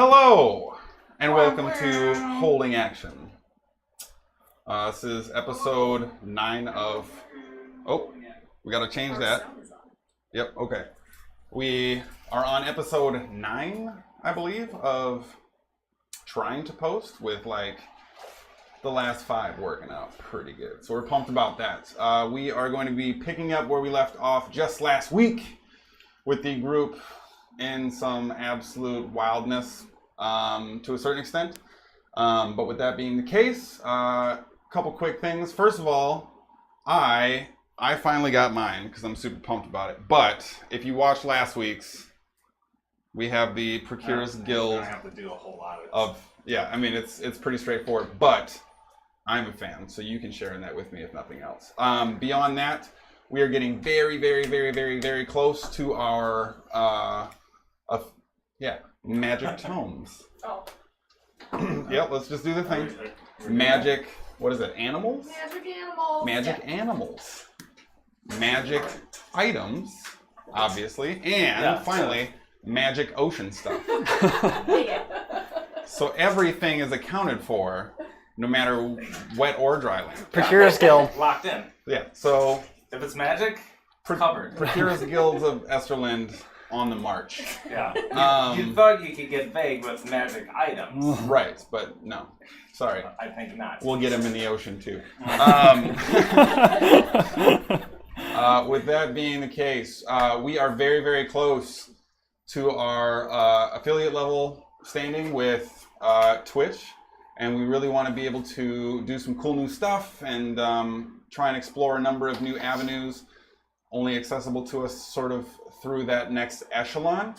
Hello, and welcome to Holding Action. This is episode 9 of... Oh, we gotta change that. Yep, okay. We are on episode 9, I believe, of trying to post with like the last 5 working out pretty good. So we're pumped about that. We are going to be picking up where we left off just last week with the group in some absolute wildness to a certain extent. But with that being the case, a couple quick things. First of all, I finally got mine because I'm super pumped about it. But if you watched last week's, we have the Procurers Guild. I don't have to do a whole lot of yeah, I mean it's pretty straightforward, but I'm a fan, so you can share in that with me if nothing else. Beyond that, we are getting very close to our magic tomes. Oh. Yeah, let's just do the thing. Magic, what is it? Animals? Magic animals. Magic animals. Magic items, obviously, and finally, magic ocean stuff. So everything is accounted for, no matter wet or dry land. Procurers Guild. Locked in. Yeah, so... If it's magic, covered. Procurers Guilds of Esterlin on the march. Yeah. You thought you could get vague with magic items. Right, but no. Sorry. I think not. We'll get them in the ocean too. With that being the case, we are very close to our affiliate level standing with Twitch, and we really want to be able to do some cool new stuff and try and explore a number of new avenues only accessible to us sort of through that next echelon.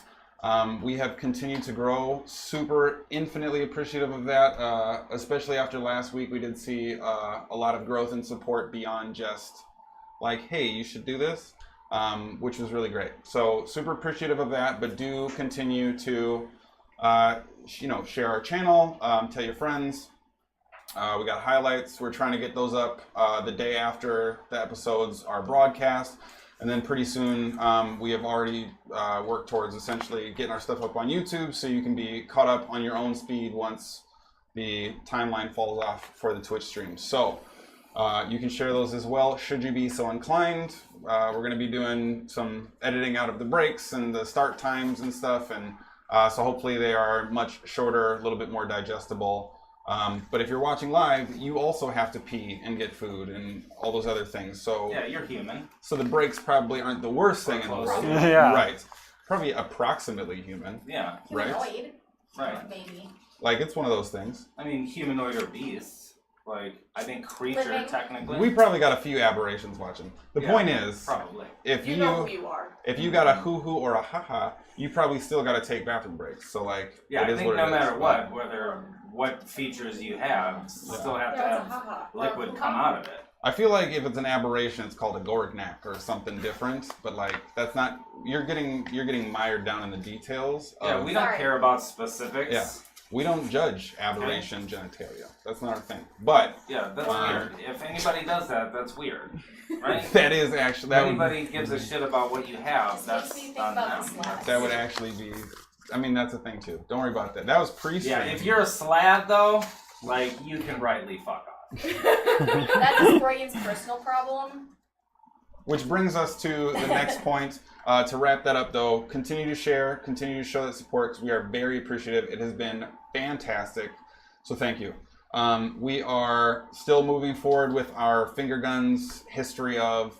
We have continued to grow, super infinitely appreciative of that, especially after last week. We did see a lot of growth and support beyond just like, hey, you should do this, which was really great. So super appreciative of that, but do continue to share our channel, tell your friends. We got highlights. We're trying to get those up the day after the episodes are broadcast. And then pretty soon, we have already worked towards essentially getting our stuff up on YouTube so you can be caught up on your own speed once the timeline falls off for the Twitch stream. So you can share those as well, should you be so inclined. We're going to be doing some editing out of the breaks and the start times and stuff. And so hopefully they are much shorter, a little bit more digestible. But if you're watching live, you also have to pee and get food and all those other things. So yeah, you're human. So the breaks probably aren't the worst thing in the world. Yeah. Right. Probably approximately human. Yeah. Humanoid. Right. Maybe. Like, it's one of those things. I mean, humanoid or beast. Like, I think creature, Living. technically. We probably got a few aberrations watching. The point is, probably. if You know who you are. if you got a hoo-hoo or a ha-ha, you probably still got to take bathroom breaks. So, like, Yeah, it I is think what no it is. matter what features you have, still have to have liquid come out of it. I feel like if it's an aberration, it's called a Gorgnak or something different. But like, that's not. You're getting mired down in the details. Yeah, we don't care about specifics. Yeah, we don't judge aberration genitalia. That's not our thing. But yeah, that's weird. If anybody does that, that's weird, right? that is actually. If anybody gives a shit about what you have, that's on them. That would actually be. I mean, that's a thing too. Don't worry about that. That was pre-stream. Yeah, if you're a slab though, like you can rightly fuck off. That's a Sproigins' personal problem. Which brings us to the next point. To wrap that up though, continue to share, continue to show that support because we are very appreciative. It has been fantastic. So thank you. We are still moving forward with our finger guns history of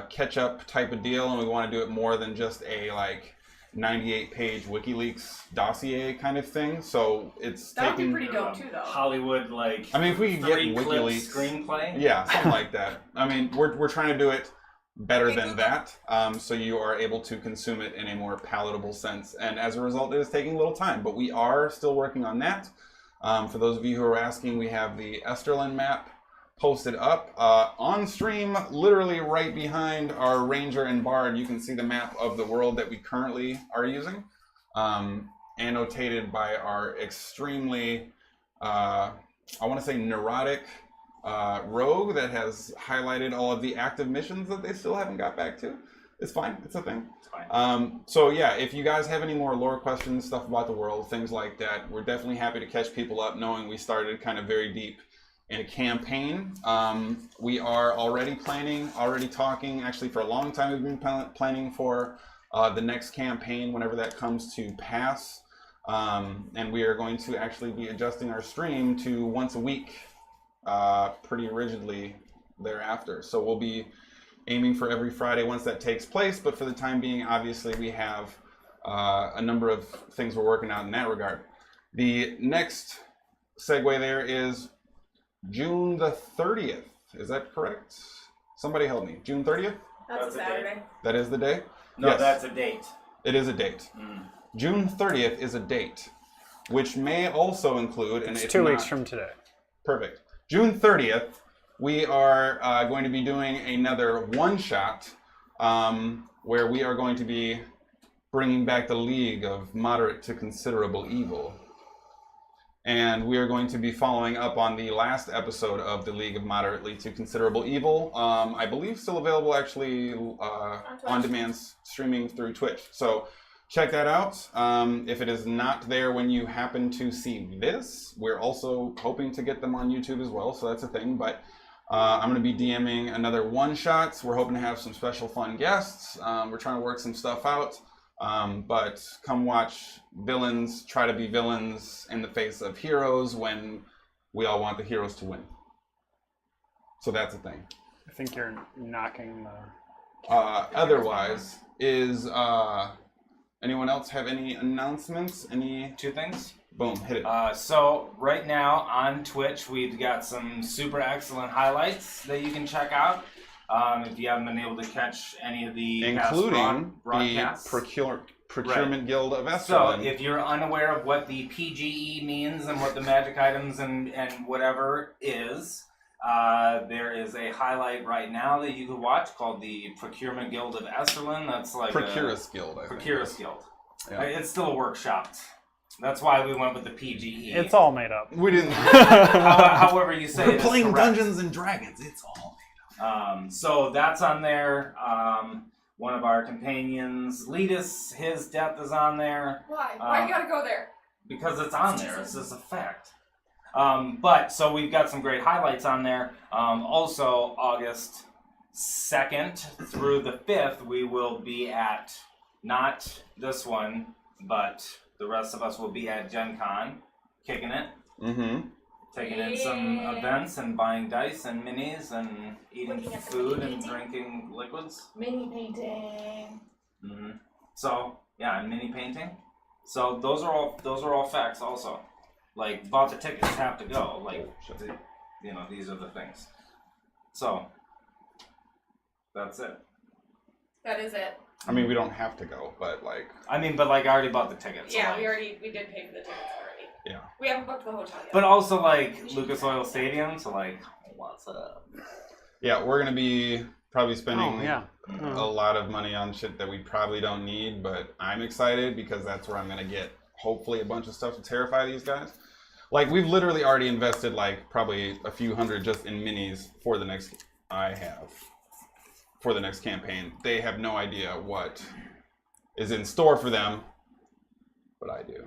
catch-up type of deal, and we want to do it more than just a like 98-page WikiLeaks dossier kind of thing. So it's That would be taking pretty dope too, though. Hollywood, like, I mean, if we could get 3-clip WikiLeaks screenplay. Yeah, something like that. I mean, we're trying to do it better than that, so you are able to consume it in a more palatable sense. And as a result, it is taking a little time, but we are still working on that. For those of you who are asking, we have the Esterlin map posted up on stream, literally right behind our Ranger and Bard. You can see the map of the world that we currently are using, annotated by our extremely, I want to say neurotic rogue that has highlighted all of the active missions that they still haven't got back to. It's fine. It's a thing. It's fine. So yeah, if you guys have any more lore questions, stuff about the world, things like that, we're definitely happy to catch people up, knowing we started kind of very deep in a campaign. We are already talking, actually for a long time we've been planning for the next campaign whenever that comes to pass. And we are going to actually be adjusting our stream to once a week pretty rigidly thereafter. So we'll be aiming for every Friday once that takes place, but for the time being, obviously, we have a number of things we're working out in that regard. The next segue there is June the 30th. Is that correct? Somebody help me. June 30th? That's a Saturday. That is the day? No, Yes. that's a date. It is a date. June 30th is a date, which may also include... and it's 2 weeks from today. Perfect. June 30th, we are going to be doing another one-shot where we are going to be bringing back the League of Moderate to Considerable Evil. And we are going to be following up on the last episode of the League of Moderately to Considerable Evil. I believe still available actually on demand streaming through Twitch. So check that out. If it is not there when you happen to see this, we're also hoping to get them on YouTube as well. So that's a thing. But I'm going to be DMing another one-shots. We're hoping to have some special fun guests. We're trying to work some stuff out. But come watch villains try to be villains in the face of heroes when we all want the heroes to win. So that's a thing. I think you're knocking the... Otherwise, is anyone else have any announcements? Any 2 things. Boom, hit it. So right now on Twitch, we've got some super excellent highlights that you can check out. If you haven't been able to catch any of the including broadcasts. the Procurement Guild of Esterlin. So if you're unaware of what the PGE means and what the magic items and whatever is, there is a highlight right now that you can watch called the Procurement Guild of Esterlin. That's like Procurus Guild, I think. Procurus Guild. Yeah. It's still a workshop. That's why we went with the PGE. It's all made up. We didn't. However you say it. We're playing is correct. Dungeons and Dragons. It's all made up. So that's on there. One of our companions, Letus, his death is on there. Why? Why you gotta go there? Because it's on there. It's just a fact. But so we've got some great highlights on there. Also, August 2nd through the 5th, we will be at, not this one, but the rest of us will be at Gen Con, kicking it. Mm-hmm. Taking in some events and buying dice and minis and eating Looking at the food mini and painting. drinking liquids. Mini painting. Mm-hmm. So yeah, and mini painting. So those are all facts also. Like bought the tickets, have to go. Like these are the things. So that's it. That is it. I mean, we don't have to go, but like. I already bought the tickets. Yeah, so, we did pay for the tickets already. Yeah. We haven't booked the hotel yet. But also like Lucas Oil Stadium, so like, what's up? Yeah, we're gonna be probably spending Oh. a lot of money on shit that we probably don't need, but I'm excited because that's where I'm gonna get hopefully a bunch of stuff to terrify these guys. Like we've literally already invested like probably a few hundred just in minis for the next for the next campaign. They have no idea what is in store for them, but I do.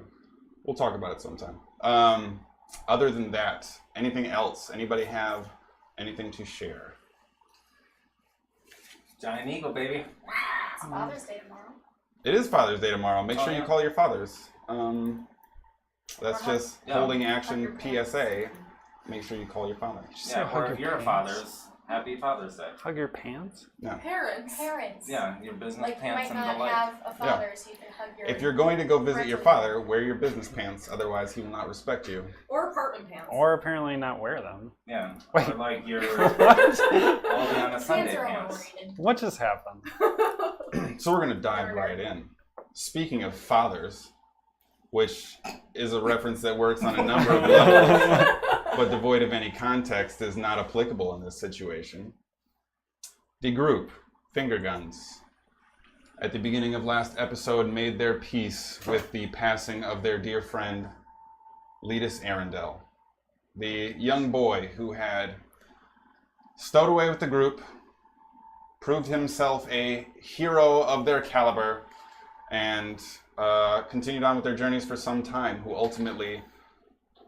We'll talk about it sometime. Other than that, anything else? Anybody have anything to share? Giant Eagle, baby. It's Father's Day tomorrow. It is Father's Day tomorrow. Make sure you call your fathers. That's just holding action PSA. Make sure you call your father. Yeah, or if you're a father's, happy Father's Day. Hug your pants? No. Parents. Yeah, your business Like you pants might and not the like. have a father, so you can hug your. If you're going to go visit your father, wear your business pants. Otherwise, he will not respect you. Or apartment pants. Or apparently not wear them. Yeah. Wait. Or like your What? only on a Sunday Pants are pants. overrated. What just happened? So we're going to dive right in. Speaking of fathers, which is a reference that works on a number of levels, but devoid of any context is not applicable in this situation. The group, Finger Guns, at the beginning of last episode made their peace with the passing of their dear friend, Letus Arundel, the young boy who had stowed away with the group, proved himself a hero of their caliber, and continued on with their journeys for some time, who ultimately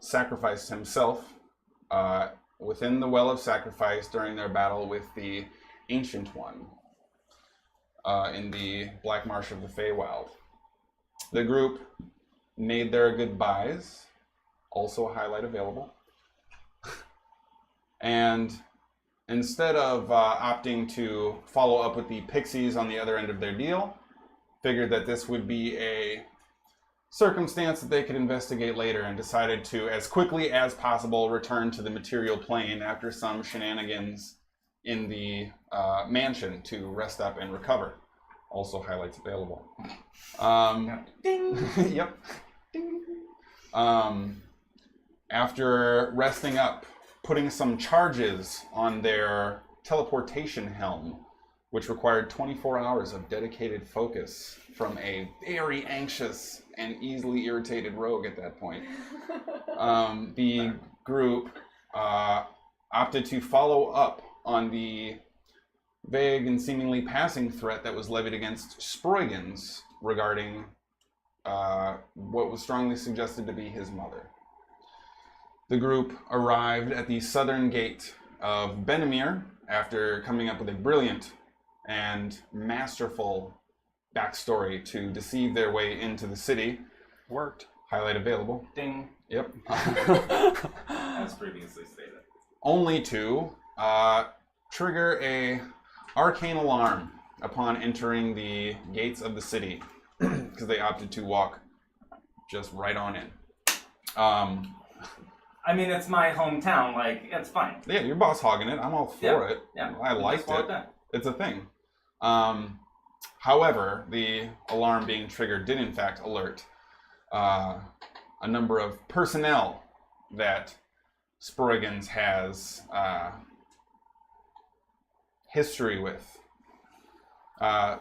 sacrificed himself within the Well of Sacrifice during their battle with the Ancient One in the Black Marsh of the Feywild. The group made their goodbyes, also a highlight available, and instead of opting to follow up with the Pixies on the other end of their deal, figured that this would be a circumstance that they could investigate later, and decided to, as quickly as possible, return to the material plane after some shenanigans in the mansion to rest up and recover. Also highlights available. Ding! Yep. Ding. After resting up, putting some charges on their teleportation helm, which required 24 hours of dedicated focus from a very anxious and easily irritated rogue at that point. The group opted to follow up on the vague and seemingly passing threat that was levied against Sproigins regarding what was strongly suggested to be his mother. The group arrived at the southern gate of Benamir after coming up with a brilliant and masterful backstory to deceive their way into the city. Worked. Highlight available. Ding. Yep. As previously stated. Only to trigger a arcane alarm upon entering the gates of the city, because they opted to walk just right on in. I mean, it's my hometown. Like, it's fine. Yeah, you're boss hogging it. I'm all for it. Yeah. I liked it. It's a thing. However, the alarm being triggered did in fact alert a number of personnel that Sproigins has history with.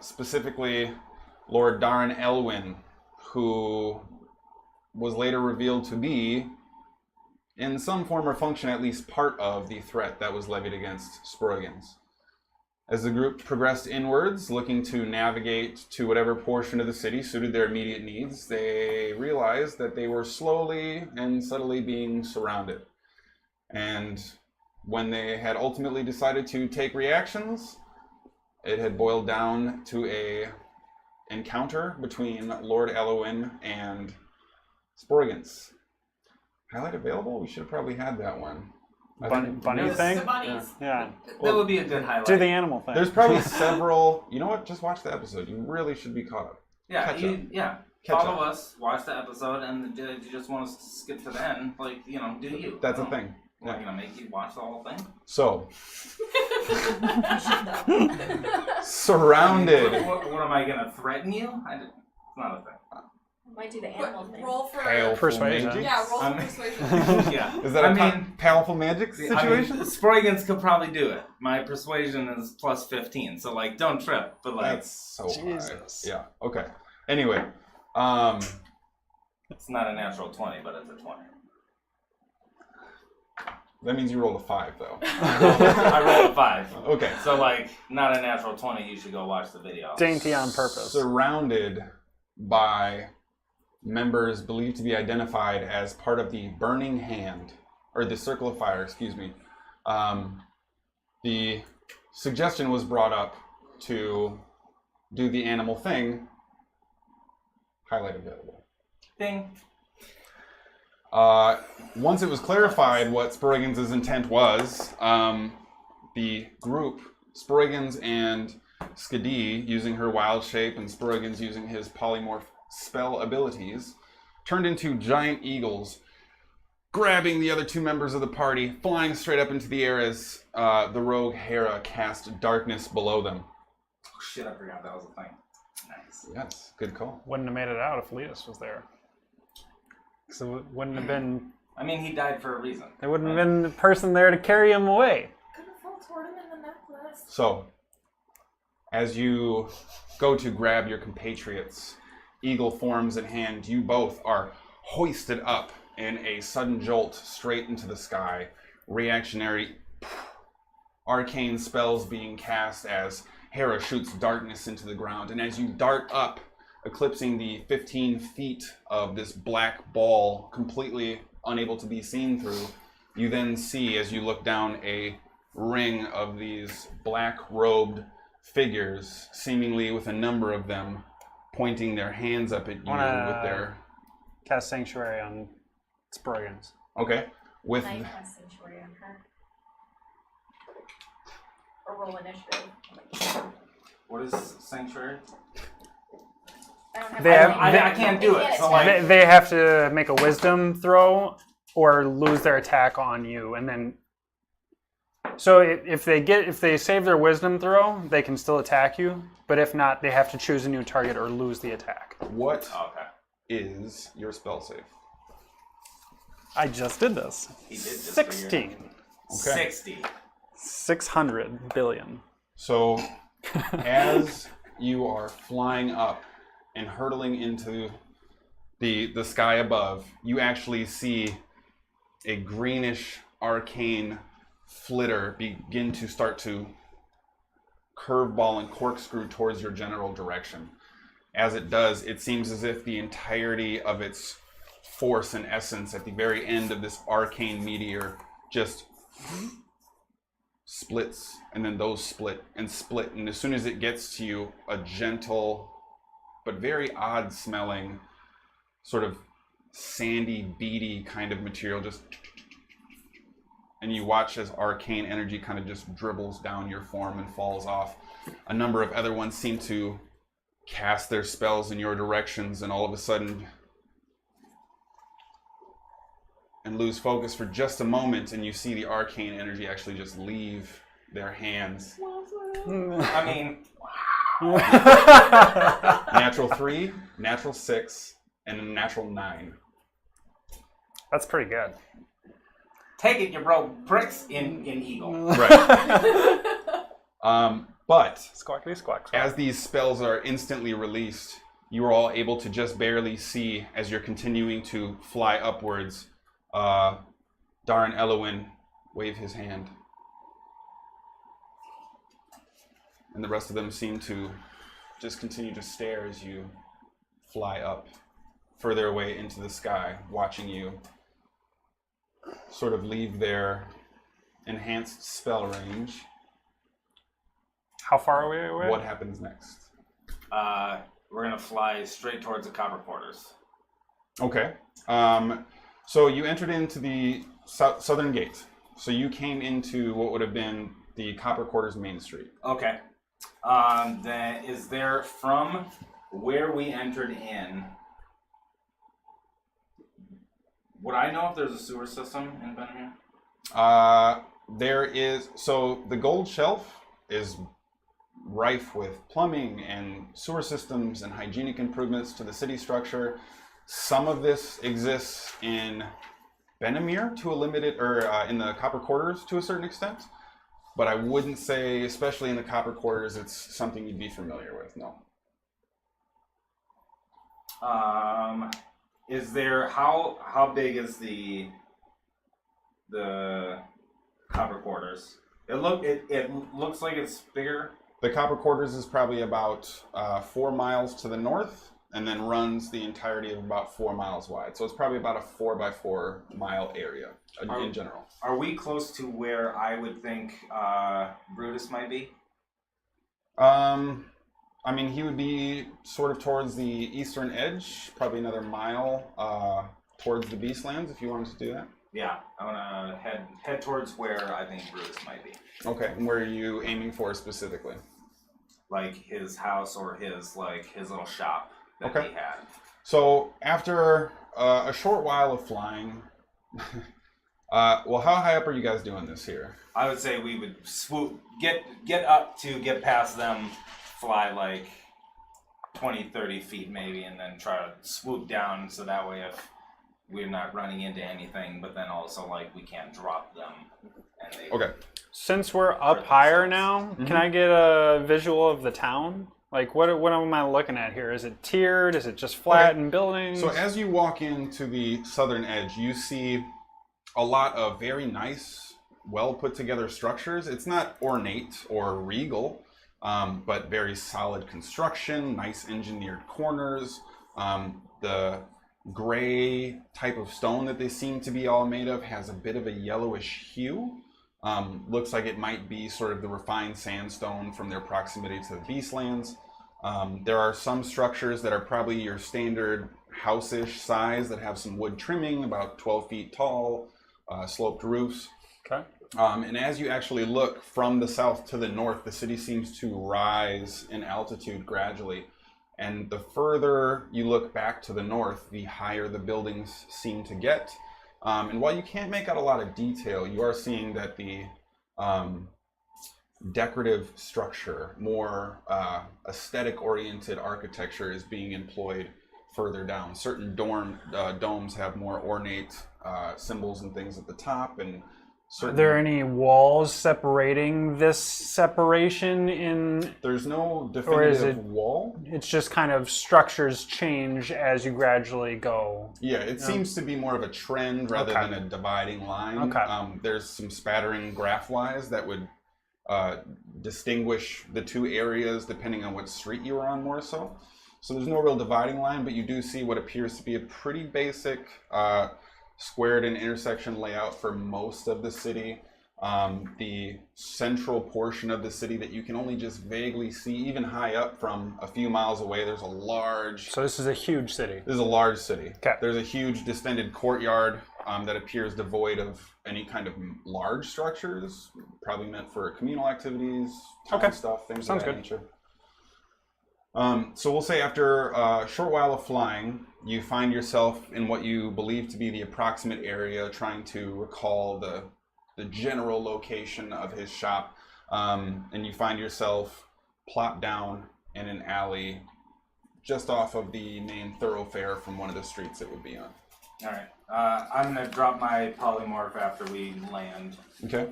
Specifically, Lord Darren Elwyn, who was later revealed to be, in some form or function, at least part of the threat that was levied against Sproigins. As the group progressed inwards, looking to navigate to whatever portion of the city suited their immediate needs, they realized that they were slowly and subtly being surrounded. And when they had ultimately decided to take reactions, it had boiled down to a encounter between Lord Elwyn and Sproigins. Highlight available? We should have probably had that one. Bunny thing? The bunnies. Yeah. That would be a good highlight. Do the animal thing. There's probably several. You know what? Just watch the episode. You really should be caught up. Yeah, Catch up. Catch follow up. us, watch the episode, and you just want to skip to the end, like, you know, do you. That's a thing. Am I going to make you watch the whole thing? So, surrounded. What am I going to threaten you? It's not a thing. Might do the animal thing. Roll for Powerful Persuasion. magic? Yeah, roll for I'm- persuasion. Yeah. Is that I a mean, powerful magic situation? Sproigins could probably do it. My persuasion is plus 15, so, like, don't trip. But, like, That's so Jesus. high. Yeah. Okay. Anyway, it's not a natural 20, but it's a 20. that means you rolled a 5, though. I rolled a 5. Okay. So, like, not a natural 20, you should go watch the video. Dainty on purpose. Surrounded by members believed to be identified as part of the Burning Hand, or the Circle of Fire, excuse me. The suggestion was brought up to do the animal thing. Highlight available. Ding. Once it was clarified what Sproigins' intent was, the group, Sproigins and Skadi, using her wild shape and Sproigins using his polymorph spell abilities, turned into giant eagles, grabbing the other two members of the party, flying straight up into the air as the rogue Hera cast darkness below them. Oh, shit, I forgot that was a thing. Nice. Yes, good call. Wouldn't have made it out if Letus was there. So it wouldn't have been. I mean, he died for a reason. There wouldn't have been the person there to carry him away. Could have fell toward him in the necklace. So, as you go to grab your compatriots, eagle forms in hand, you both are hoisted up in a sudden jolt straight into the sky. Reactionary arcane spells being cast as Hera shoots darkness into the ground, and as you dart up, eclipsing the 15 feet of this black ball, completely unable to be seen through, you then see, as you look down, a ring of these black-robed figures, seemingly with a number of them, pointing their hands up at you with their... Cast Sanctuary on Sproigins. Okay. With... Can I cast Sanctuary on her? Or roll initiative? What is Sanctuary? I don't have They have- I can't do it. So like, They have to make a Wisdom throw or lose their attack on you, and then. So if they save their Wisdom throw, they can still attack you. But if not, they have to choose a new target or lose the attack. What okay. is your spell save? I just did this. He did this 16. Okay. 60. 600 billion. So, as you are flying up and hurtling into the sky above, you actually see a greenish arcane flitter begin to start to curveball and corkscrew towards your general direction. As it does, it seems as if the entirety of its force and essence at the very end of this arcane meteor just splits, and then those split, and as soon as it gets to you, a gentle but very odd smelling sort of sandy, beady kind of material just, and you watch as arcane energy kind of just dribbles down your form and falls off. A number of other ones seem to cast their spells in your directions, and all of a sudden and lose focus for just a moment, and you see the arcane energy actually just leave their hands. I mean, Natural 3, natural 6, and a natural 9. That's pretty good. take it, you broke bricks in Eagle. Right. But Squawkity squawk. as these spells are instantly released, you are all able to just barely see as you're continuing to fly upwards. Darren Elowin wave his hand. And the rest of them seem to just continue to stare as you fly up further away into the sky, watching you sort of leave their enhanced spell range. How far away are we? What happens next? We're going to fly straight towards the copper quarters. Okay. So you entered into the southern gate. So you came into what would have been the Copper Quarters Main Street. Okay. Then is there, from where we entered in, would I know if there's a sewer system in Benjamin? There is, so the gold shelf is rife with plumbing and sewer systems and hygienic improvements to the city structure. Some of this exists in Benamir to a limited, or in the Copper Quarters to a certain extent. But I wouldn't say, especially in the Copper Quarters, it's something you'd be familiar with, no. Is there, how big is the copper quarters? It looks like it's bigger. The Copper Quarters is probably about 4 miles to the north, and then runs the entirety of about 4 miles wide. So it's probably about a 4 by 4 mile area in general. Are we close to where I would think Brutus might be? I mean, he would be sort of towards the eastern edge, probably another mile towards the Beastlands, if you wanted to do that. Yeah, I want to head towards where I think Brutus might be. Okay, and where are you aiming for specifically? Like his house or his little shop that Okay. he had. So after a short while of flying, well, how high up are you guys doing this here? I would say we would swoop, get up to get past them, fly like 20, 30 feet maybe, and then try to swoop down so that way if we're not running into anything, but then also like we can't drop them. And they, Okay. Since we're up higher now, can I get a visual of the town? Like, what am I looking at here? Is it tiered? Is it just flat and buildings? So as you walk into the southern edge, you see a lot of very nice, well put together structures. It's not ornate or regal. but very solid construction, nice engineered corners. The gray type of stone that they seem to be all made of has a bit of a yellowish hue. Looks like it might be sort of the refined sandstone from their proximity to the Beastlands. There are some structures that are probably your standard house-ish size that have some wood trimming, about 12 feet tall, sloped roofs. Okay. And as you actually look from the south to the north, the city seems to rise in altitude gradually. And the further you look back to the north, the higher the buildings seem to get. And while you can't make out a lot of detail, you are seeing that the decorative structure, more aesthetic-oriented architecture is being employed further down. Certain domes have more ornate symbols and things at the top, and Are there any walls separating this separation in? There's no Or is definitive it- wall. It's just kind of structures change as you gradually go. Yeah, it seems to be more of a trend rather Okay. than a dividing line. Okay. There's some spattering graph-wise that would distinguish the two areas depending on what street you were on more so. So there's no real dividing line, but you do see what appears to be a pretty basic squared and intersection layout for most of the city. The central portion of the city that you can only just vaguely see, even high up from a few miles away, there's a large... So this is a huge city. This is a large city. Okay. There's a huge distended courtyard that appears devoid of any kind of large structures, probably meant for communal activities, town Okay. stuff, things Sounds of that good. nature. So we'll say after a short while of flying, you find yourself in what you believe to be the approximate area, trying to recall the general location of his shop, and you find yourself plopped down in an alley just off of the main thoroughfare from one of the streets it would be on. All right. I'm gonna drop my polymorph after we land, Okay.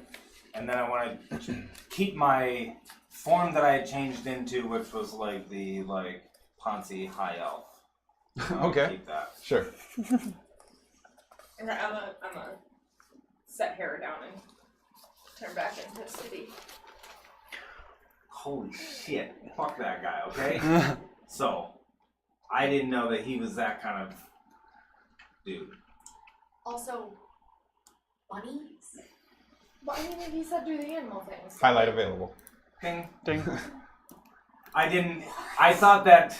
and then I want to keep my form that I had changed into, which was like the Ponzi high elf. I'll Okay. Keep that. Sure. And I'm gonna set Hera down and turn back into the city. Holy shit! Fuck that guy. Okay. So, I didn't know that he was that kind of dude. Also, bunnies? Well, I mean, he said do the animal things. Highlight available. Ding. Ding. I didn't. I thought that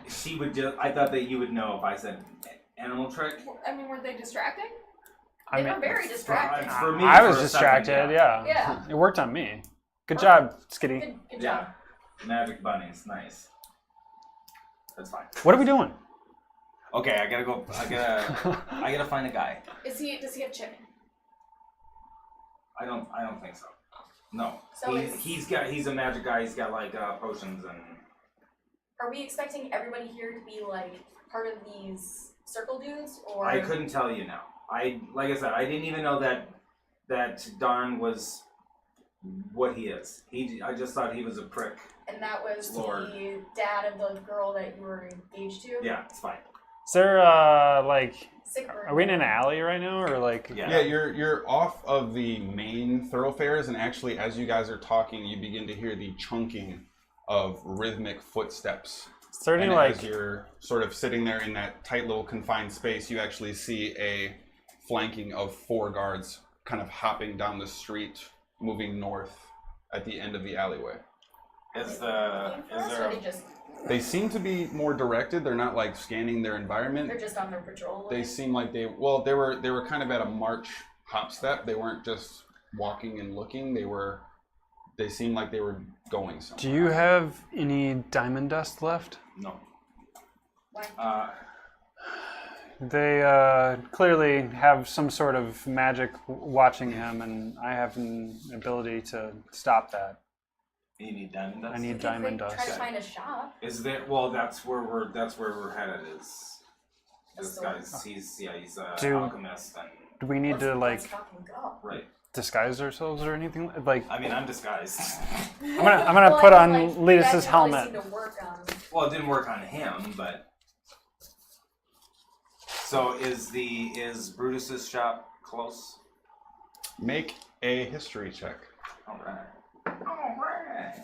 she would just. I thought that you would know if I said animal trick. I mean, were they distracting? I They mean, were very distracting. For me, I for was a distracted, second, yeah. Yeah. It worked on me. Good job, Skadi. Good Yeah. job. Magic bunnies, nice. That's fine. What are we doing? Okay, I gotta go. I gotta find a guy. Does he have chicken? I don't think so. No. So He's a magic guy. He's got potions and. Are we expecting everybody here to be part of these circle dudes, or I couldn't tell you now. Like I said, I didn't even know that Darn was what he is. I just thought he was a prick. And that was Lord. the dad of the girl that you were engaged to? Yeah, it's fine. Is there Sick bird. are we in an alley right now, or like? Yeah. Yeah, you're off of the main thoroughfares, and actually, as you guys are talking, you begin to hear the chunking of rhythmic footsteps. Is there any And like? as you're sort of sitting there in that tight little confined space, you actually see a flanking of 4 guards kind of hopping down the street, moving north at the end of the alleyway. Is Looking for us, there? or They seem to be more directed. They're not like scanning their environment. they're just on their patrol? They seem like they were kind of at a march hop step. They weren't just walking and looking. They seemed like they were going somewhere. Do you have any diamond dust left? No. Why? They clearly have some sort of magic watching him, and I have an ability to stop that. You need diamond dust. I need You diamond could try dust. to find a shop. Is there? Well, that's where we're headed. Is A this store. guy's? He's a Do- alchemist and Do we need to like Let's fucking go. right. disguise ourselves or anything? Like, I mean, I'm disguised. I'm gonna Well, put I on mean, you Letus's guys don't helmet. really seem to work on. Well, it didn't work on him, but. So is Brutus's shop close? Make a history check. All right. All right.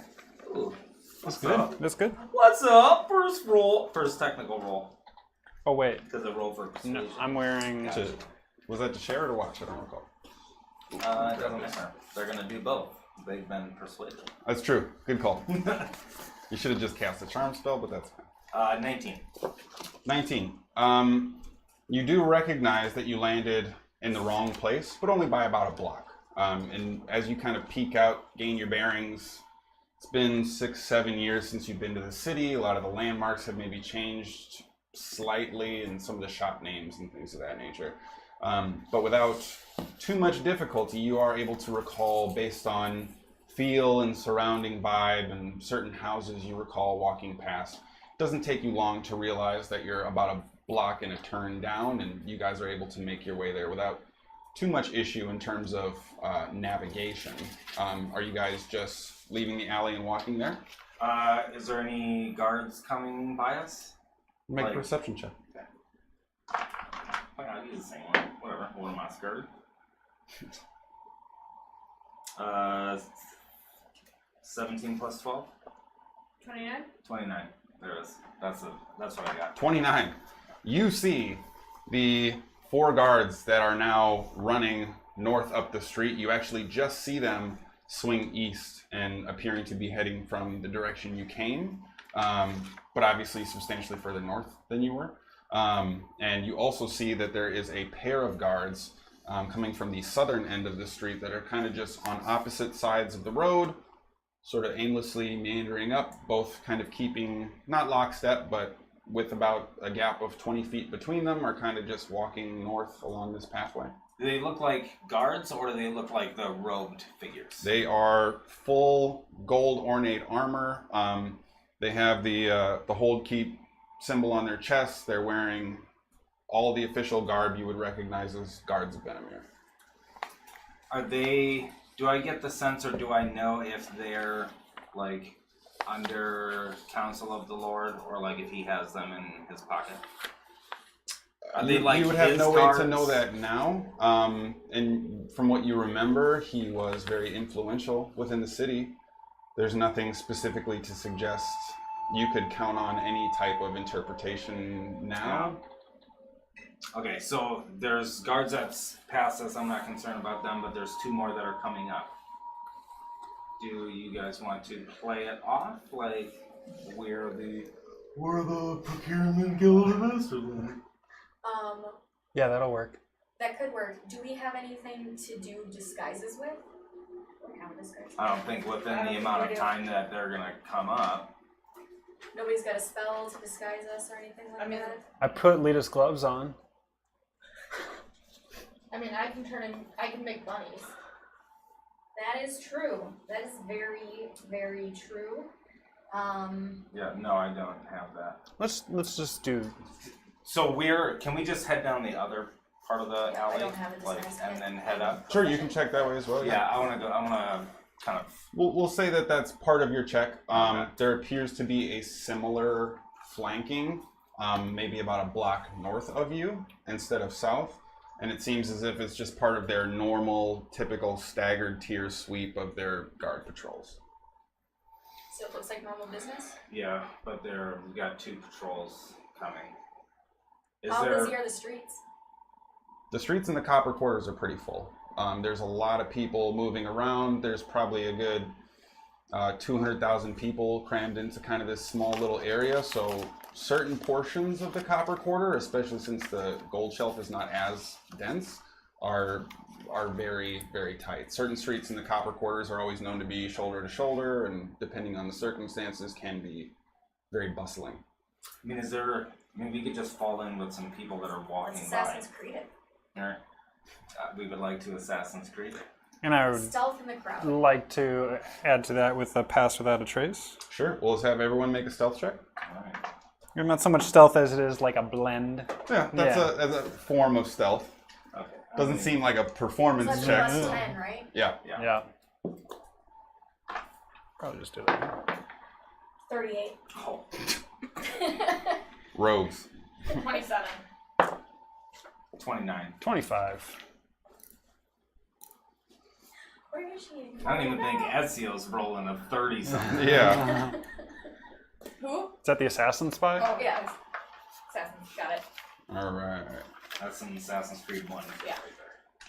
Ooh, That's good. That's good. What's up? First technical roll. Oh wait, Because the roll for persuasion. no, I'm wearing. Was that to share or to watch? I don't recall. It doesn't matter. They're gonna do both. They've been persuaded. That's true. Good call. You should have just cast a charm spell, but that's fine. 19. 19. You do recognize that you landed in the wrong place, but only by about a block. And as you kind of peek out, gain your bearings, it's been 6-7 years since you've been to the city. A lot of the landmarks have maybe changed slightly, and some of the shop names and things of that nature. But without too much difficulty, you are able to recall, based on feel and surrounding vibe and certain houses you recall walking past. It doesn't take you long to realize that you're about a block and a turn down, and you guys are able to make your way there without too much issue in terms of navigation. Are you guys just leaving the alley and walking there? Is there any guards coming by us? Make a perception check. I'll use the same one. Whatever. What am I scared? 17 plus 12? 29? 29. There it is. That's what I got. 29. You see the 4 guards that are now running north up the street. You actually just see them swing east and appearing to be heading from the direction you came, but obviously substantially further north than you were. And you also see that there is a pair of guards coming from the southern end of the street that are kind of just on opposite sides of the road, sort of aimlessly meandering up, both kind of keeping, not lockstep, but with about a gap of 20 feet between them, are kind of just walking north along this pathway. Do they look like guards, or do they look like the robed figures? They are full gold ornate armor. They have the hold keep symbol on their chests. They're wearing all the official garb you would recognize as guards of Benamir. Are they... Do I get the sense, or do I know if they're, like, under counsel of the Lord, or, like, if he has them in his pocket? Are they, like, you would have his no guards? way to know that now. And from what you remember, he was very influential within the city. There's nothing specifically to suggest you could count on any type of interpretation now. Okay, so there's guards that's past us. I'm not concerned about them, but there's 2 more that are coming up. Do you guys want to play it off like we're the procurement guild of Esterlin? Yeah, that'll work. That could work. Do we have anything to do disguises with? We have a disguise. I don't think within the amount of time that they're gonna come up. Nobody's got a spell to disguise us or anything like that? I put Lita's gloves on. I mean, I can make bunnies. That is true. That is very, very true. Yeah, no, I don't have that. Let's just do. So can we just head down the other part of the Yeah, I alley, don't have a like, disguise and kit. then head up? Sure, you can check that way as well. Yeah, I want to kind of. We'll say that that's part of your check. Okay. There appears to be a similar flanking, maybe about a block north of you instead of south. And it seems as if it's just part of their normal, typical staggered tier sweep of their guard patrols. So it looks like normal business? Yeah, but we got 2 patrols coming. How busy are the streets? The streets in the Copper Quarters are pretty full. There's a lot of people moving around. There's probably a good 200,000 people crammed into kind of this small little area. So certain portions of the Copper Quarter, especially since the gold shelf is not as dense, are very, very tight. Certain streets in the Copper Quarters are always known to be shoulder to shoulder, and depending on the circumstances, can be very bustling. I mean, we could just fall in with some people that are walking Let's by. Assassin's Creed it. Alright. We would like to Assassin's Creed. And I would Stealth in the crowd. like to add to that with a pass without a trace. Sure, we'll just have everyone make a stealth check. Alright. You're not so much stealth as it is like a blend. Yeah, that's a form of stealth. Okay. Doesn't seem like a performance So that's check. plus 10, right? Yeah. Yeah. Probably just do that. 38. Oh. Rogues. 27. 29. 25. Where is she? I don't even think Ezio's rolling a 30 something. Yeah. Who? Is that the assassin spy? Oh yeah. Assassin. Got it. All right. That's in Assassin's Creed 1. Yeah.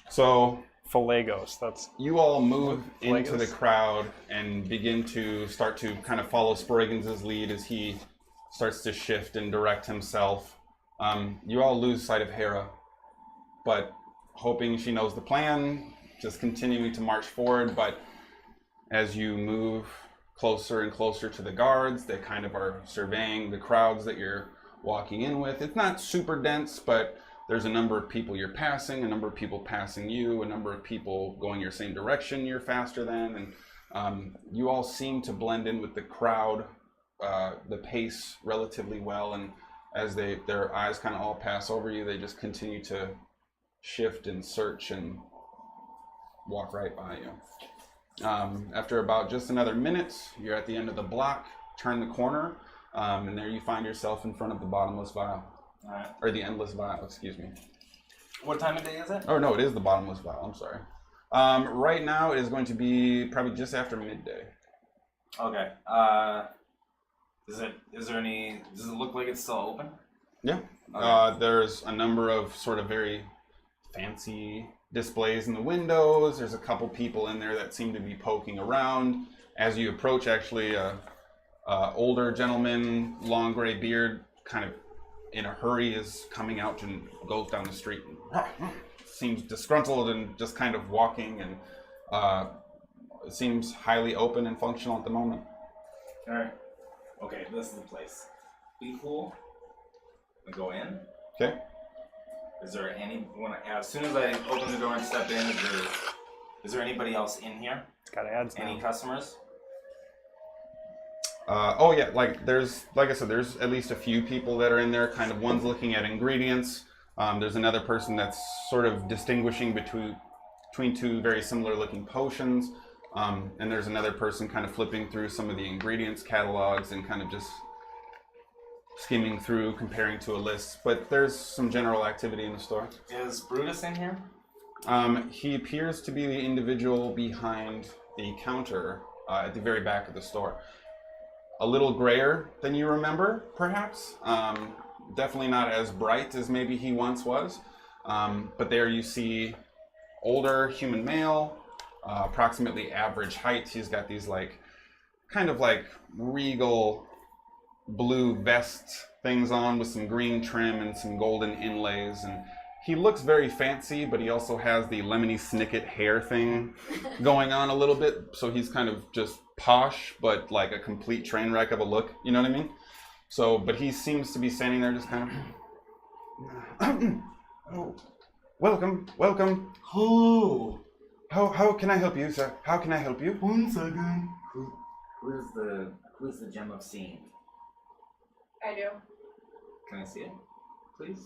So Philagos. That's you all move Like into the us. crowd and begin to start to kind of follow Sproigins' lead as he starts to shift and direct himself. You all lose sight of Hera, but hoping she knows the plan, just continuing to march forward. But as you move closer and closer to the guards, they kind of are surveying the crowds that you're walking in with. It's not super dense, but there's a number of people you're passing, a number of people passing you, a number of people going your same direction you're faster than, and you all seem to blend in with the crowd, the pace relatively well, and as their eyes kind of all pass over you, they just continue to shift and search and walk right by you. After about just another minute, you're at the end of the block, turn the corner, and there you find yourself in front of the bottomless vial. Alright. Or the endless vial, excuse me. What time of day is it? Oh no, it is the bottomless vial, I'm sorry. Right now it is going to be probably just after midday. Okay. Does it look like it's still open? Yeah. Okay. There's a number of sort of very fancy displays in the windows. There's a couple people in there that seem to be poking around. As you approach, actually, older gentleman, long gray beard, kind of in a hurry, is coming out and goes down the street and seems disgruntled and just kind of walking, and seems highly open and functional at the moment. Alright. Okay, this is the place. Be cool. And go in. Okay. Is there as soon as I open the door and step in, is there anybody else in here? it's got ads Any now. customers? Oh yeah, like I said, there's at least a few people that are in there. Kind of one's looking at ingredients. There's another person that's sort of distinguishing between two very similar looking potions. And there's another person kind of flipping through some of the ingredients catalogs and kind of just skimming through, comparing to a list. But there's some general activity in the store. Is Brutus in here? He appears to be the individual behind the counter at the very back of the store. A little grayer than you remember, perhaps. Definitely not as bright as maybe he once was. But there you see older human male, approximately average height. He's got these kind of regal blue vest things on with some green trim and some golden inlays, and he looks very fancy, but he also has the Lemony Snicket hair thing going on a little bit, so he's kind of just posh, but like a complete train wreck of a look, you know what I mean? So, but he seems to be standing there just kind of, oh, welcome. Hello. How can I help you, sir? How can I help you? 1 second. Who's the gem of seeing? I do. Can I see it, please?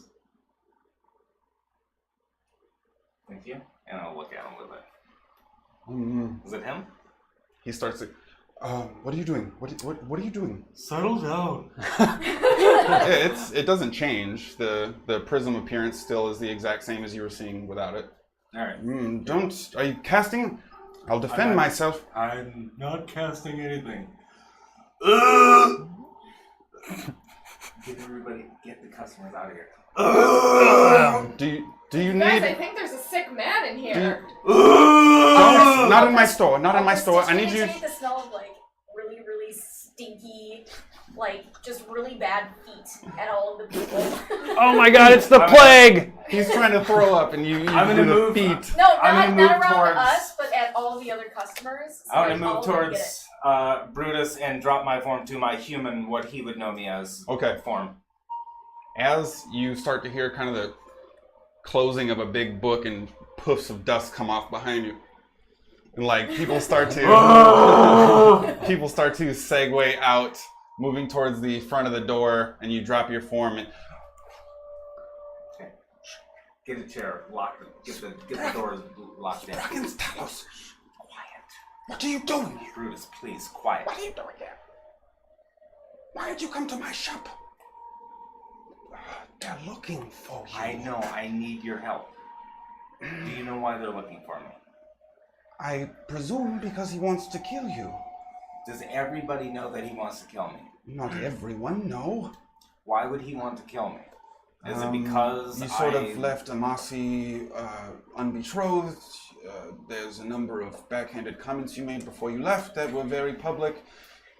Thank you. And I'll look at him a little bit. Is it him? He starts to, what are you doing? What are you doing? Settle down. It doesn't change. The prism appearance still is the exact same as you were seeing without it. All right. Are you casting? I'll defend myself. I'm not casting anything. Get the customers out of here. Do you Guys, I need? think there's a sick man in here. Don't, not in my store. Not in my store. I need Did you. hate the smell of really, really stinky, just really bad feet at all of the people. Oh my god, it's the plague! He's trying to throw up, and you I'm gonna do the move. feet. No, I'm not gonna move around towards- us, but at all the other customers. So I want to all move of them get towards Brutus and drop my form to my human, what he would know me as. Okay. Form. As you start to hear kind of the closing of a big book and puffs of dust come off behind you, and people start to segue out, moving towards the front of the door, and you drop your form. And Okay. Get a chair. Get the doors locked in. Sproigins, tell us. Quiet. What are you doing here? Brutus, please, quiet. What are you doing here? Why did you come to my shop? They're looking for you. I know. I need your help. Do you know why they're looking for me? I presume because he wants to kill you. Does everybody know that he wants to kill me? Not everyone, no. Why would he want to kill me? Is it because you sort of left Amasi unbetrothed? There's a number of backhanded comments you made before you left that were very public.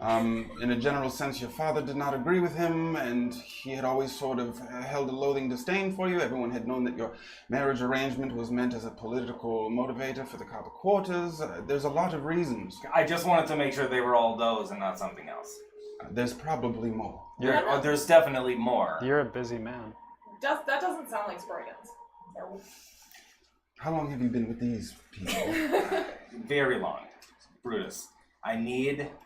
In a general sense, your father did not agree with him, and he had always sort of held a loathing disdain for you. Everyone had known that your marriage arrangement was meant as a political motivator for the copper quarters. There's a lot of reasons. I just wanted to make sure they were all those and not something else. There's probably more. There's definitely more. You're a busy man. That doesn't sound like Sproigins. No. How long have you been with these people? Very long. Brutus,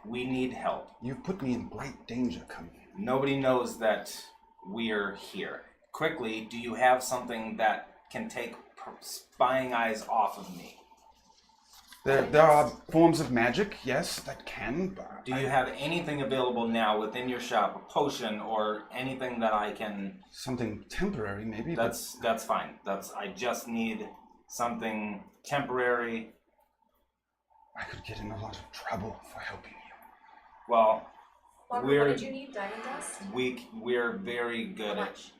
we need help. You've put me in great danger, coming. Nobody knows that we're here. Quickly, do you have something that can take spying eyes off of me? There are forms of magic, yes, that can. Do you have anything available now within your shop, a potion or anything that I can... Something temporary, maybe? That's fine. I just need something temporary. I could get in a lot of trouble for helping you. Well, What did you need? Diamond dust? We're very good How at much?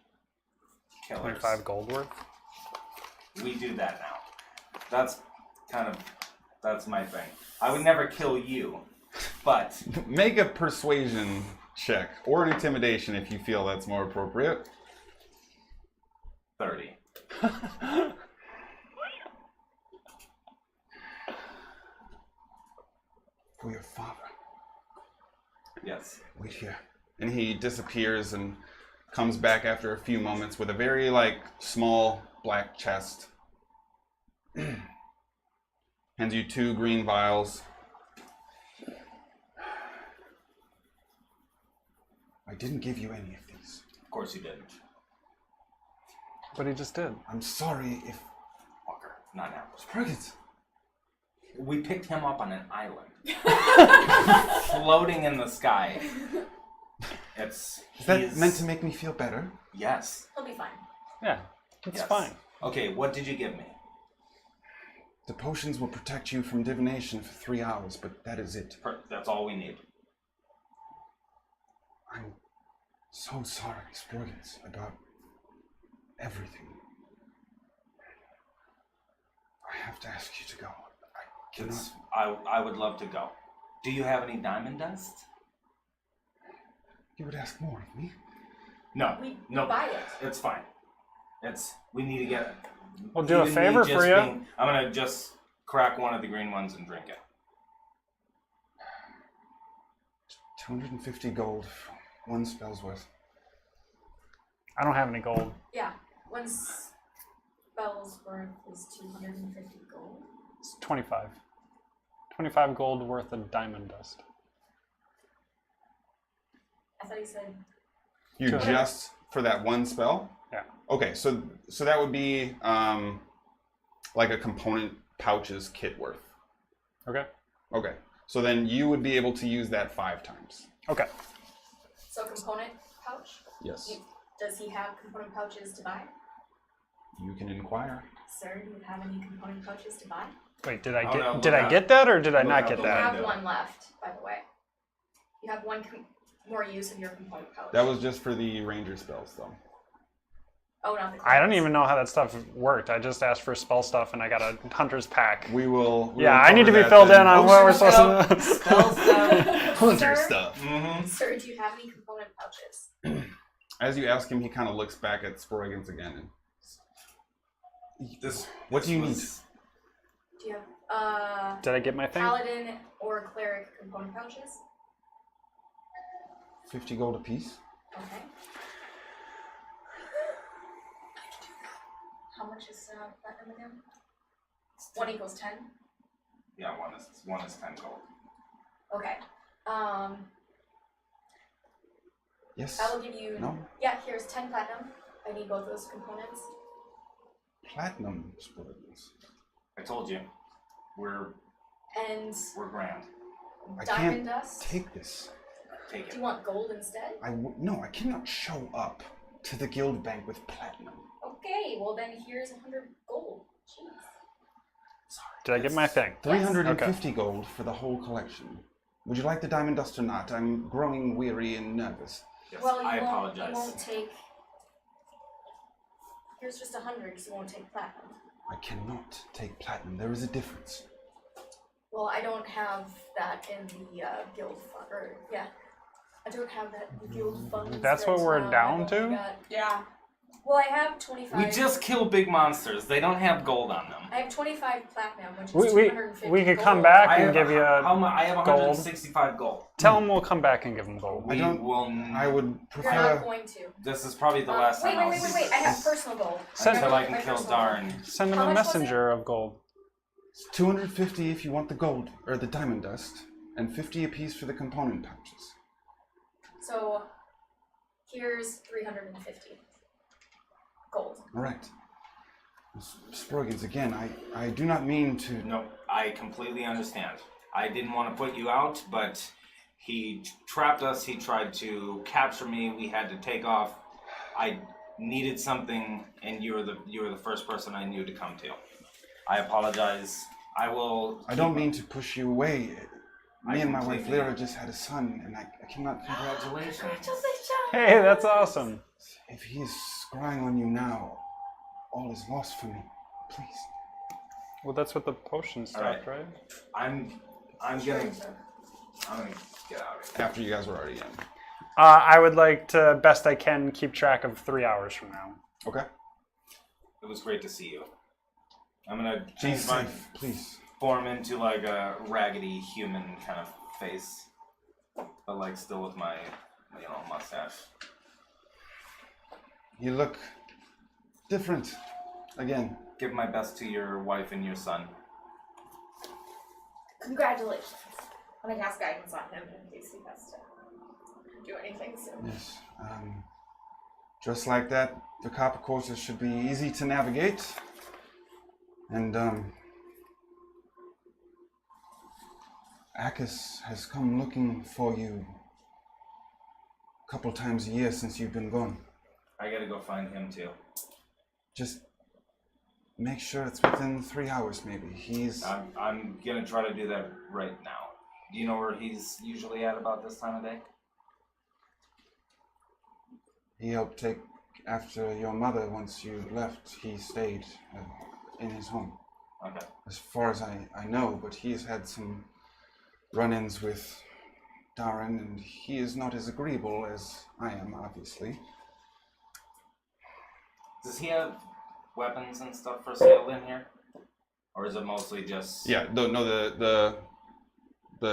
killers. 25 gold worth. We do that now. That's my thing. I would never kill you, but Make a persuasion check, or an intimidation if you feel that's more appropriate. 30. For your father. Yes. Wait here. And he disappears and comes back after a few moments with a very, small black chest. Hands you 2 green vials. I didn't give you any of these. Of course you didn't. But he just did. I'm sorry if... Walker, not now. Sproigins. We picked him up on an island. Floating in the sky. Is that meant to make me feel better? Yes. He'll be fine. Yeah, it's Yes. fine. Okay, what did you give me? The potions will protect you from divination for 3 hours, but that is it. That's all we need. I'm so sorry, Sproigins, about everything. I have to ask you to go. I cannot... I would love to go. Do you have any diamond dust? You would ask more of me? No. We No. buy it. It's fine. We need to get it. We'll do a Even favor me for just you. I'm gonna just crack one of the green ones and drink it. 250 gold, 1 spell's worth. I don't have any gold. Yeah. One spell's worth is 250 gold. It's 25. 25 gold worth of diamond dust. I thought he said You Sure. just for that 1 spell? Yeah. Okay, so that would be like a component pouches kit worth. Okay. Okay, so then you would be able to use that 5 times. Okay. so component pouch. Yes. Does he have component pouches to buy? You can inquire. Sir, do you have any component pouches to buy? Wait, did I Oh, get no, did look I out. get that or did I Look not out get the You that? have window. one left, by the way. You have one more use of your component pouch. That was just for the ranger spells, though. Oh, not the I don't cards. even know how that stuff worked. I just asked for spell stuff and I got a hunter's pack. We will. Yeah, I need to be filled in on what we're supposed to. Spell stuff. Hunter Sir? stuff. Mm-hmm. Sir, do you have any component pouches? As you ask him, he kind of looks back at Sproigins again. What do you need? Do you have Did I get my thing? paladin or cleric component pouches? 50 gold apiece. Okay. How much is platinum again? 1 equals 10. Yeah, one is 10 gold. Okay. Yes. I will give you. No. Yeah, here's 10 platinum. I need both those components. Platinum Sproigins. I told you, we're And grand. I diamond can't dust. take this. Take Do it. you want gold instead? No, I cannot show up to the guild bank with platinum. Okay, well then here's 100 gold. Jeez. Did I get my thing? 350 gold for the whole collection. Would you like the diamond dust or not? I'm growing weary and nervous. Yes, Well, I you apologize. won't take. Here's just 100 because you won't take platinum. I cannot take platinum. There is a difference. Well, I don't have that in the guild fund. Or, yeah. I don't have that in the guild funds. That's what we're down to? Yeah. Well, I have 25. We just kill big monsters. They don't have gold on them. I have 25 platinum, which is We 250 we could gold. come back I and have, give you how much? I have gold. 165 gold. Tell them we'll come back and give them gold. I don't- I would You're not prefer. going to. This is probably the last wait, time wait, I'll wait, wait, wait. I have personal gold. until I can My kill personal gold. Darn. Send them How a much was it? messenger of gold. It's 250 if you want the gold or the diamond dust, and 50 apiece for the component pouches. So, here's 350 gold. All right. Sproigins, again, I do not mean to. No, I completely understand. I didn't want to put you out, but he trapped us. He tried to capture me. We had to take off. I needed something, and you were the first person I knew to come to. I apologize. I will. I don't mean to push you away. I Me and my wife completely- Lyra just had a son, and I cannot. Congratulations. Hey, that's awesome. If he is scrying on you now, all is lost for me. Please. Well, that's what the potion stopped, right? I'm gonna get out of here. After you guys were already in. I would like to, best I can, keep track of 3 hours from now. Okay. It was great to see you. I'm gonna Be change my safe, please. form into like a raggedy human kind of face, but like still with my mustache. You look different. Again. Give my best to your wife and your son. Congratulations. I'm gonna cast guidance on him in case he has to do anything soon. Yes. Just like that, the copper courses should be easy to navigate. And Akis has come looking for you a couple times a year since you've been gone. I gotta go find him too. Just make sure it's within 3 hours, maybe. He's I'm gonna try to do that right now. Do you know where he's usually at about this time of day? he helped take after your mother once you left. He stayed in his home. Okay. As far as I know, but he's had some run-ins with Darren, and he is not as agreeable as I am, obviously. Does he have weapons and stuff for sale in here? Or is it mostly just... Yeah, the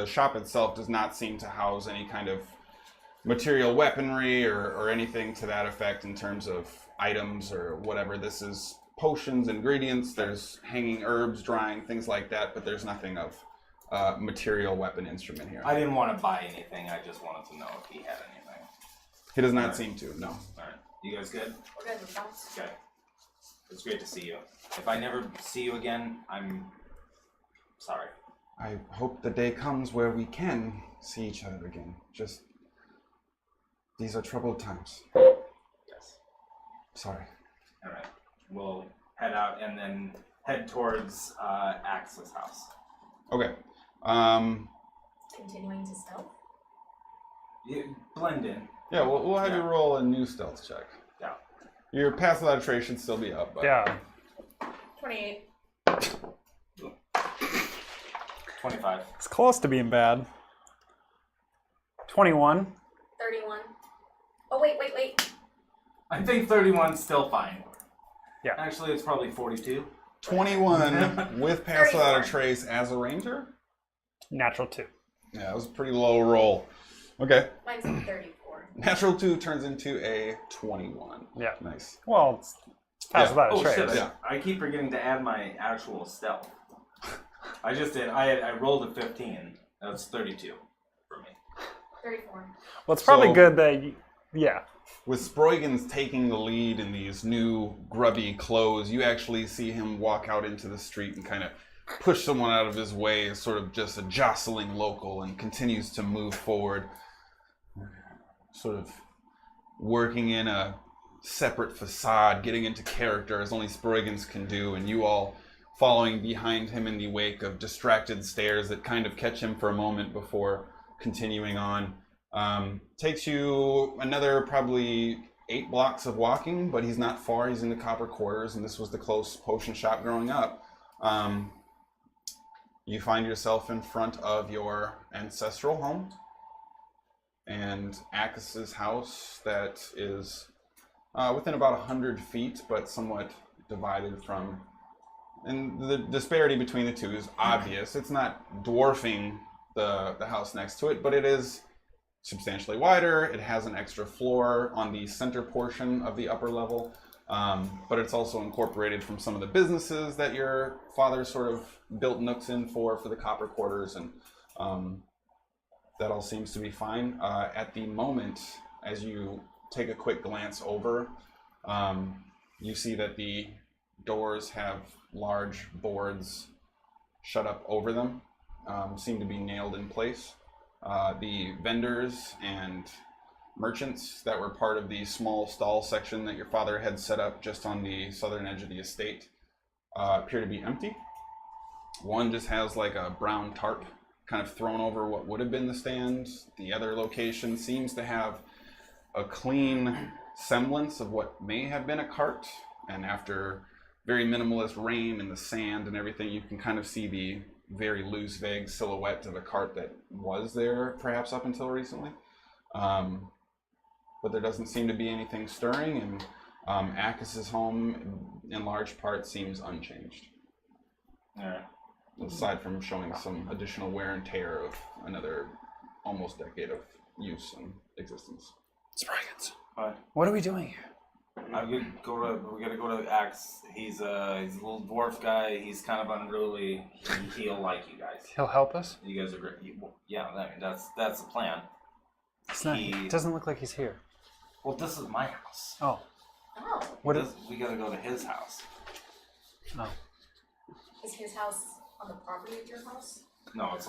shop itself does not seem to house any kind of material weaponry or anything to that effect in terms of items or whatever. This is potions, ingredients, there's hanging herbs, drying, things like that, but there's nothing of material weapon instrument here. I didn't want to buy anything, I just wanted to know if he had anything. He does not seem to, no. Alright. You guys good? We're good with that. Okay. It's great to see you. If I never see you again, I'm sorry. I hope the day comes where we can see each other again. Just, these are troubled times. Yes. Sorry. Alright. We'll head out and then head towards Axe's house. Okay. Continuing to stealth. You blend in. Yeah, we'll have you roll a new stealth check. Yeah. Your pass without a trace should still be up. But Yeah. 28. 25. It's close to being bad. 21. 31. Oh, wait. I think 31's still fine. Yeah. Actually, it's probably 42. 21 with pass without a 34. trace as a ranger? Natural 2. Yeah, that was a pretty low roll. Okay. Mine's at 34. Natural 2 turns into a 21. Yeah. Nice. Well, it's pass Yeah. without a Oh trace. shit, Yeah. I keep forgetting to add my actual stealth. I just did. I rolled a 15. That's 32 for me. 34. Well, it's probably So- good that, yeah. With Sproigins taking the lead in these new grubby clothes, you actually see him walk out into the street and kind of push someone out of his way, as sort of just a jostling local, and continues to move forward, sort of working in a separate facade, getting into character as only Sproigins can do, and you all following behind him in the wake of distracted stares that kind of catch him for a moment before continuing on. Takes you another probably 8 blocks of walking, but he's not far. He's in the copper quarters, and this was the close potion shop growing up. You find yourself in front of your ancestral home and Akis's house that is within about 100 feet, but somewhat divided from. And the disparity between the two is obvious. It's not dwarfing the house next to it, but it is substantially wider. It has an extra floor on the center portion of the upper level, but it's also incorporated from some of the businesses that your father sort of built nooks in for the copper quarters, and that all seems to be fine. At the moment, as you take a quick glance over, you see that the doors have large boards shut up over them, seem to be nailed in place. The vendors and merchants that were part of the small stall section that your father had set up just on the southern edge of the estate appear to be empty. One just has like a brown tarp kind of thrown over what would have been the stand. The other location seems to have a clean semblance of what may have been a cart, and after very minimalist rain and the sand and everything, you can kind of see the very loose, vague silhouette of a cart that was there perhaps up until recently. But there doesn't seem to be anything stirring, and Akis's home in large part seems unchanged. Alright. Aside from showing some additional wear and tear of another almost decade of use and existence. Sproigins, What? what are we doing here? We gotta go to Axe. He's a little dwarf guy. He's kind of unruly. He'll like you guys. He'll help us? You guys are great. Yeah, I mean, that's the plan. It doesn't look like he's here. Well, this is my house. Oh. Oh, We gotta go to his house. Oh. is his house on the property of your house? No, it's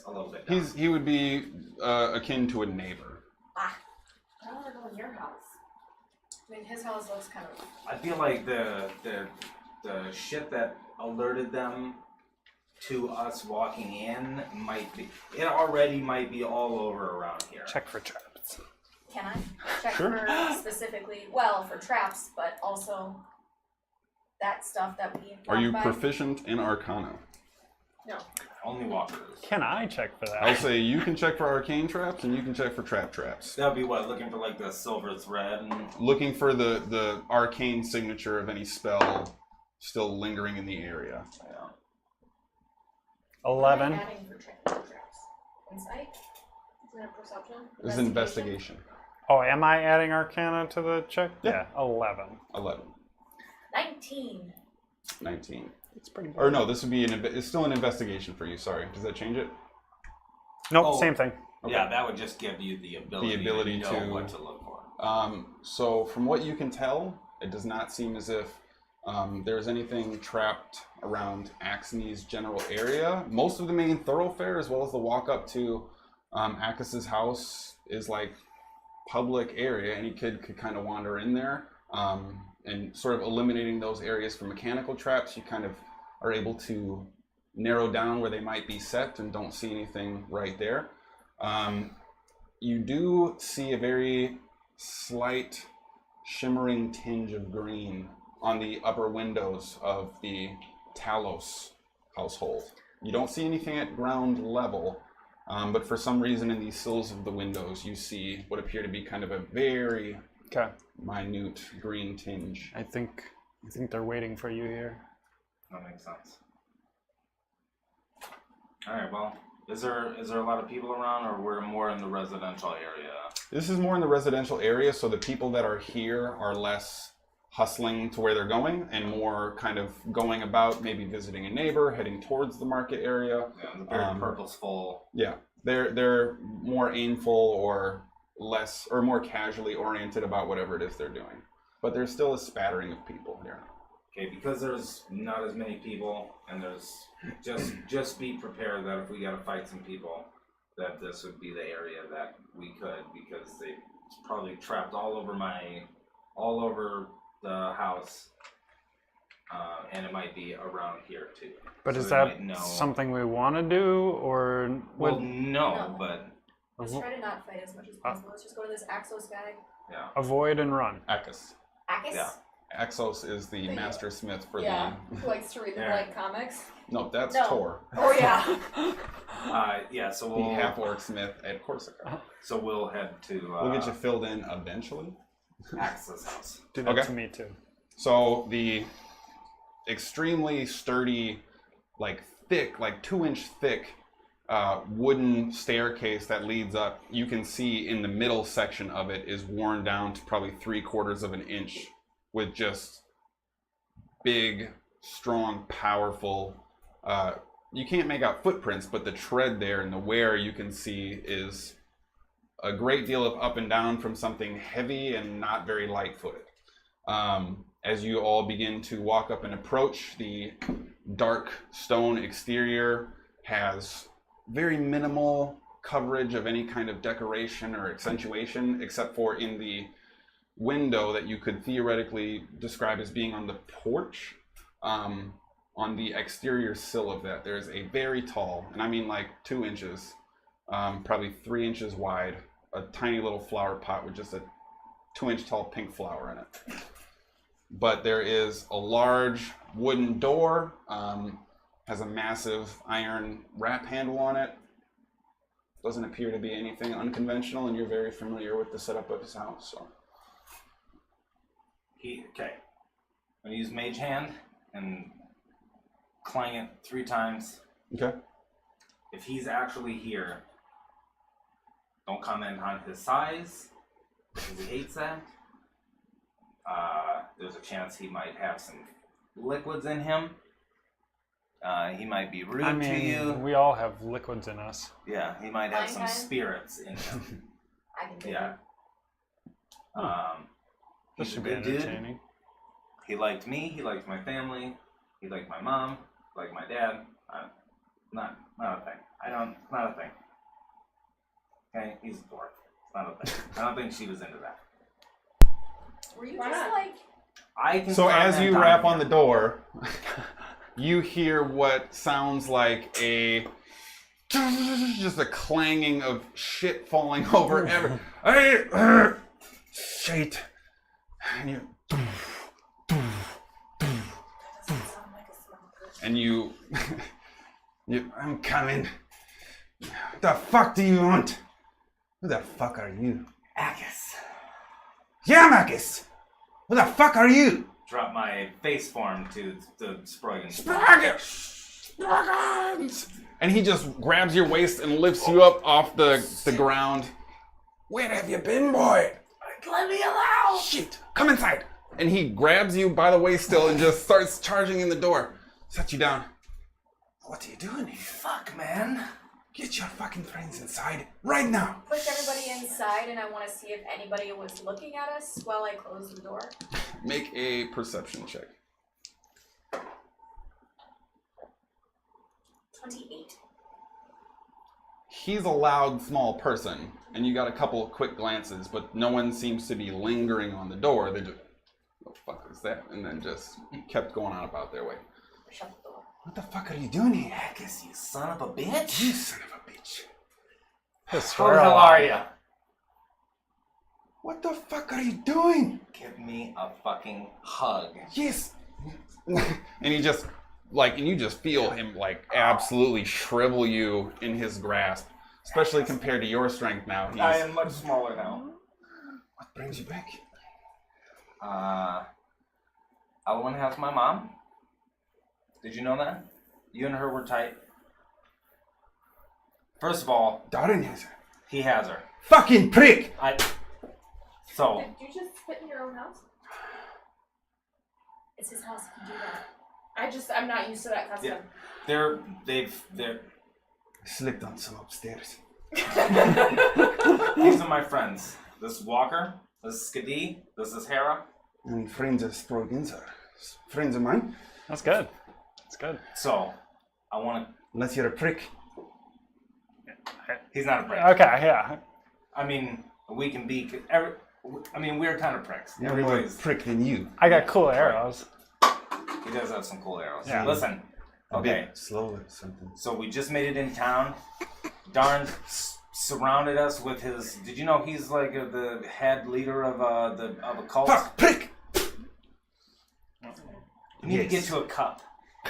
a little bit down. He would be akin to a neighbor. Ah, I don't want to go in your house. I mean, his house looks kind of. I feel like the shit that alerted them to us walking in might be all over around here. Check for traps. Can I check Sure. for specifically? Well, for traps, but also that stuff that we. Are you walked by? proficient in Arcana? No. Only walkers. Can I check for that? I'll say you can check for arcane traps and you can check for traps. That'd be what, looking for like the silver thread and Looking for the arcane signature of any spell still lingering in the area. yeah. 11. What am I adding for traps? Insight? Isn't it perception? This is investigation. Oh, am I adding Arcana to the check? Yeah. 11. 11. 19. 19. It's pretty good. Or no, this would be it's still an investigation for you, sorry. Does that change it? Nope, Oh. same thing. Okay. Yeah, that would just give you the ability to know what to look for. So from what you can tell, it does not seem as if there's anything trapped around Axne's general area. Most of the main thoroughfare, as well as the walk up to Akis's house, is like public area. Any kid could kind of wander in there. And sort of eliminating those areas for mechanical traps, you kind of are able to narrow down where they might be set and don't see anything right there. You do see a very slight shimmering tinge of green on the upper windows of the Talos household. You don't see anything at ground level, but for some reason in the sills of the windows you see what appear to be kind of a very Okay. minute green tinge. I think they're waiting for you here. That makes sense. Alright, well, is there a lot of people around, or we're more in the residential area? This is more in the residential area, so the people that are here are less hustling to where they're going and more kind of going about, maybe visiting a neighbor, heading towards the market area. Yeah, the very purposeful. Yeah, they're more aimful or less or more casually oriented about whatever it is they're doing. But there's still a spattering of people here. Okay, because there's not as many people, and there's just be prepared that if we gotta fight some people, that this would be the area that we could, because they probably trapped all over the house. and it might be around here too. But So is they that might know- something we want to do, or Well, would no, but Let's try to not fight as much as possible. Let's just go to this Axos guy. yeah. avoid and run? Akis. Akis? Yeah. Axos is the master smith for Yeah, who likes to read the Yeah. blank comics. No, that's No. Tor, Oh yeah. Yeah. So the we'll half-orc smith at Corsica. head to We'll get you filled in eventually. Axe's house. Do that Okay. to me too. So the extremely sturdy, like thick, like 2-inch thick wooden staircase that leads up, you can see in the middle section of it is worn down to probably 3/4 of an inch with just big, strong, powerful, you can't make out footprints, but the tread there and the wear you can see is a great deal of up and down from something heavy and not very light-footed. As you all begin to walk up and approach, the dark stone exterior has very minimal coverage of any kind of decoration or accentuation, except for in the window that you could theoretically describe as being on the porch. On the exterior sill of that, there's a very tall, and I mean like 2 inches, probably 3 inches wide, a tiny little flower pot with just a 2-inch tall pink flower in it. But there is a large wooden door, has a massive iron wrap handle on it. Doesn't appear to be anything unconventional, and you're very familiar with the setup of his house. So. Okay. I'm gonna use Mage Hand and clang it 3 times. Okay. If he's actually here, don't comment on his size, because he hates that. There's a chance he might have some liquids in him. He might be rude I to mean, you. we all have liquids in us. Yeah, he might have Fine some time. spirits in him. I can do Yeah. This He's a should be good dude. entertaining. He liked me. He liked my family. He liked my mom. Liked my dad. Not a thing. Not a thing. Okay, he's a dwarf. It's not a thing. I don't think she was into that. Were you Why just not? like I can. So as comment you on rap him. on the door, you hear what sounds like just a clanging of shit falling over every. Hey, shit, and you. And you, I'm coming. What the fuck do you want? Who the fuck are you? Agus. Yeah, Marcus. Who the fuck are you? Drop my face form to the Sproigins. Sproigins! And he just grabs your waist and lifts you up off the ground. Where have you been, boy? Let me allow. Shit, come inside. And he grabs you by the waist still and just starts charging in the door. Set you down. What are you doing here? Fuck, man. Get your fucking friends inside right now. push everybody inside and I want to see if anybody was looking at us while I close the door? Make a perception check. 28. He's a loud, small person, and you got a couple of quick glances, but no one seems to be lingering on the door. They just, what the fuck is that? And then just kept going on about their way. Shut the door. What the fuck are you doing here? Agus, you son of a bitch. You son of a bitch. How the hell are you? What the fuck are you doing? Give me a fucking hug. Yes. And he just, and you just feel him, absolutely shrivel you in his grasp, especially compared to your strength now. I am much smaller now. What brings you back? Evelyn has my mom. Did you know that? You and her were tight. First of all, Darren has her. he has her. Fucking prick! So, Did you just spit in your own house? It's his house, he can do that. I'm not used to that custom. Yeah. they're Slipped on some upstairs. these are my friends. This is Walker, this is Skadi, this is Hera. And friends of Sproigins are friends of mine. That's good. That's good. So, I want to... Unless you're a prick. He's not a prick. Okay, yeah. I mean, we can be... we're kind of pricks. You're more a prick than you. I got cool arrows. He does have some cool arrows. Yeah. Listen. A Okay. bit slowly or something. So we just made it in town. Darn surrounded us with his. Did you know he's like the head leader of a cult? Fuck! Prick! You need to Yes. get to a cup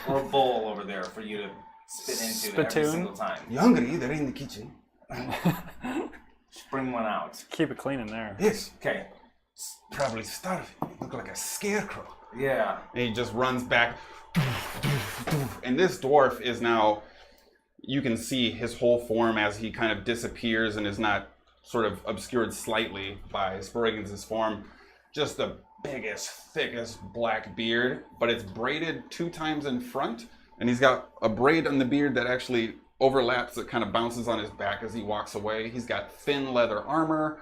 or a bowl over there for you to spit into every Spittoon? single time. You hungry? They're in the kitchen. Just bring one out. Keep it clean in there. Yes. Okay. Probably starving. You look like a scarecrow. Yeah. And he just runs back. And this dwarf is now, you can see his whole form as he kind of disappears and is not sort of obscured slightly by Sproigins' form. Just the biggest, thickest black beard, but it's braided 2 times in front. And he's got a braid on the beard that actually overlaps, that kind of bounces on his back as he walks away. He's got thin leather armor,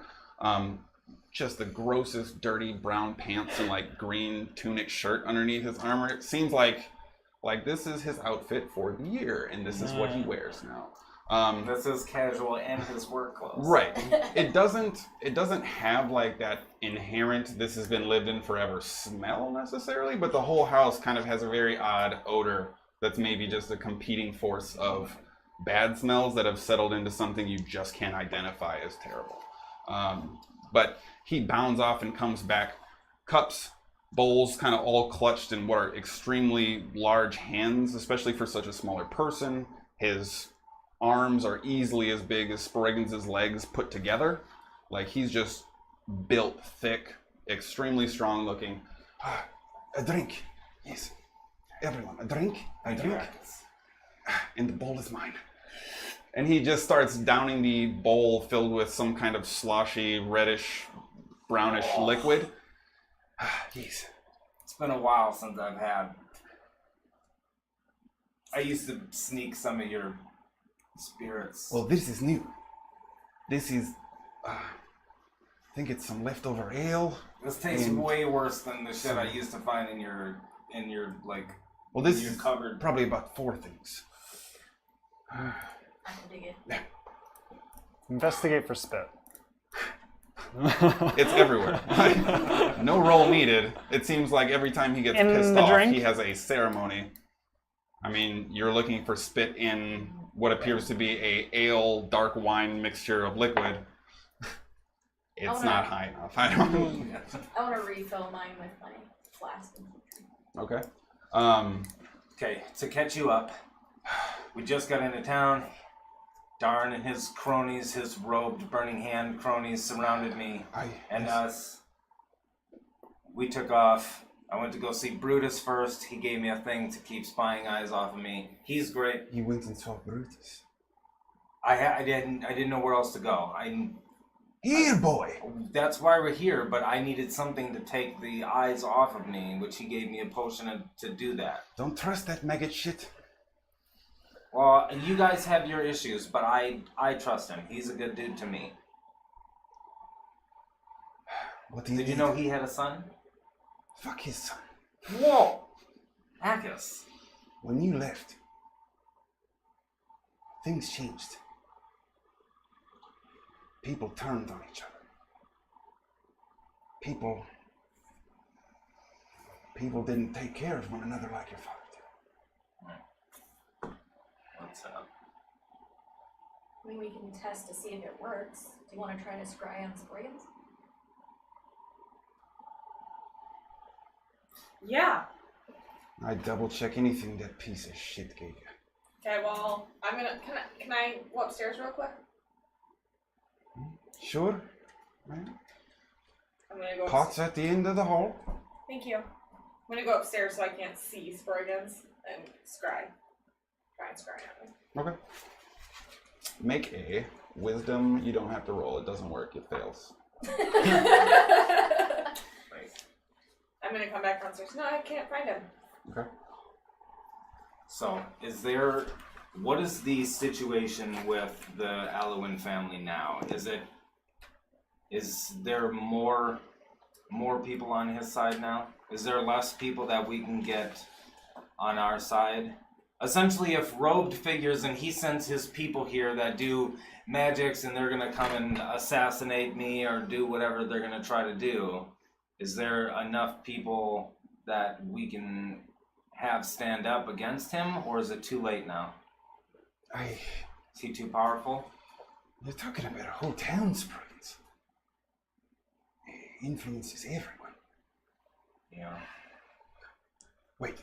just the grossest dirty brown pants and like green tunic shirt underneath his armor. It seems like this is his outfit for the year, and this is what he wears now. This is casual and his work clothes. Right. It doesn't have like that inherent "this has been lived in forever" smell necessarily, but the whole house kind of has a very odd odor that's maybe just a competing force of bad smells that have settled into something you just can't identify as terrible. But he bounds off and comes back, cups, bowls kind of all clutched in what are extremely large hands, especially for such a smaller person. His arms are easily as big as Sproigins' legs put together. Like, he's just built thick, extremely strong looking. A drink. Yes. Everyone, a drink. A drink. And the bowl is mine. And he just starts downing the bowl filled with some kind of sloshy, reddish, brownish liquid. Yes. It's been a while since I've had. I used to sneak some of your spirits. Well, this is new. This is, I think it's some leftover ale. This tastes and- way worse than the shit I used to find in your like. Well, this You're is covered. probably about 4 things. I can dig it. Investigate for spit. It's everywhere. No roll needed. It seems like every time he gets In pissed the off, drink? he has a ceremony. I mean, you're looking for spit in what appears to be a ale dark wine mixture of liquid. It's not high enough. I don't. I want to refill mine with my flask. Okay. Okay, to catch you up, we just got into town. Darn and his cronies, his robed burning hand cronies surrounded me and us. We took off. I went to go see Brutus first. He gave me a thing to keep spying eyes off of me. He's great. You went and saw Brutus. I didn't know where else to go. Here, boy. That's why we're here, but I needed something to take the eyes off of me, which he gave me a potion to do that. Don't trust that maggot shit. Well, you guys have your issues, but I trust him. He's a good dude to me. What do you Did you know he had a son? Fuck his son. Whoa! Akis. When you left, things changed. People turned on each other. People didn't take care of one another like your father did. What's up? I mean, we can test to see if it works. Do you want to try to scry on Sproigins? Yeah. I'd double check anything that piece of shit gave you. Okay, well, can I go upstairs real quick? Sure. Right. I'm gonna go Pot's at the end of the hall. Thank you. I'm gonna go upstairs so I can't see Sproigins and scry. Try and scry on him. Okay. Make a wisdom. You don't have to roll. It doesn't work. It fails. I'm gonna come back downstairs. No, I can't find him. Okay. So, what is the situation with the Alwyn family now? Is there more people on his side now? Is there less people that we can get on our side? Essentially, if robed figures and he sends his people here that do magics and they're gonna come and assassinate me or do whatever they're gonna try to do, is there enough people that we can have stand up against him, or is it too late now? Is he too powerful? You're talking about a whole town, Sproigins. He influences everyone. Yeah. Wait.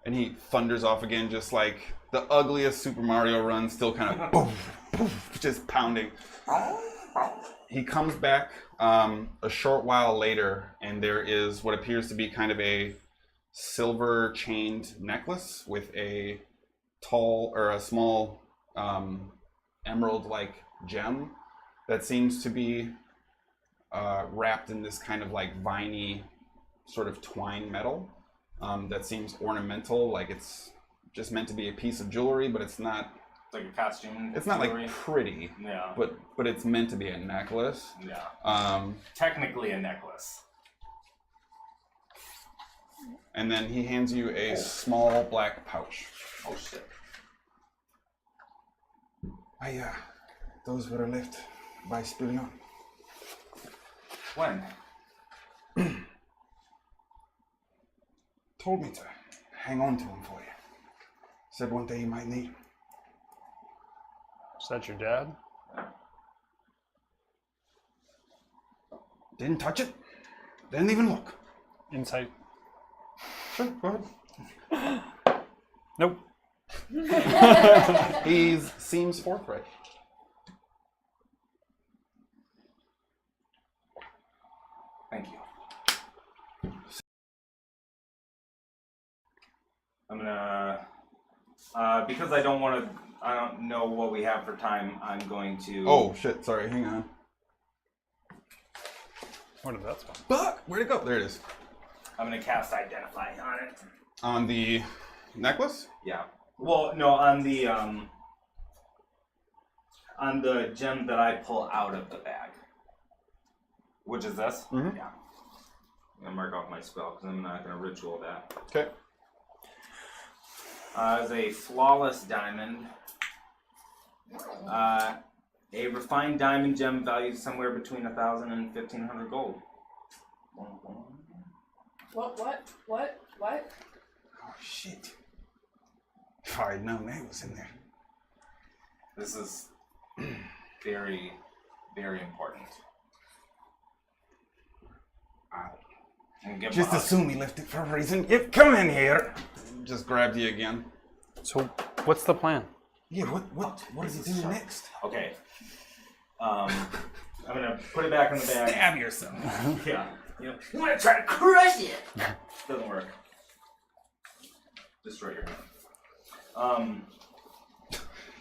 And he thunders off again, just like the ugliest Super Mario run, still kind of boom, boom, just pounding. He comes back a short while later, and there is what appears to be kind of a silver chained necklace with a small emerald-like gem that seems to be wrapped in this kind of like viney sort of twine metal that seems ornamental, like it's just meant to be a piece of jewelry, but it's not. It's like a costume. It's not jewelry. like pretty. Yeah. But it's meant to be a necklace. Yeah. Technically a necklace. And then he hands you a small black pouch. Oh shit. Those were left by Sproigins. When? Told me to hang on to him for you. Said one day you might need him. Is that your dad? Didn't touch it. Didn't even look. Insight. Sure, go ahead. Nope. He seems forthright. Thank you. I'm gonna, because I don't know what we have for time, I'm going to... Oh, shit, sorry, hang on. What did that spell? Fuck, where'd it go? There it is. I'm gonna cast Identify on it. On the necklace? Yeah. Well, no, on the gem that I pull out of the bag. Which is this? Mm-hmm. Yeah. I'm gonna mark off my spell, because I'm not gonna ritual that. Okay. As a flawless diamond. A refined diamond gem valued somewhere between 1,000 and 1,500 gold. What? Oh, shit. If I'd known that was in there. This is very, very important. And give Just him a hug. assume he left it for a reason. Yep, come in here. Just grabbed you again. So, what's the plan? Yeah, what is he doing next? Okay. I'm gonna put it back in the bag. Stab yourself. Yeah. You want to try to crush it? Doesn't work. Destroy your hand.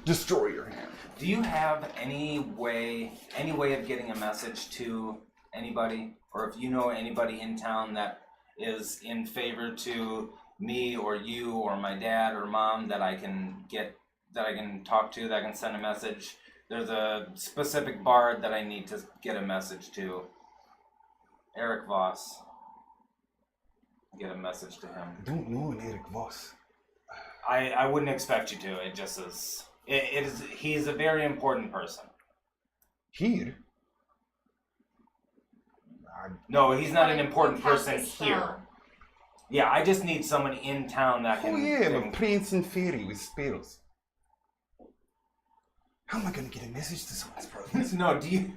Destroy your hand. Do you have any way of getting a message to anybody, or if you know anybody in town that is in favor to me or you or my dad or mom that I can talk to, that I can send a message? There's a specific bard that I need to get a message to. Eric Voss. Get a message to him. I don't know an Eric Voss. I wouldn't expect you to. It just is. He's a very important person. Here? No, he's not an important Cast person a spell. here. Yeah, I just need someone in town that can. Oh yeah, I'm a prince and fairy with spells. How am I gonna get a message to someone's province? No, do you?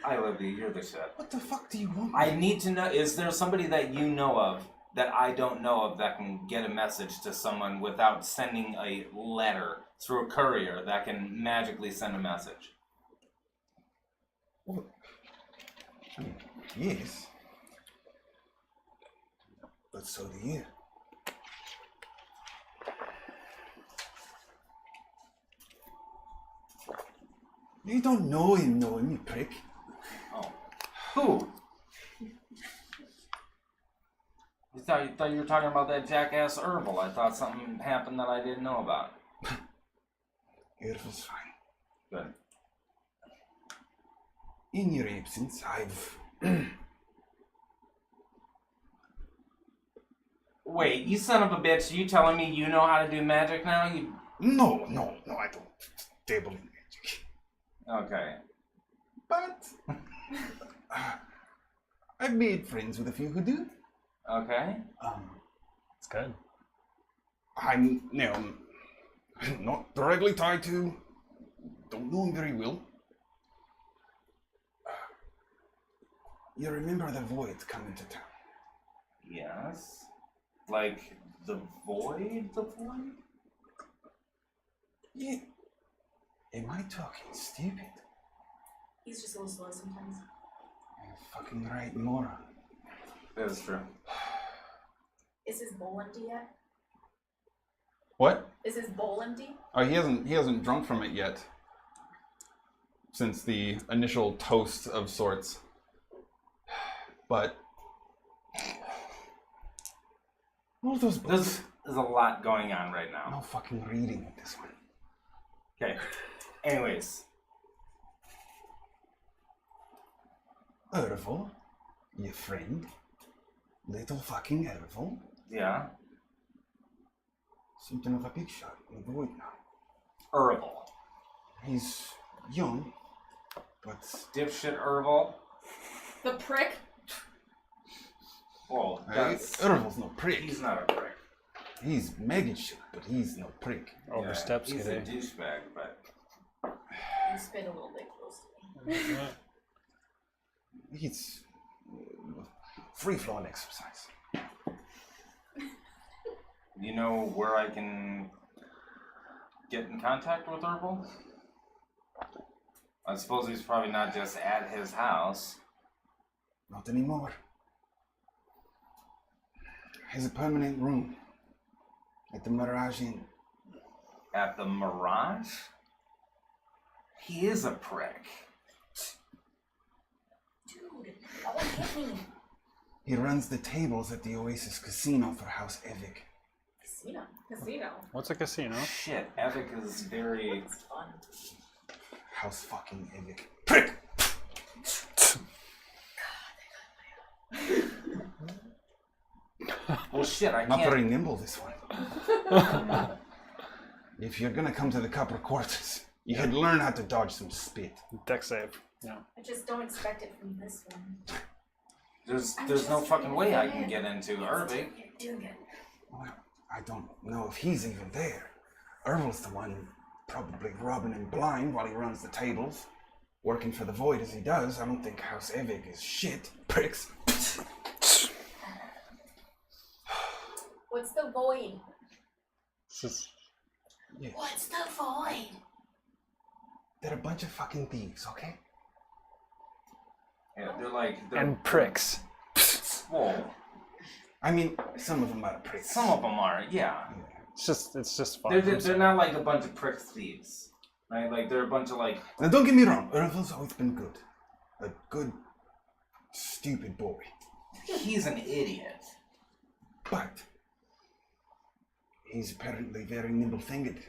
I love you. You're the shit. What the fuck do you want? I need to know. Is there somebody that you know of that I don't know of that can get a message to someone without sending a letter through a courier that can magically send a message? Well, yes. But so do you. You don't know him, you prick. Oh, who? I thought you were talking about that jackass Herbal. I thought something happened that I didn't know about. Herbal's fine. Good. In your absence, I've... Wait, you son of a bitch! You telling me you know how to do magic now? You? No, I don't dabble in magic. Okay. But... I've made friends with a few who do. Okay. It's good. I'm not directly tied to. Don't know him very well. You remember the void coming to town? Yes. Like the void? The void? Yeah. Am I talking stupid? He's just a little slow sometimes. You're fucking right, moron. That is true. Is his bowl empty yet? What? Is his bowl empty? Oh, he hasn't drunk from it yet. Since the initial toast of sorts. But all those books. There's a lot going on right now. No fucking reading with this one. Okay. Anyways. Ervil, your friend, little fucking Ervil, Yeah. something of a big shot in the void now. Herbal. He's young, but Dipshit herbal. The prick. Well, that's... Ervil's no prick. He's not a prick. He's mega shit, but he's no prick. Oversteps He's today. a douchebag, but... You spit a little bit close to me. He's free-flowing exercise. You know where I can get in contact with Herbal? I suppose he's probably not just at his house. Not anymore. Has a permanent room at the Mirage Inn. At the Mirage? He is a prick. Dude, that won't hit me. He runs the tables at the Oasis Casino for House Evic. Casino. What's a casino? Shit, Evic is very... It's fun. House fucking Evic. Prick! Well, shit, I Not can't... very nimble, this one. If you're gonna come to the copper quarters, you had to learn how to dodge some spit. Deck save. Yeah. I just don't expect it from this one. There's no fucking way I can get into Evic. You're doing it. Well, I don't know if he's even there. Ervil's the one probably robbing him blind while he runs the tables. Working for the Void as he does, I don't think House Evic is shit. Pricks. What's the void? Yeah. What's the void? They're a bunch of fucking thieves, okay? Yeah, they're like... And pricks. Whoa. I mean, some of them are pricks. Some of them are, yeah. It's just fun. They're not like a bunch of prick thieves. Right? Like, they're a bunch of like... Now don't get me wrong, Ervil's always been good. A good, stupid boy. He's an idiot. But he's apparently very nimble-fingered.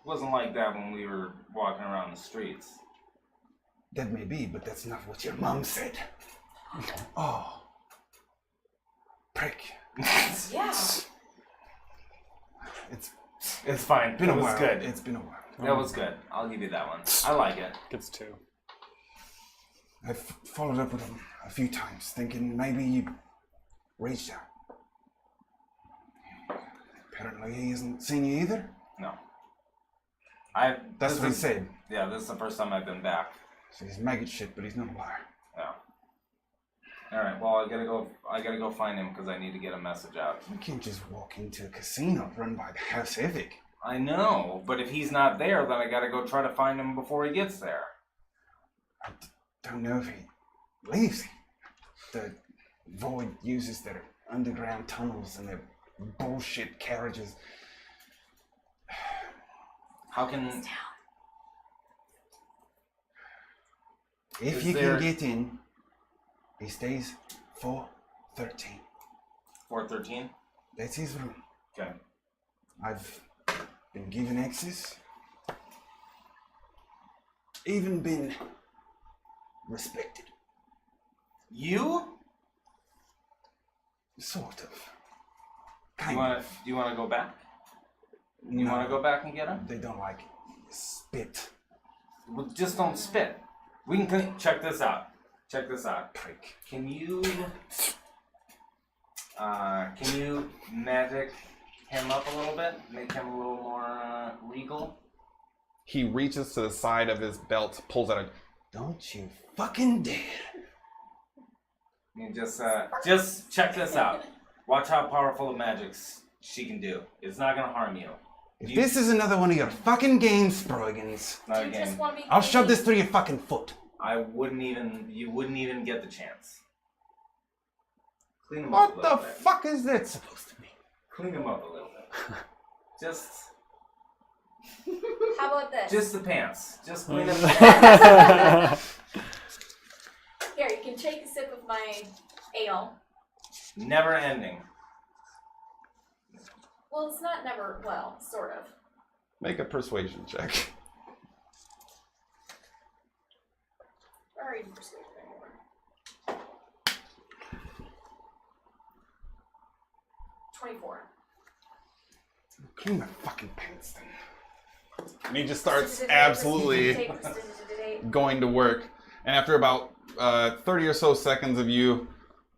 Wasn't like that when we were walking around the streets. That may be, but that's not what your mom said. Oh. Prick. Yeah. It's fine. Been It a was while. good. It's been a while. That was good. I'll give you that one. I like it. Gets two. I've followed up with him a few times, thinking maybe you reached out. Apparently he hasn't seen you either. No. That's what he is- said. Yeah, this is the first time I've been back. So he's maggot shit, but he's not a liar. Yeah. All right. Well, I gotta go find him because I need to get a message out. You can't just walk into a casino run by the House Evic. I know, but if he's not there, then I gotta go try to find him before he gets there. I don't know if he leaves. The Void uses their underground tunnels and their bullshit carriages. How can? If Is you there- can get in, he stays 413. 413. That's his room. Okay. I've been given access. Even been respected. You? Sort of. Do Kind you of. wanna go back? You No, wanna go back and get him? They don't like spit. Well, just don't spit. We can check this out. check this out. Can you magic him up a little bit? Make him a little more regal? He reaches to the side of his belt, pulls out a, don't you fucking dare. You just check this out. Watch how powerful of magics she can do. It's not gonna harm you. If this is another one of your fucking games, Sproigins, Not Do a you just game. want me to I'll shove this through your fucking foot. You wouldn't even get the chance. Clean him What up a the little bit. fuck is that supposed to mean? Clean him up a little bit. Just How about this? Just the pants. Just clean up the pants. Here, you can take a sip of my ale. Never ending. Well, it's not never, well, sort of. Make a persuasion check. Where are you persuaded anymore? 24. Clean my fucking pants then. And he just starts absolutely going to work. And after about 30 or so seconds of you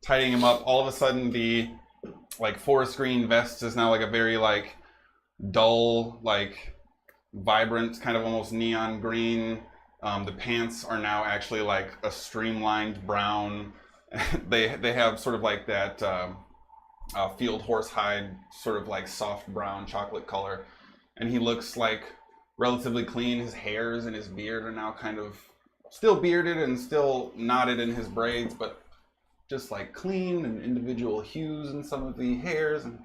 tidying him up, all of a sudden the like forest green vest is now like a very like dull, like vibrant, kind of almost neon green. The pants are now actually like a streamlined brown. They have sort of like that field horse hide, sort of like soft brown chocolate color. And he looks like relatively clean. His hairs and his beard are now kind of still bearded and still knotted in his braids, but just like clean and individual hues in some of the hairs. And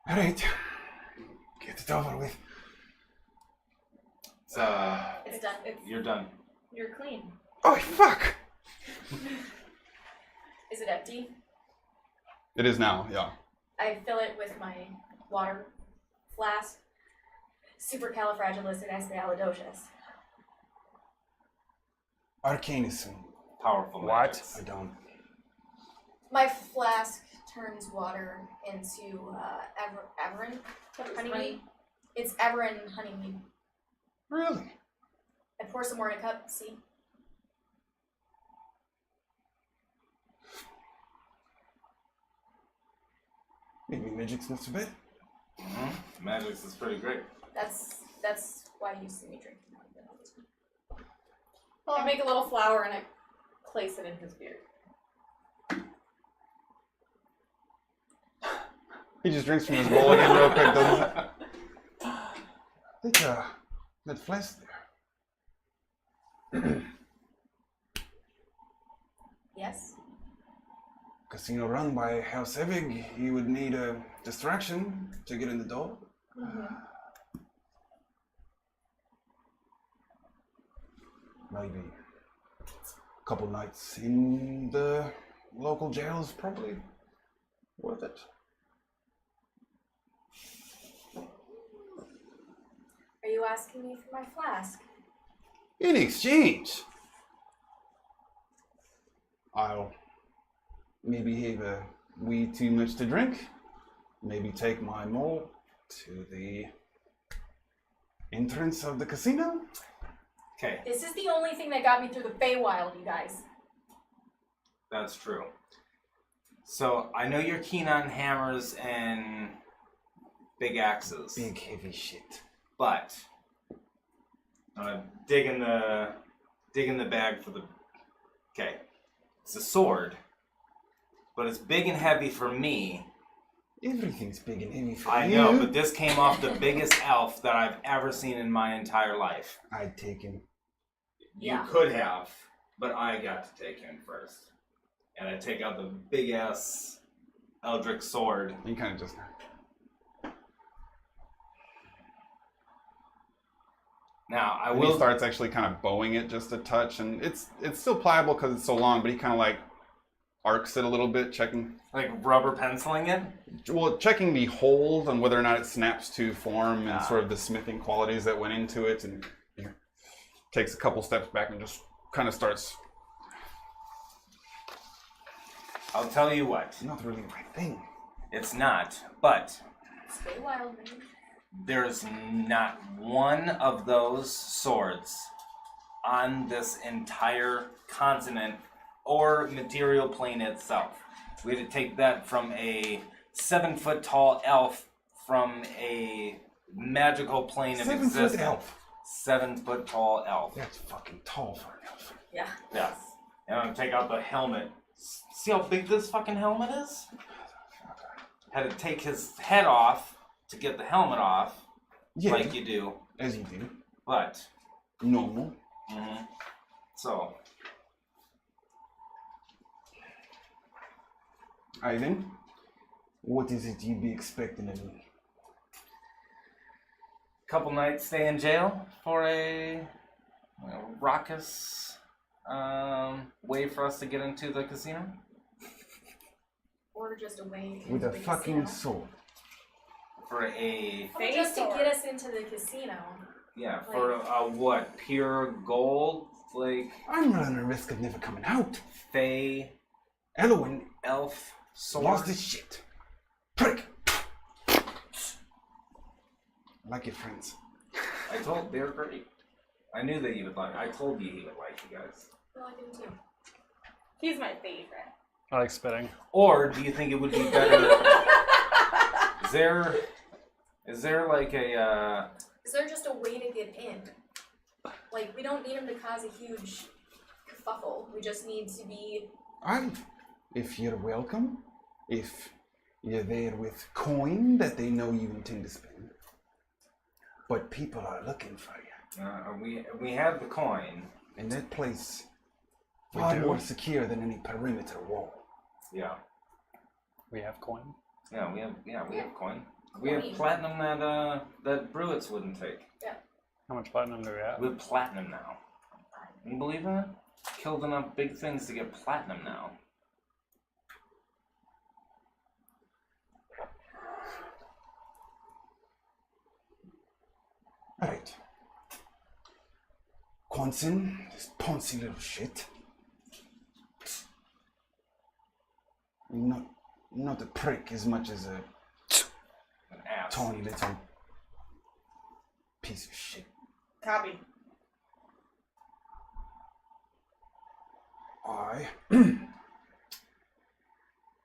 all right, get it over with. It's done. You're done. You're clean. Oh fuck! Is it empty? It is now, yeah. I fill it with my water flask. Supercalifragilisticexpialidocious. Arcanism. Powerful. What? magics. I don't. My flask turns water into Everin honeymead. It's Everin honeymead. Really? I pour some more in a cup. See? Maybe magic's not so bad. Mm-hmm. Magics is pretty great. That's why you see me drinking. I make a little flower and I place it in his beard. He just drinks from his bowl again real quick, doesn't he? That flask there. Yes? Casino run by House Evig, you would need a distraction to get in the door. Mm-hmm. Maybe a couple nights in the local jail is probably worth it. Are you asking me for my flask? In exchange, I'll maybe have a wee too much to drink, maybe take my mole to the entrance of the casino. Okay, This is the only thing that got me through the Feywild, you guys. that's true. So I know you're keen on hammers and big axes, Big heavy shit. but dig in the bag for the. Okay, it's a sword, but it's big and heavy for me. Everything's big and heavy for I you. know, but this came off the biggest elf that I've ever seen in my entire life. I'd take him. Yeah. You could have, but I got to take him first. And I take out the big ass Eldritch sword. You kind of just. Now I And will he starts actually kind of bowing it just a touch, and it's still pliable because it's so long, but he kind of like arcs it a little bit, checking rubber penciling it. checking the hold on whether or not it snaps to form and sort of the smithing qualities that went into it, and he takes a couple steps back and just kind of starts. I'll tell you what, It's not really the right thing. it's not, but It's Feywild, man. There's not one of those swords on this entire continent or material plane itself. We had to take that from a 7-foot tall elf from a magical plane of 7 existence. foot elf. 7-foot tall elf. That's fucking tall for an elf. Yeah. Yeah. And I'm gonna take out the helmet. See how big this fucking helmet is? Had to take his head off to get the helmet off, Yeah, like you do. as you do. But, Normal. so, Ivan, what is it you'd be expecting of me? couple nights stay in jail for a raucous way for us to get into the casino. Or just a way With into a the fucking casino. sword. For a, Or just to get us into the casino. yeah, for a what? Pure gold? Like, I'm running a risk of never coming out. fey, Elowen elf, sword? lost his shit. Prick. I like your friends. I told, they're great. I knew that you would like, I told you he would like you guys. I like him too. He's my favorite. I like spitting. Or do you think it would be better? Is there like a Is there just a way to get in? Like, we don't need him to cause a huge kerfuffle. We just need to be... If you're welcome, if you're there with coin that they know you intend to spend. But people are looking for you. we have the coin. And that place We far do? more secure than any perimeter wall. Yeah. We have coin. Yeah, we have coin. We have platinum that Bruits wouldn't take. How much platinum do we have? We have platinum now. Can you believe that? Killed enough big things to get platinum now. Alright. Quonset, this poncy little shit. Not a prick as much as a An ass. tawny little piece of shit. Copy. I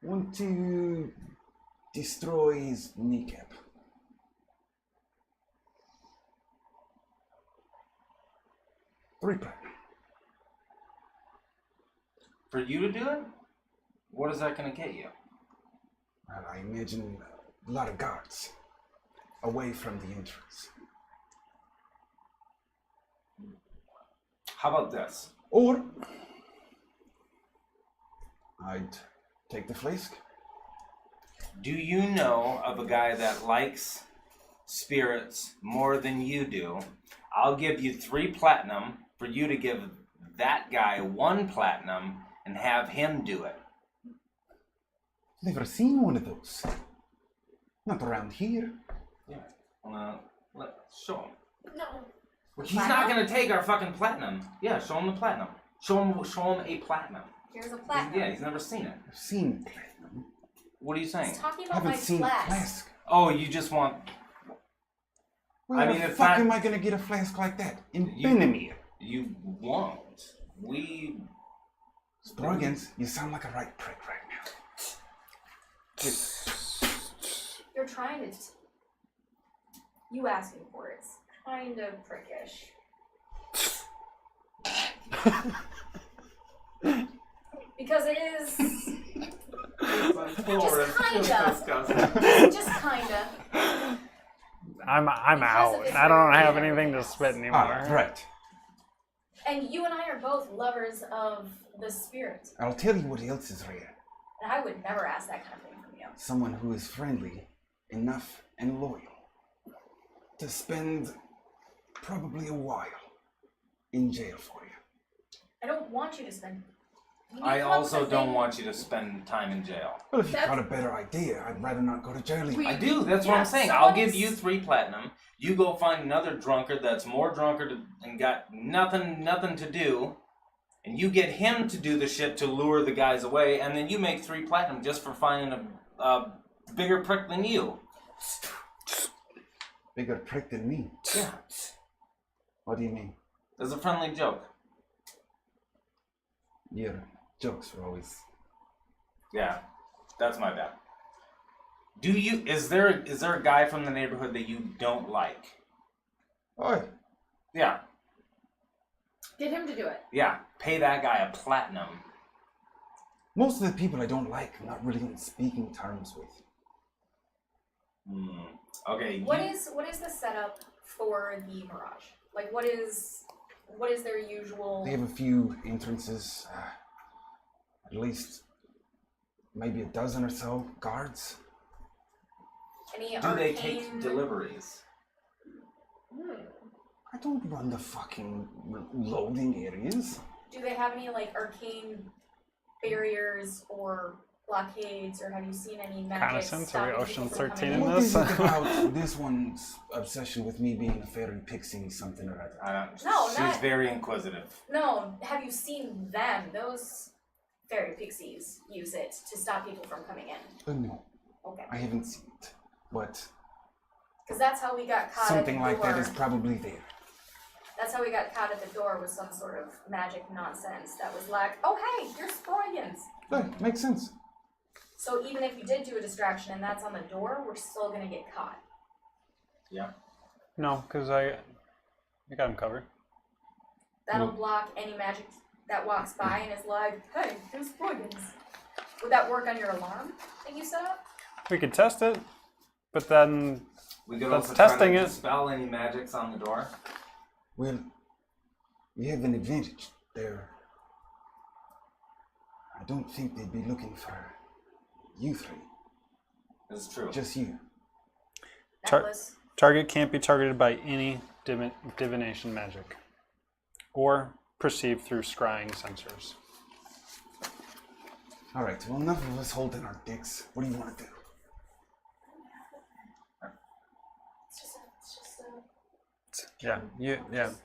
want to destroy his kneecap. $3 platinum. For you to do it? What is that gonna get you? Well, I imagine a lot of guards away from the entrance. How about this? Or I'd take the flask. Do you know of a guy that likes spirits more than you do? I'll give you 3 platinum for you to give that guy 1 platinum and have him do it. Never seen one of those. Not around here. Yeah. Show him. No. He's not gonna take our fucking platinum. Yeah, show him the platinum. Show him a platinum. Here's a platinum. Yeah, he's never seen it. I've seen platinum. What are you saying? He's talking I about my haven't seen flask. a flask. Oh, you just want. Where I the mean, it's fuck not- am I gonna get a flask like that? In You- Benamir. You won't. We. Sproigins, you sound like a right prick right now. You're trying to... You asking for it. It's kind of prickish. Because it is... Just kinda. I'm Because out. of his I don't have rare anything to ass. spit anymore. Right. And you and I are both lovers of the spirit. I'll tell you what else is rare. And I would never ask that kind of thing from you. Someone who is friendly enough and loyal to spend probably a while in jail for you. I don't want you to spend... You need to I come up also with a don't thing- want you to spend time in jail. Well, if you've That's- got a better idea, I'd rather not go to jail. We- I do. That's what Yeah, I'm saying. so I'll what give is- you 3 platinum. You go find another drunkard that's more drunkard and got nothing to do, and you get him to do the shit to lure the guys away, and then you make 3 platinum just for finding a bigger prick than you. Bigger prick than me. Yeah. What do you mean? It's a friendly joke. Your jokes are always... Yeah, that's my bad. Is there a guy from the neighborhood that you don't like? Oi. Yeah. Get him to do it. Yeah. Pay that guy a platinum. Most of the people I don't like, I'm not really on speaking terms with. Okay. What is the setup for the Mirage? Like, what is their usual? They have a few entrances, at least maybe a dozen or so guards. Any Do they arcane? take deliveries? I don't run the fucking loading areas. Do they have any like arcane barriers or blockades, or have you seen any magic? Reconnaissance? Are we stopping Ocean people from 13 coming in What this? is it about this one's obsession with me being a fairy pixie something or other? I don't. No, she's not- very inquisitive. No, have you seen them? Those fairy pixies use it to stop people from coming in. No, Okay, I haven't seen it. But because that's how we got caught something at the like door. that is probably there. That's how we got caught at the door with some sort of magic nonsense that was like, oh hey, you're Sproigins. Right, makes sense. So even if you did do a distraction and that's on the door, we're still gonna get caught. Yeah. No, because I got him covered. That'll block any magic that walks by and is like, hey, here's Sproigins. Would that work on your alarm that you set up? We could test it, but then We could That's also try testing to it. dispel any magics on the door. Well, we have an advantage there. I don't think they'd be looking for you three. This is true. Just you. Necklace. target can't be targeted by any divination magic or perceived through scrying sensors. All right, well, enough of us holding our dicks. What do you want to do? It's just Yeah, a turn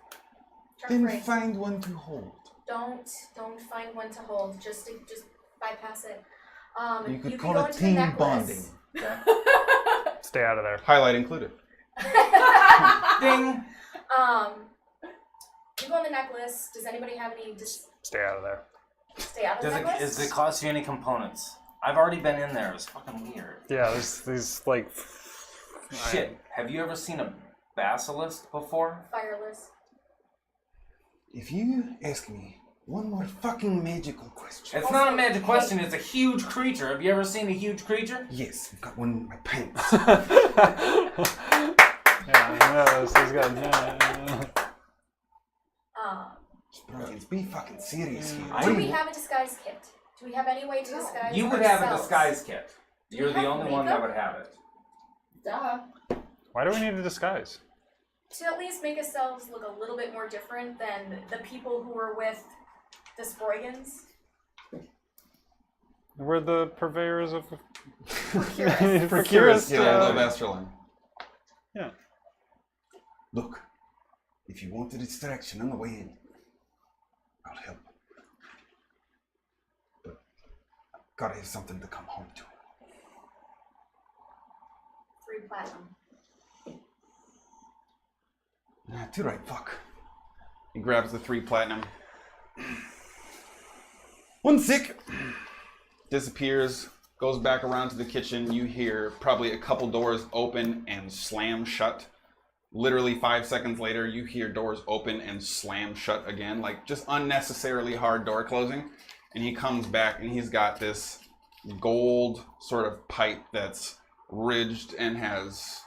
Then phrase. find one to hold. Don't find one to hold. Just bypass it. You could can call go it into the team necklace. bonding. Okay. Stay out of there. Highlight included. Ding! You go on the necklace. Does anybody have any? Just Stay out of there. stay out of the Does necklace. it cost you any components? I've already been in there. It's fucking weird. Yeah, there's these like. Shit. Have you ever seen a basilisk before? Fireless. If you ask me one more fucking magical question. It's not a magic question. It's a huge creature. Have you ever seen a huge creature? Yes, I've got one in my pants. Yeah, this is good. Yeah. Sproigins, be fucking serious here. I- Do we have a disguise kit? Do we have any way to disguise You would have a ourselves? disguise kit. You're the have only one that makeup? would have it. Duh. Why do we need a disguise? To at least make ourselves look a little bit more different than the people who were with the Sproigins. We're the purveyors of. curious. For curious. Yeah, I love Esterlin. Yeah. Look, if you want the distraction on the way in, I'll help. But I've gotta have something to come home to. 3 platinum. Too right, fuck. He grabs the 3 platinum. One sick. Disappears, goes back around to the kitchen. You hear probably a couple doors open and slam shut. Literally 5 seconds later, you hear doors open and slam shut again, like just unnecessarily hard door closing. And he comes back and he's got this gold sort of pipe that's ridged and has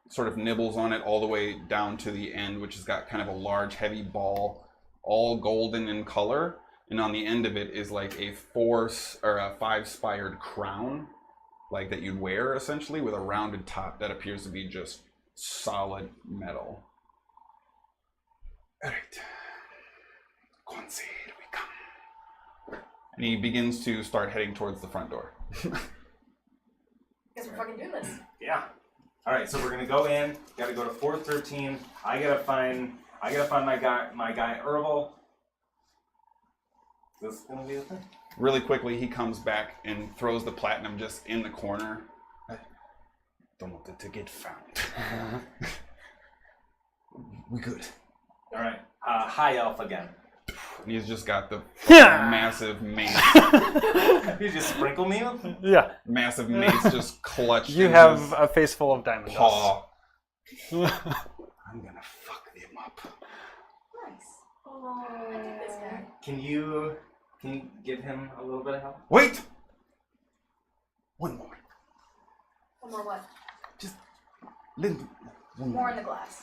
sort of nibbles on it all the way down to the end, which has got kind of a large, heavy ball, all golden in color. And on the end of it is like a 5-spired crown, like that you'd wear essentially, with a rounded top that appears to be just solid metal. All right, Quincy, here we come. And he begins to start heading towards the front door. Guess we're fucking doing this. Yeah. All right, so we're gonna go in. Got to go to 413. I gotta find my guy Herbal. Is this gonna be the thing? Really quickly, he comes back and throws the platinum just in the corner. Don't want it to get found. We good. All right. High elf again. And he's just got the Yeah. massive mace. You just sprinkle me with? Yeah. Massive mace just clutched You in have his a face full of diamond dust. paw. I'm gonna fuck him up. Nice. Oh. I like this guy. Can you give him a little bit of help? Wait! One more. One more what? One More more. in the glass.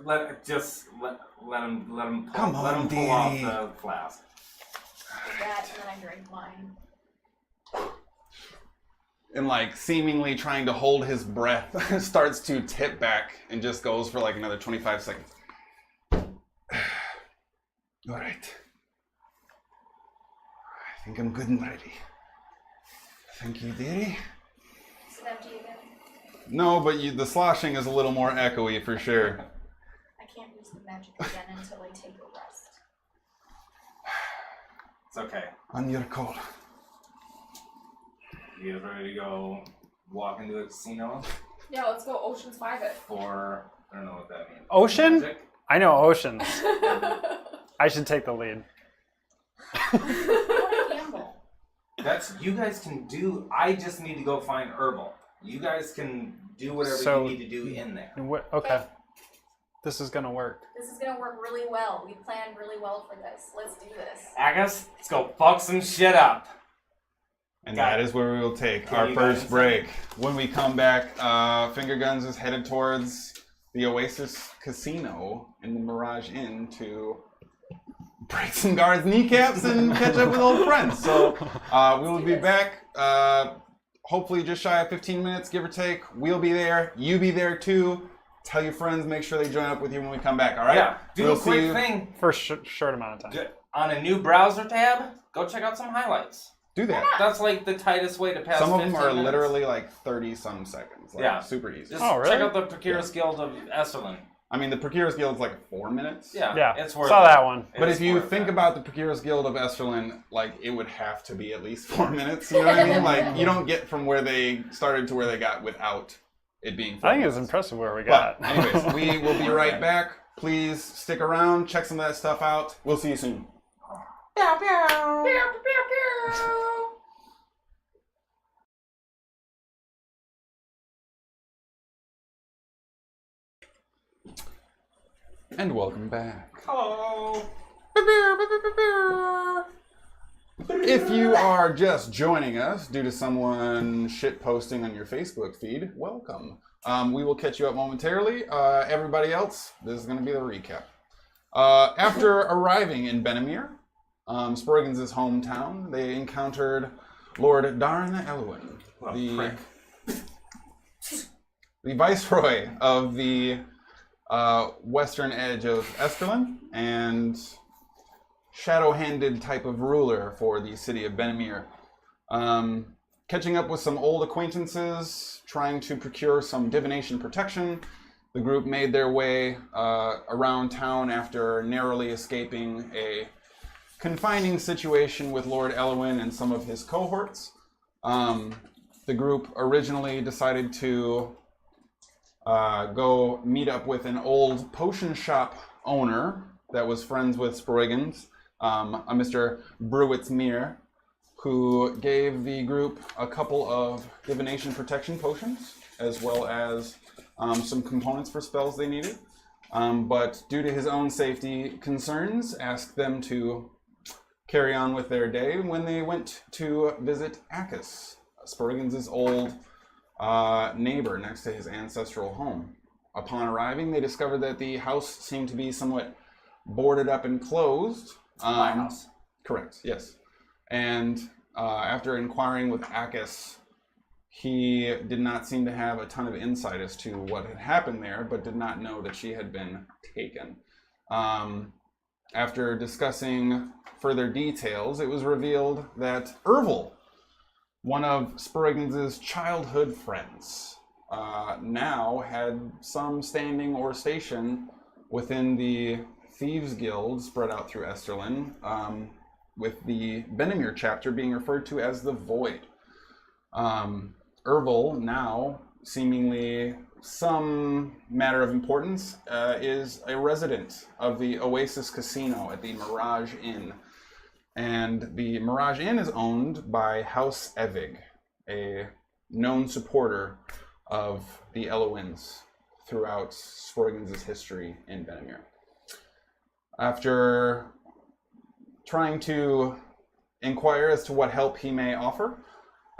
Let him pull, Come let on, him pull off dearie. the flask. Take that, and then I drink mine. And like seemingly trying to hold his breath, starts to tip back and just goes for like another 25 seconds. All right. I think I'm good and ready. Thank you, dearie. Is it empty again? No, but the sloshing is a little more echoey for sure. I can't use the magic again until I take a rest. It's okay. On your call. You guys ready to go walk into the casino Yeah, let's go Ocean's 5 it. for, I don't know what that means. Ocean? Magic? I know oceans. I should take the lead. I want to gamble. That's, you guys can do, I just need to go find Herbal. You guys can do whatever So- you need to do in there. Okay. This is gonna work. This is gonna work really well. We planned really well for this. Let's do this. Agus, let's go fuck some shit up. And Got that it. is where we will take Can our you first guys- break. When we come back, Finger Guns is headed towards the Oasis Casino in the Mirage Inn to break some guards' kneecaps and catch up with old friends. So we will be back, hopefully just shy of 15 minutes, give or take. We'll be there. You be there too. Tell your friends, make sure they join up with you when we come back, all right? Yeah, do We'll a see quick you. thing. For a short amount of time. On a new browser tab, go check out some highlights. Do that. That's like the tightest way to pass Some of them 15 are minutes. literally like 30-some seconds. Like, Yeah. super easy. Just Oh, really? check out the Procurus Guild of Esterlin. I mean, the Procurers Guild is like 4 minutes. Yeah, Yeah. it's worth Saw it. that one. But It's if you worth think it. about the Procurers Guild of Esterlin, like, it would have to be at least 4 minutes. You know what I mean? Like, you don't get from where they started to where they got without it being 4 I think it's minutes. impressive where we But got. anyways, we will be right back. Please stick around, check some of that stuff out. We'll see you soon. Pew, pew. Pew, pew, pew, pew. And welcome back. Hello. If you are just joining us due to someone shit posting on your Facebook feed, welcome. We will catch you up momentarily. Everybody else, this is going to be the recap. After arriving in Benamir, Sproigins' hometown, they encountered Lord Darn Elwyn, Well, the prick. viceroy of the western edge of Esterlin and shadow-handed type of ruler for the city of Benamir. Catching up with some old acquaintances, trying to procure some divination protection, the group made their way around town after narrowly escaping a confining situation with Lord Elwyn and some of his cohorts. The group originally decided to go meet up with an old potion shop owner that was friends with Sproigins, a Mr. Brewitzmere, who gave the group a couple of divination protection potions, as well as some components for spells they needed. But due to his own safety concerns, asked them to carry on with their day when they went to visit Akis, Sproigins' old neighbor next to his ancestral home. Upon arriving, they discovered that the house seemed to be somewhat boarded up and closed. My house. Correct, yes. And after inquiring with Akis, he did not seem to have a ton of insight as to what had happened there, but did not know that she had been taken. After discussing further details, it was revealed that Ervil, one of Sproigins' childhood friends, now had some standing or station within the Thieves Guild spread out through Esterlin, with the Benamir chapter being referred to as the Void. Ervil now seemingly some matter of importance, is a resident of the Oasis Casino at the Mirage Inn. And the Mirage Inn is owned by House Evig, a known supporter of the Eloins throughout Sproigins' history in Benamir. After trying to inquire as to what help he may offer,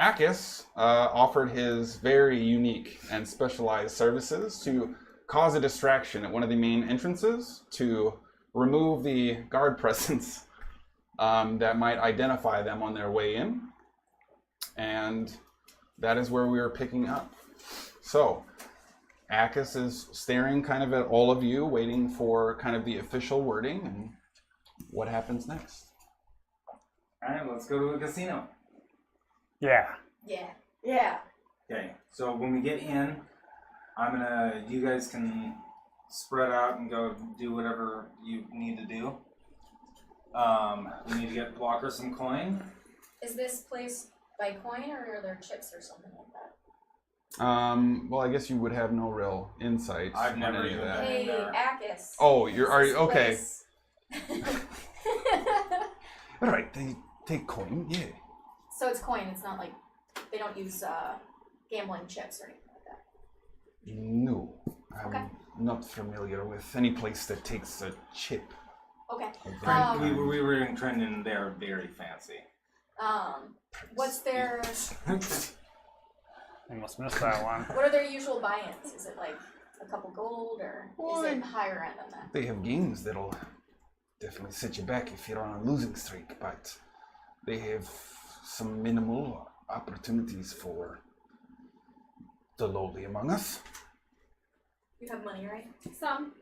Akis offered his very unique and specialized services to cause a distraction at one of the main entrances to remove the guard presence that might identify them on their way in. And that is where we are picking up. So, Akis is staring kind of at all of you, waiting for kind of the official wording and what happens next. Alright, let's go to the casino. Yeah. Yeah. Yeah. Okay, so when we get in, you guys can spread out and go do whatever you need to do. We need to get Walker some coin. Is this place by coin or are there chips or something like that? Well, I guess you would have no real insight I've on never any of even that. Hey, there. Akis. Oh, Is are you this okay? place- All right, they take coin, yeah. So it's coin. It's not like they don't use gambling chips or anything like that. No, I'm Okay. not familiar with any place that takes a chip. Okay. of We were in Trendon, they're very fancy. What's their I must miss that one. what are their usual buy-ins? Is it like a couple gold or is it higher end than that? They have games that'll definitely set you back if you're on a losing streak, but they have some minimal opportunities for the lowly among us. You have money, right? Some.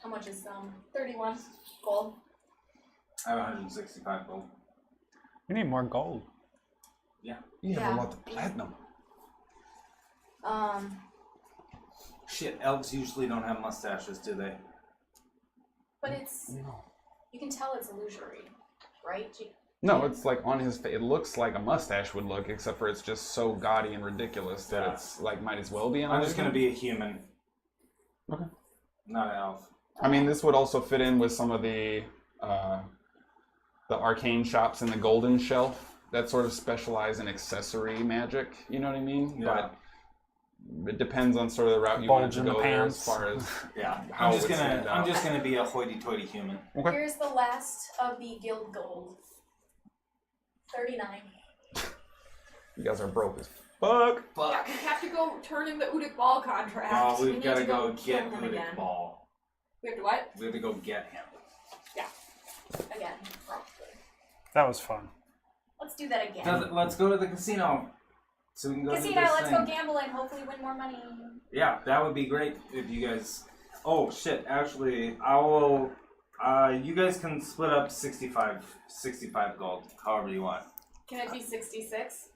How much is 31. gold? I have 165 gold. We need more gold. You have Yeah. a lot of platinum. Shit, elves usually don't have mustaches, do they? But it's No. you can tell it's illusory, right? No, it's like on his face. It looks like a mustache would look, except for it's just so gaudy and ridiculous that Yeah. it's like might as well be an I'm just illusion. gonna be a human. Okay. Not an elf. I mean, this would also fit in with some of the arcane shops in the Golden Shelf that sort of specialize in accessory magic. You know what I mean? Yeah. But it depends on sort of the route you want Bulge to in the go there as pants. far as Yeah. how I'm it just would stand gonna out. I'm just gonna be a hoity-toity human. Okay. Here's the last of the guild gold. 39. You guys are broke as fuck. Yeah, we have to go turn in the Udic Ball contract. Oh, we we've need gotta to go go kill get him Udic again. Ball. We have to what? We have to go get him. Again, probably. That was fun. Let's do that again. Let's go to the casino. So we can go Casino, do this let's thing. go gamble and hopefully win more money. Yeah, that would be great if you guys. Oh shit! Actually, I will. You guys can split up 65 gold, however you want. Can it be 66?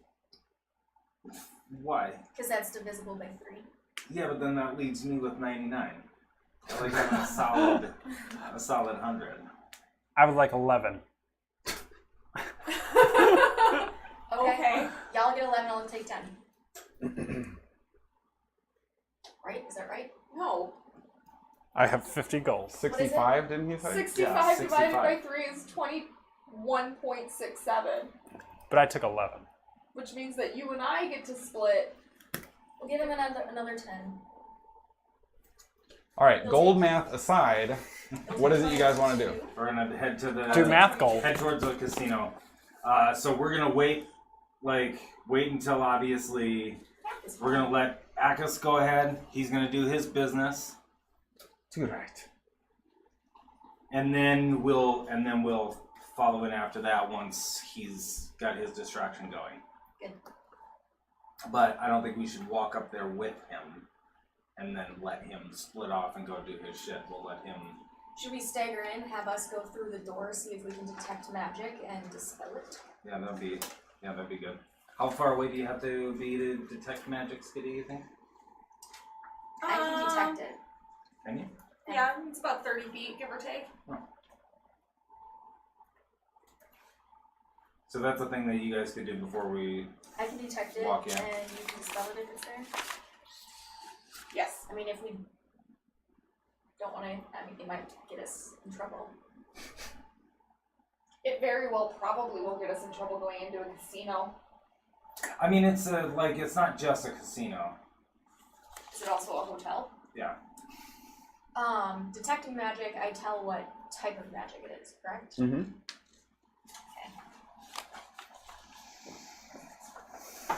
Why? Because that's divisible by 3. Yeah, but then that leaves me with 99. I like having a solid 100. I would like 11. Okay. Y'all get 11, I'll take 10. Right? Is that right? No. I have 50 gold. 65, didn't he say? 65 divided 65. by 3 is 21.67. But I took 11. Which means that you and I get to split. We'll give him another 10. All right, gold math aside, what is it you guys want to do? We're gonna head to the Do math gold. head towards the casino. So we're gonna wait until obviously we're gonna let Akis go ahead. He's gonna do his business, Too right. and then we'll follow in after that once he's got his distraction going. Good. But I don't think we should walk up there with him and then let him split off and go do his shit. We'll let him. Should we stagger in, have us go through the door, see if we can detect magic and dispel it? Yeah, that'd be good. How far away do you have to be to detect magic, Skadi, you think? I can detect it. Can you? Yeah, it's about 30 feet, give or take. So that's the thing that you guys could do before we. I can detect it, Walk in. and you can dispel it if it's there. Yes. I mean, if we don't want to, I mean, they might get us in trouble. It very well probably will get us in trouble going into a casino. I mean, it's it's not just a casino. Is it also a hotel? Yeah. Detecting magic, I tell what type of magic it is, correct? Mm-hmm.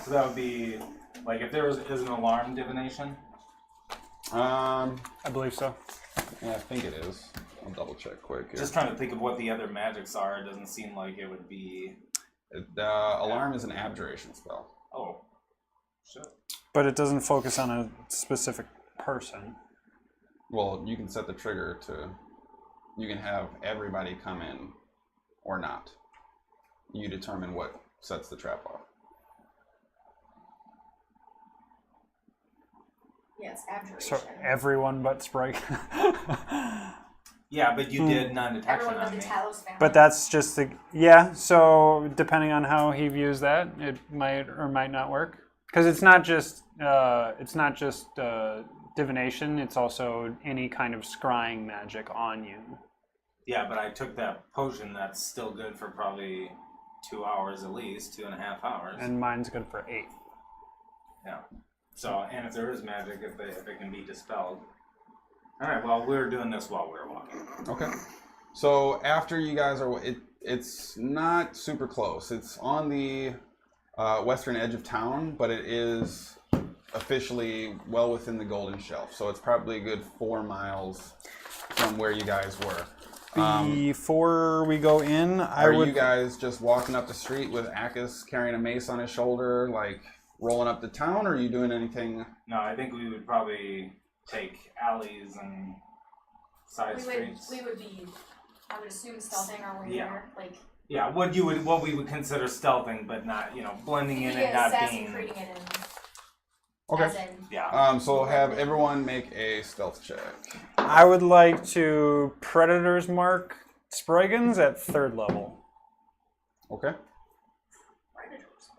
So that would be like if there is an alarm divination. I believe so. Yeah, I think it is. I'll double check quick. Here. Just trying to think of what the other magics are. It doesn't seem like it would be. Alarm is an abjuration spell. Oh, shit. But it doesn't focus on a specific person. Well, you can set the trigger to. You can have everybody come in, or not. You determine what sets the trap off. Yes, abjuration. So everyone but Sprite. Yeah, but you did non-detection Everyone but on the me. Talos family. But that's just the so depending on how he views that, it might or might not work. Because it's not just divination. It's also any kind of scrying magic on you. Yeah, but I took that potion. That's still good for probably 2 hours at least, 2.5 hours. And mine's good for 8. Yeah. So, and if there is magic, if it can be dispelled. All right. Well, we're doing this while we're walking. Okay. So after you guys are, it's not super close. It's on the western edge of town, but it is officially well within the Golden Shelf. So it's probably a good 4 miles from where you guys were. Before we go in, Are you guys just walking up the street with Akis carrying a mace on his shoulder, like rolling up the town, or are you doing anything? No, I think we would probably take alleys and side streets. We would be, I would assume, stealthing our way Yeah. there. Like, Yeah, what we would consider stealthing, but not blending in and not being. creating it in. Okay. As in, Yeah. So have everyone make a stealth check. I would like to Predator's Mark Sproigins at 3rd level. Okay. predators.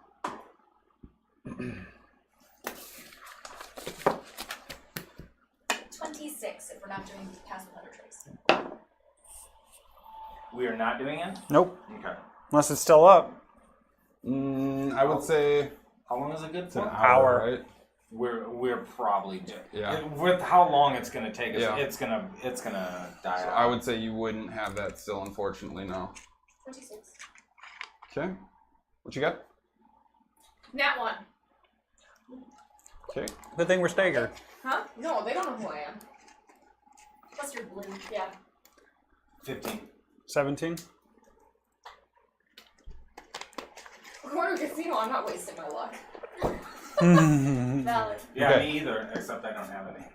26 if we're not doing pass with other traits. We are not doing it. Nope, Okay. unless it's still up. I would say How long is it good it's an for? hour, right? We're probably good. Yeah. With how long it's gonna take us, Yeah. it's gonna die So out. I would say you wouldn't have that still, unfortunately, no. 26. Okay. What you got? Nat 1. Okay. Good thing we're staggered. Huh? No, they don't know who I am. Plus you're blue. Yeah. 15. 17. We're to a casino, I'm not wasting my luck. Valid. Yeah, Okay. me either. Except I don't have any.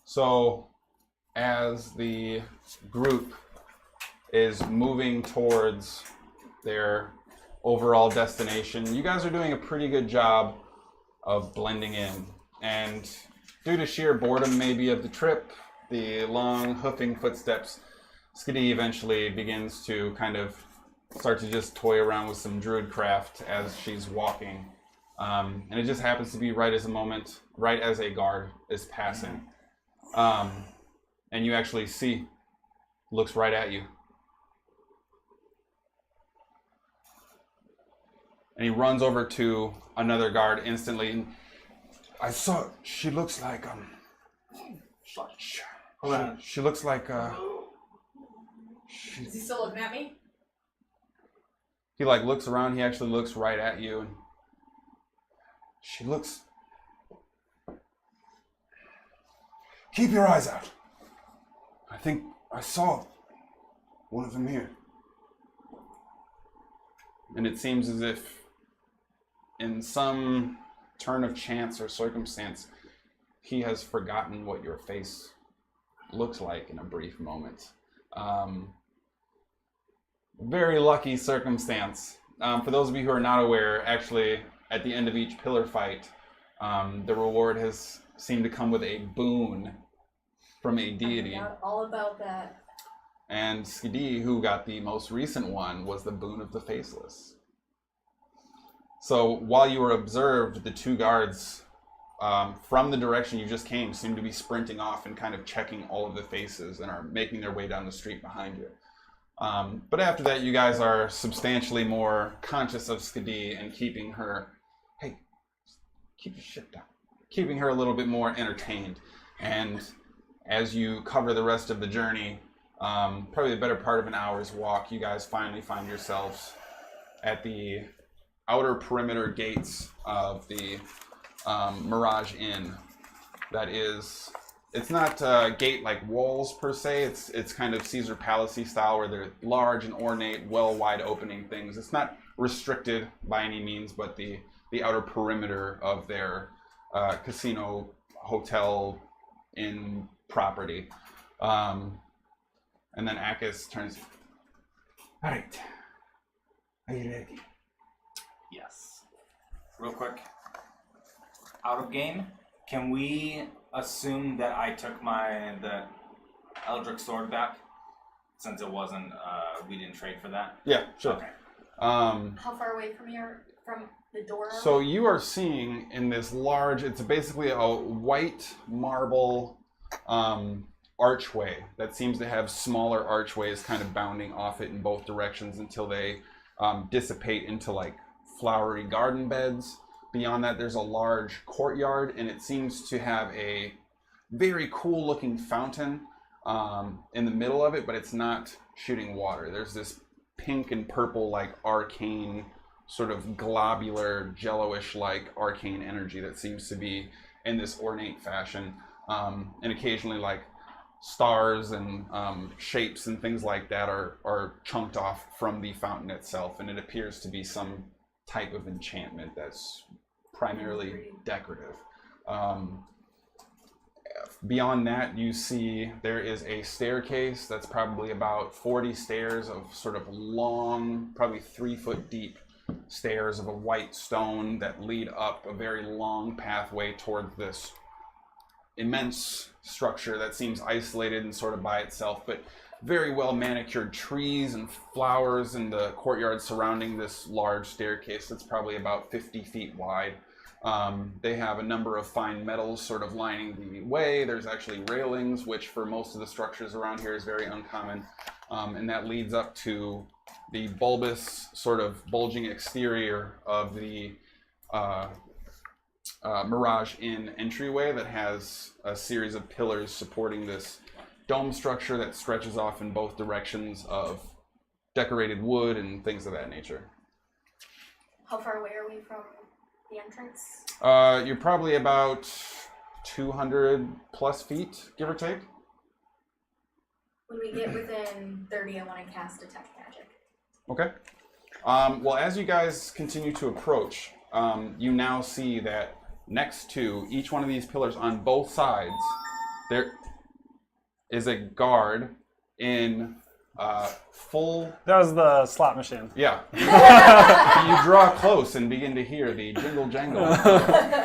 So, as the group is moving towards their overall destination, you guys are doing a pretty good job of blending in. And due to sheer boredom maybe of the trip, the long hoofing footsteps, Skadi eventually begins to kind of start to just toy around with some druid craft as she's walking. And it just happens to be right as a guard is passing. And you actually see, looks right at you. And he runs over to another guard instantly. I saw, she looks like, Hold on. she looks like, Is he still looking at me? he like looks around, he actually looks right at you. And she looks, keep your eyes out. I think I saw one of them here. And it seems as if in some turn of chance or circumstance, he has forgotten what your face looks like in a brief moment. Very lucky circumstance. For those of you who are not aware, actually, at the end of each pillar fight, the reward has seemed to come with a boon from a deity. I forgot all about that. And Skadi, who got the most recent one, was the boon of the faceless. So while you were observed, the two guards from the direction you just came seem to be sprinting off and kind of checking all of the faces and are making their way down the street behind you. But after that, you guys are substantially more conscious of Skadi and keeping her, hey, keep your shit down, keeping her a little bit more entertained. And as you cover the rest of the journey, probably the better part of an hour's walk, you guys finally find yourselves at the outer perimeter gates of the Mirage Inn. That is, it's not gate like walls per se. It's kind of Caesar Palace-y style where they're large and ornate, well wide opening things. It's not restricted by any means, but the outer perimeter of their casino, hotel, inn property. And then Akis turns. All right, are you ready? Yes. Real quick. Out of game, can we assume that I took the Eldritch sword back? Since it wasn't, we didn't trade for that? Yeah, sure. Okay. How far away from the door? So you are seeing in this large, it's basically a white marble archway that seems to have smaller archways kind of bounding off it in both directions until they dissipate into like flowery garden beds. Beyond that, there's a large courtyard, and it seems to have a very cool looking fountain in the middle of it, but it's not shooting water. There's this pink and purple like arcane sort of globular jello-ish like arcane energy that seems to be in this ornate fashion, and occasionally like stars and shapes and things like that are chunked off from the fountain itself, and it appears to be some type of enchantment that's primarily decorative. Beyond that, you see there is a staircase that's probably about 40 stairs of sort of long, probably 3 foot deep stairs of a white stone that lead up a very long pathway towards this immense structure that seems isolated and sort of by itself, but very well manicured trees and flowers in the courtyard surrounding this large staircase that's probably about 50 feet wide. They have a number of fine metals sort of lining the way. There's actually railings, which for most of the structures around here is very uncommon. And that leads up to the bulbous sort of bulging exterior of the Mirage Inn entryway that has a series of pillars supporting this dome structure that stretches off in both directions of decorated wood and things of that nature. How far away are we from the entrance? You're probably about 200 plus feet, give or take. When we get within 30, I want to cast Detect Magic. Okay. Well, as you guys continue to approach, you now see that next to each one of these pillars on both sides, there is a guard in full... That was the slot machine. Yeah. You draw close and begin to hear the jingle jangle of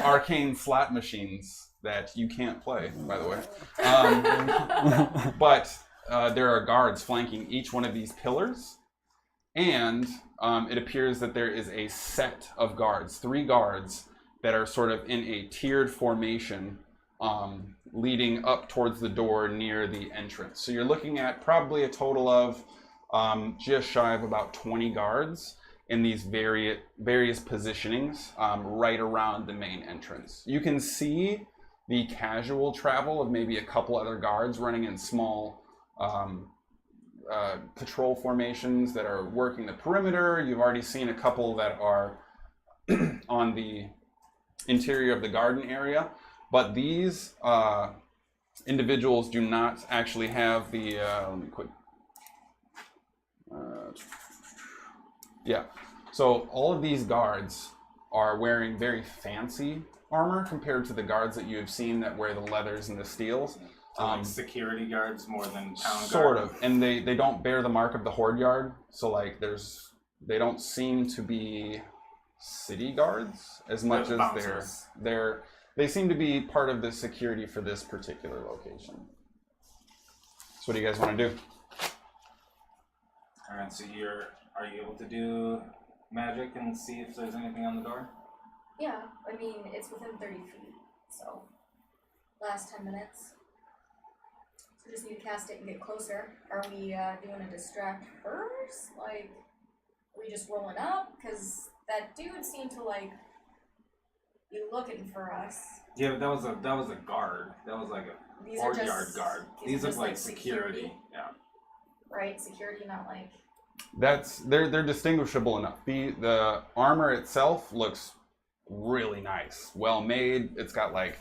arcane slot machines that you can't play, by the way. But there are guards flanking each one of these pillars, and it appears that there is a set of guards, 3 guards, that are sort of in a tiered formation leading up towards the door near the entrance. So you're looking at probably a total of just shy of about 20 guards in these various positionings right around the main entrance. You can see the casual travel of maybe a couple other guards running in small patrol formations that are working the perimeter. You've already seen a couple that are on the interior of the garden area, but these individuals do not actually have the let me quick yeah, so all of these guards are wearing very fancy armor compared to the guards that you have seen that wear the leathers and the steels. So like security guards more than town sort guard. of, and they don't bear the mark of the horde yard, so like they don't seem to be city guards as much as bouncers. they seem to be part of the security for this particular location. So what do you guys want to do? All right, so are you able to do magic and see if there's anything on the door? Yeah, I mean, it's within 30 feet. So, last 10 minutes. So just need to cast it and get closer. Are we doing a distract first? Like, are we just rolling up? Because that dude seemed to, like, be looking for us. Yeah, but that was a guard. That was like a These are courtyard just guard. These look like security. Yeah. Right? Security, not like... They're distinguishable enough. The armor itself looks really nice, well made. It's got like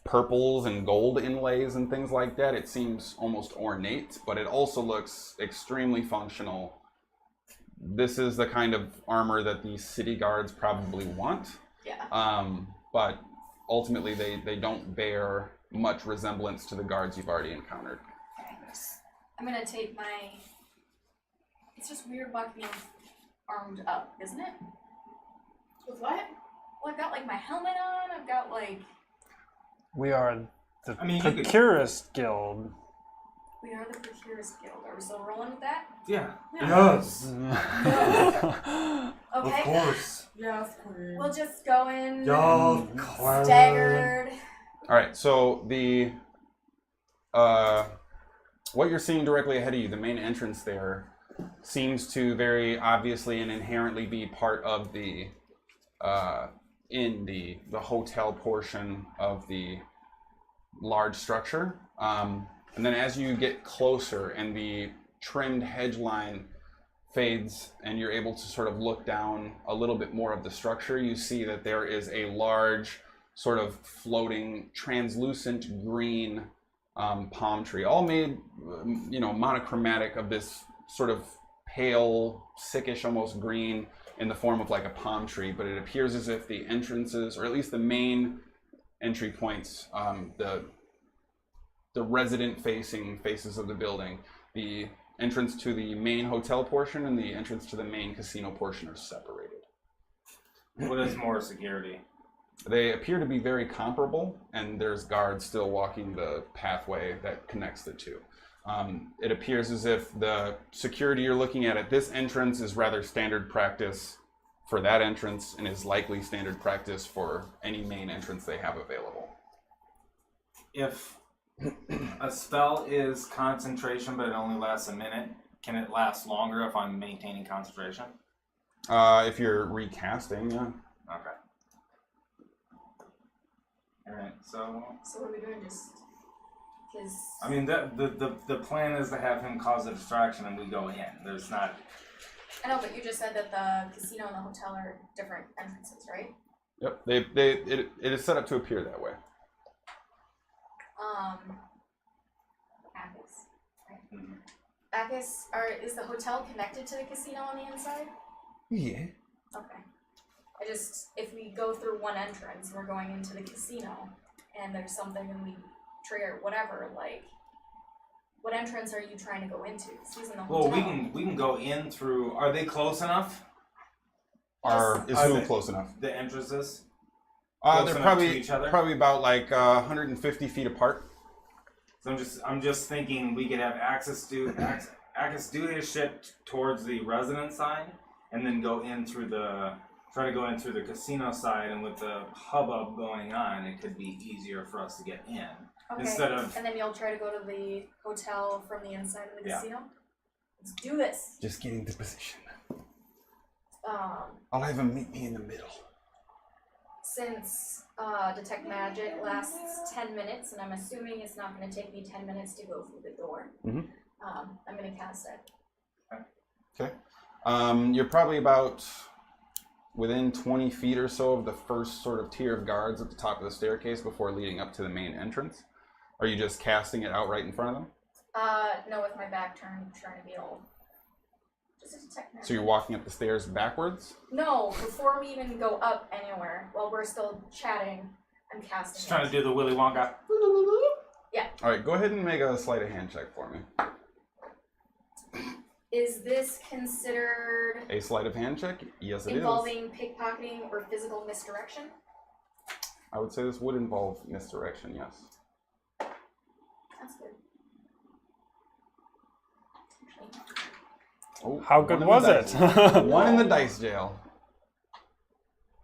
purples and gold inlays and things like that. It seems almost ornate, but it also looks extremely functional. This is the kind of armor that these city guards probably want. Yeah. But ultimately they don't bear much resemblance to the guards you've already encountered. Okay. I'm gonna take my... It's just weird being armed up, isn't it? With what? Well, I've got like my helmet on, I've got like... We are the I mean, you could- Procurist Guild. We are the Procurist Guild. Are we still rolling with that? Yeah. Yes. Okay. Of course. Yes, queen. We'll just go in Queen. staggered. All right, so the what you're seeing directly ahead of you, the main entrance there, seems to very obviously and inherently be part of the in the hotel portion of the large structure. And then as you get closer and the trimmed hedge line fades and you're able to sort of look down a little bit more of the structure, you see that there is a large sort of floating translucent green palm tree, all made, monochromatic of this sort of pale, sickish almost green in the form of like a palm tree, but it appears as if the entrances, or at least the main entry points, the resident-facing faces of the building, the entrance to the main hotel portion and the entrance to the main casino portion are separated. What is more security? They appear to be very comparable, and there's guards still walking the pathway that connects the two. It appears as if the security you're looking at this entrance is rather standard practice for that entrance and is likely standard practice for any main entrance they have available. If a spell is concentration, but it only lasts a minute, can it last longer if I'm maintaining concentration? If you're recasting, yeah. Okay. Alright, so... So what are we doing? Just... Because... I mean, the plan is to have him cause a distraction and we go in. There's not... I know, but you just said that the casino and the hotel are different entrances, right? Yep, it is set up to appear that way. Bacchus, right? Mhm. Bacchus, is the hotel connected to the casino on the inside? Yeah. Okay. If we go through one entrance, we're going into the casino, and there's something and we trigger whatever, like, what entrance are you trying to go into? Because he's in the hotel. Well, we can go in through... Are they close enough? Is Are who they- close enough? The entrances? They're enough to probably each other? probably about like 150 feet apart. So I'm just thinking we could have access do his shit towards the resident side, and then try to go in through the casino side, and with the hubbub going on, it could be easier for us to get in. Okay. Instead of... And then you'll try to go to the hotel from the inside of the Yeah. casino? Let's do this. Just get into position. Um, I'll have him meet me in the middle. Since Detect Magic lasts 10 minutes, and I'm assuming it's not going to take me 10 minutes to go through the door, Mhm. I'm going to cast it. Okay. You're probably about within 20 feet or so of the first sort of tier of guards at the top of the staircase before leading up to the main entrance. Are you just casting it out right in front of them? No, with my back turned, trying to be old. Just a Detect Magic. So you're walking up the stairs backwards? No, before we even go up anywhere, while we're still chatting, I'm casting Just it. trying to do the Willy Wonka. All right, go ahead and make a sleight of hand check for me. Is this considered A sleight of hand check? Yes, it is. involving pickpocketing or physical misdirection? I would say this would involve misdirection, yes. That's good. Oh, How good one in was the it? dice- One in the dice jail.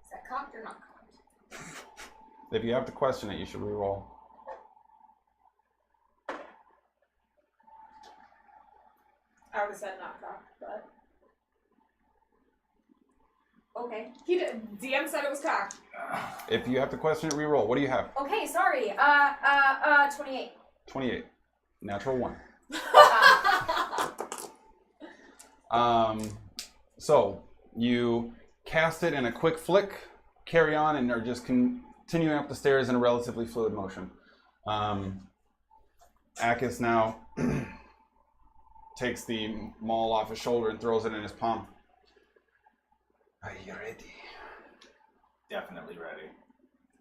Is that cocked or not cocked? If you have to question it, you should reroll. I would have said not cocked, but Okay. DM said it was cocked. If you have to question it, reroll. What do you have? Okay, sorry. 28. 28. Natural 1. So you cast it in a quick flick, carry on, and are just continuing up the stairs in a relatively fluid motion. Akis now takes the maul off his shoulder and throws it in his palm. Are you ready? Definitely ready.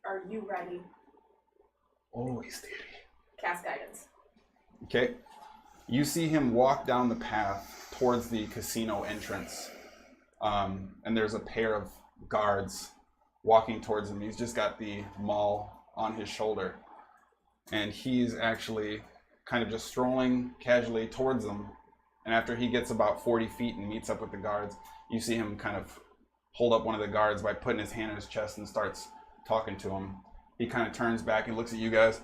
Are you ready? Always ready. Cast guidance. Okay. You see him walk down the path towards the casino entrance. And there's a pair of guards walking towards him. He's just got the maul on his shoulder. And he's actually kind of just strolling casually towards them. And after he gets about 40 feet and meets up with the guards, you see him kind of hold up one of the guards by putting his hand on his chest and starts talking to him. He kind of turns back and looks at you guys.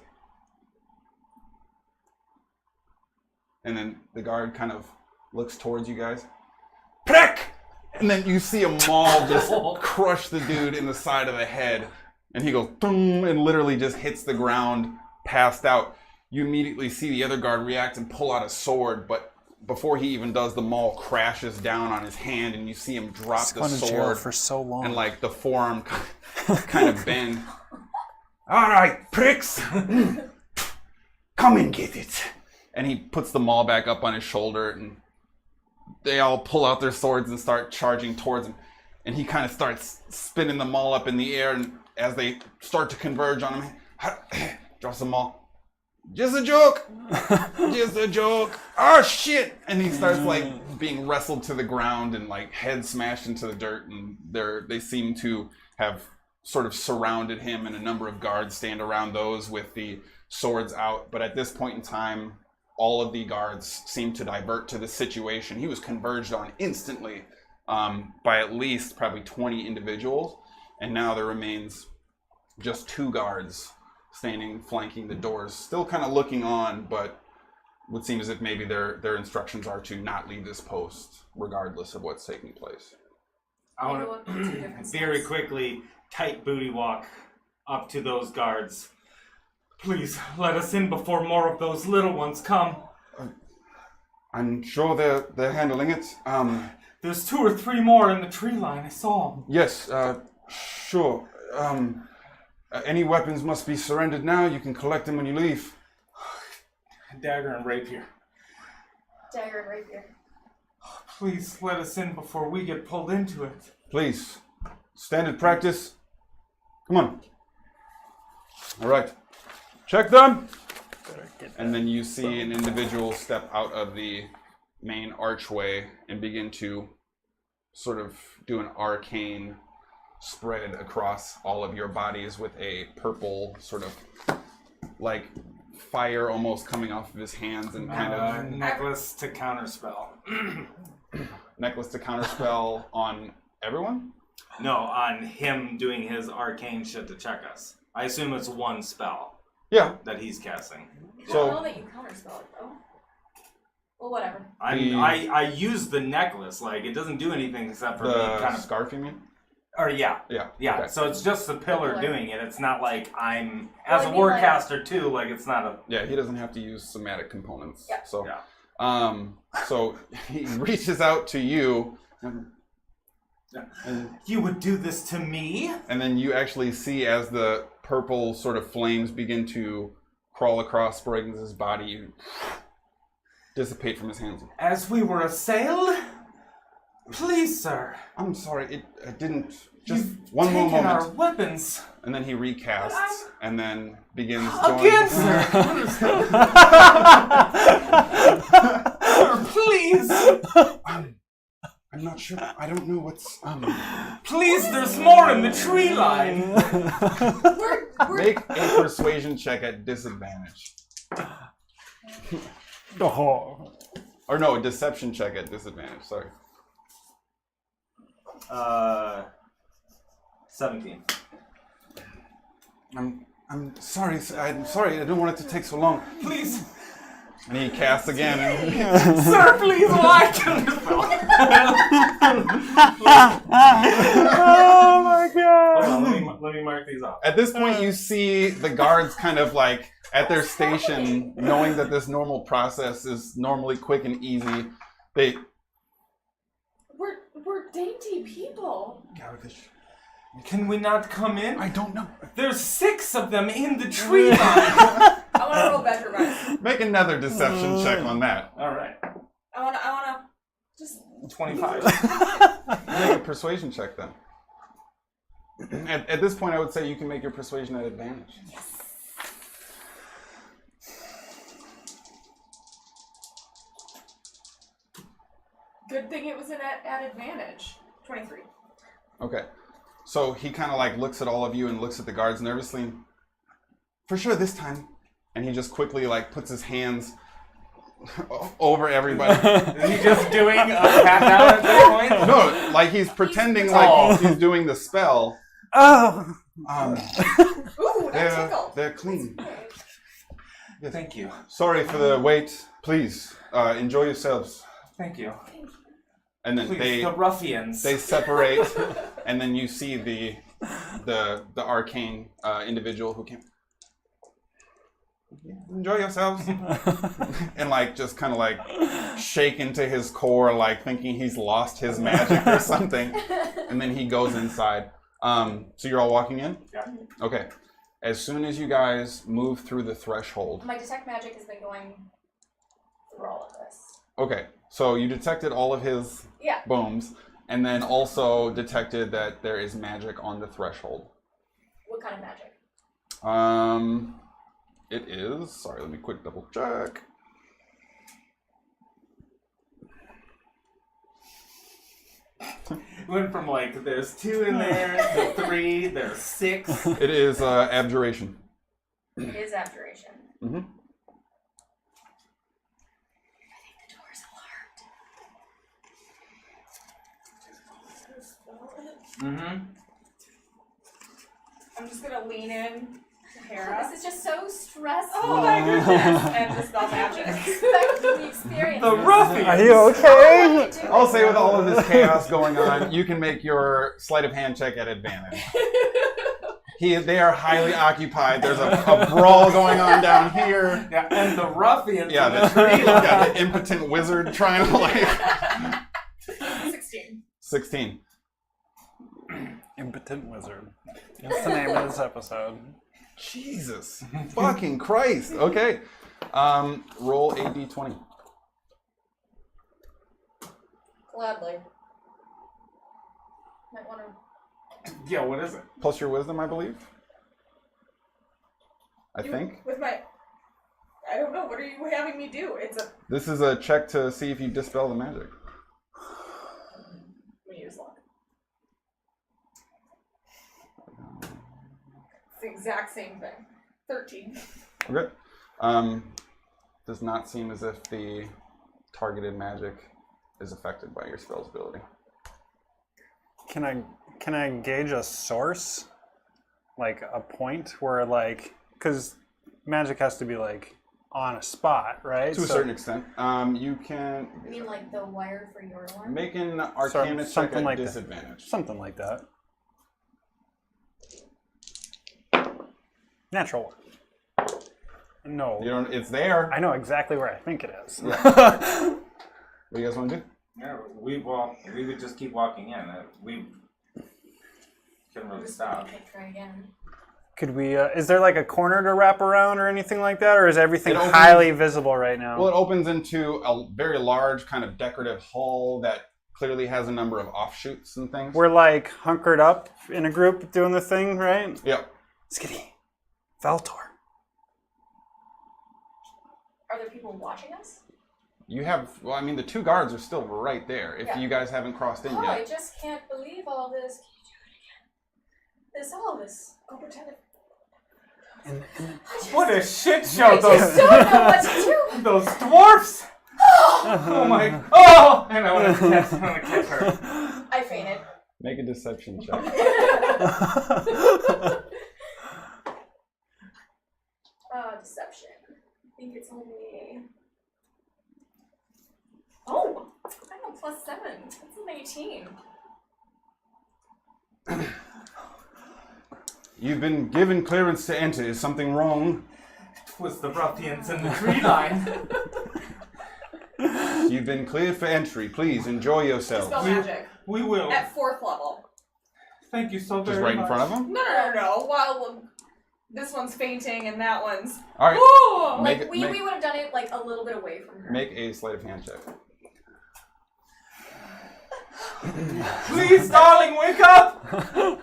And then the guard kind of looks towards you guys. Prick! And then you see a maul just crush the dude in the side of the head. And he goes, "Tung," and literally just hits the ground, passed out. You immediately see the other guard react and pull out a sword, but before he even does, the maul crashes down on his hand, and you see him drop the sword for so long. and like the forearm kind of bend. All right, pricks, come and get it. And he puts the maul back up on his shoulder, and they all pull out their swords and start charging towards him. And he kind of starts spinning the maul up in the air, and as they start to converge on him, drops the maul. Just a joke! Just a joke! Oh shit! And he starts like being wrestled to the ground and like head smashed into the dirt, and they seem to have sort of surrounded him, and a number of guards stand around those with the swords out. But at this point in time, all of the guards seem to divert to the situation. He was converged on instantly by at least probably 20 individuals, and now there remains just 2 guards standing flanking the doors, still kind of looking on, but would seem as if maybe their instructions are to not leave this post regardless of what's taking place. I want to very quickly tight booty walk up to those guards. Please let us in before more of those little ones come. I'm sure they're handling it. There's 2 or 3 more in the tree line. I saw them. Yes, sure. Any weapons must be surrendered now. You can collect them when you leave. Dagger and rapier. Dagger and rapier. Please let us in before we get pulled into it. Please. Standard practice. Come on. All right. Check them. And then you see an individual step out of the main archway and begin to sort of do an arcane spread across all of your bodies with a purple sort of like fire almost coming off of his hands and kind of necklace to counterspell. necklace to counterspell on everyone? No, on him doing his arcane shit to check us. I assume it's 1 spell Yeah. that he's casting. I So- don't know that you counterspell it though. Well, whatever. I use the necklace, like it doesn't do anything except for me The kind of scarf, you mean? or yeah. Yeah. Yeah, Okay. so it's just the pillar doing it. It's not like I'm, Well, as I a mean, like- warcaster too, like it's not a... Yeah, he doesn't have to use somatic components. Yeah. So, Yeah. So he reaches out to you, and You would do this to me? then you actually see as the purple sort of flames begin to crawl across Sproigins' body, you dissipate from his hands. As we were assailed? Please, sir. I'm sorry, it didn't. Just You've one more taken moment. our weapons. And then he recasts and then begins Again, going. sir. Sir, please. I'm not sure. I don't know what's. Please, there's more in the tree line. We're Make a persuasion check at disadvantage. Oh. Or no, a deception check at disadvantage. Sorry. 17. I'm sorry. I'm sorry. I don't want it to take so long. Please. And he casts again. Sir, please watch. Oh my god! Hold on, let me mark these off. At this point, you see the guards kind of like at their station, knowing that this normal process is normally quick and easy. We're dainty people. Can we not come in? I don't know. There's 6 of them in the tree line. I want to roll better, guys. Make another deception check on that. All right. I want to just 25. Make a persuasion check then. At this point, I would say you can make your persuasion at advantage. Good thing it was at advantage. 23. Okay. So he kind of like looks at all of you and looks at the guards nervously. For sure this time. And he just quickly like puts his hands over everybody. Is he just doing a pat down at this point? No, like he's pretending like he's doing the spell. Oh! Ooh, that tickled. They're clean. Yes. Thank you. Sorry for the wait. Please, enjoy yourselves. Thank you. And then Please, the ruffians. they separate, and then you see the arcane individual who came. Enjoy yourselves, and like just kind of like shake into his core, like thinking he's lost his magic or something, and then he goes inside. So you're all walking in? Yeah. Okay. As soon as you guys move through the threshold. My detect magic has been going through all of this. Okay. So you detected all of his booms, and then also detected that there is magic on the threshold. What kind of magic? It is. Sorry, let me quick double check. Went from like there's 2 in there to 3, there's 6. It is abjuration. It is abjuration. Mm-hmm. The door's alarmed. Mm-hmm. I'm just gonna lean in to Hera. This is just so stressful. Oh my goodness! And dispel magic. The experience. The ruffians. Are you okay? I'll say with all of this chaos going on, you can make your sleight of hand check at advantage. They are highly occupied. There's a brawl going on down here. Yeah, and the ruffians Yeah, in the tree line. yeah, the impotent wizard trying to like. 16. 16. Impotent wizard. That's the name of this episode. Jesus, fucking Christ. Okay, roll a d20. Gladly. Might want to. Yeah, what is it? Plus your wisdom, I believe. I think. With my... I don't know. What are you having me do? It's a... This is a check to see if you dispel the magic. Let me use luck. It's the exact same thing. 13. Okay. Does not seem as if the targeted magic is affected by your spell's ability. Can I gauge a source? Like a point where like, because magic has to be like on a spot, right? To a certain extent. You can I mean, like the wire for your alarm? make an arcana check something at like that. disadvantage. Something like that. Natural one. No. You don't. It's there. I know exactly where I think it is. What do you guys want to do? Yeah, we would just keep walking in. We couldn't really stop. Okay, try again. Could we, is there like a corner to wrap around or anything like that? Or is everything It opens- highly visible right now? Well, it opens into a very large kind of decorative hall that clearly has a number of offshoots and things. We're like hunkered up in a group doing the thing, right? Yep. Skadi. Valtor. Are there people watching us? You have, well, I mean, the two guards are still right there if Yeah. you guys haven't crossed in Oh, I yet. just can't believe all this. Can you do it again? All this. Go pretend it. I just, What a shit I show! just don't know what to do. Those dwarfs! Oh my! Oh! And I'm gonna catch her. I fainted. Make a deception check. 18. You've been given clearance to enter. Is something wrong? It was the ruffians in the tree line. You've been cleared for entry. Please enjoy yourselves. Dispel magic. We will. At 4th level. Thank you so very Just right in much. front of them? No. While this one's fainting and that one's... All right. Ooh! Make Like, it- we make- would have done it, like, a little bit away from her. Make a sleight of hand check. Please, darling, wake up!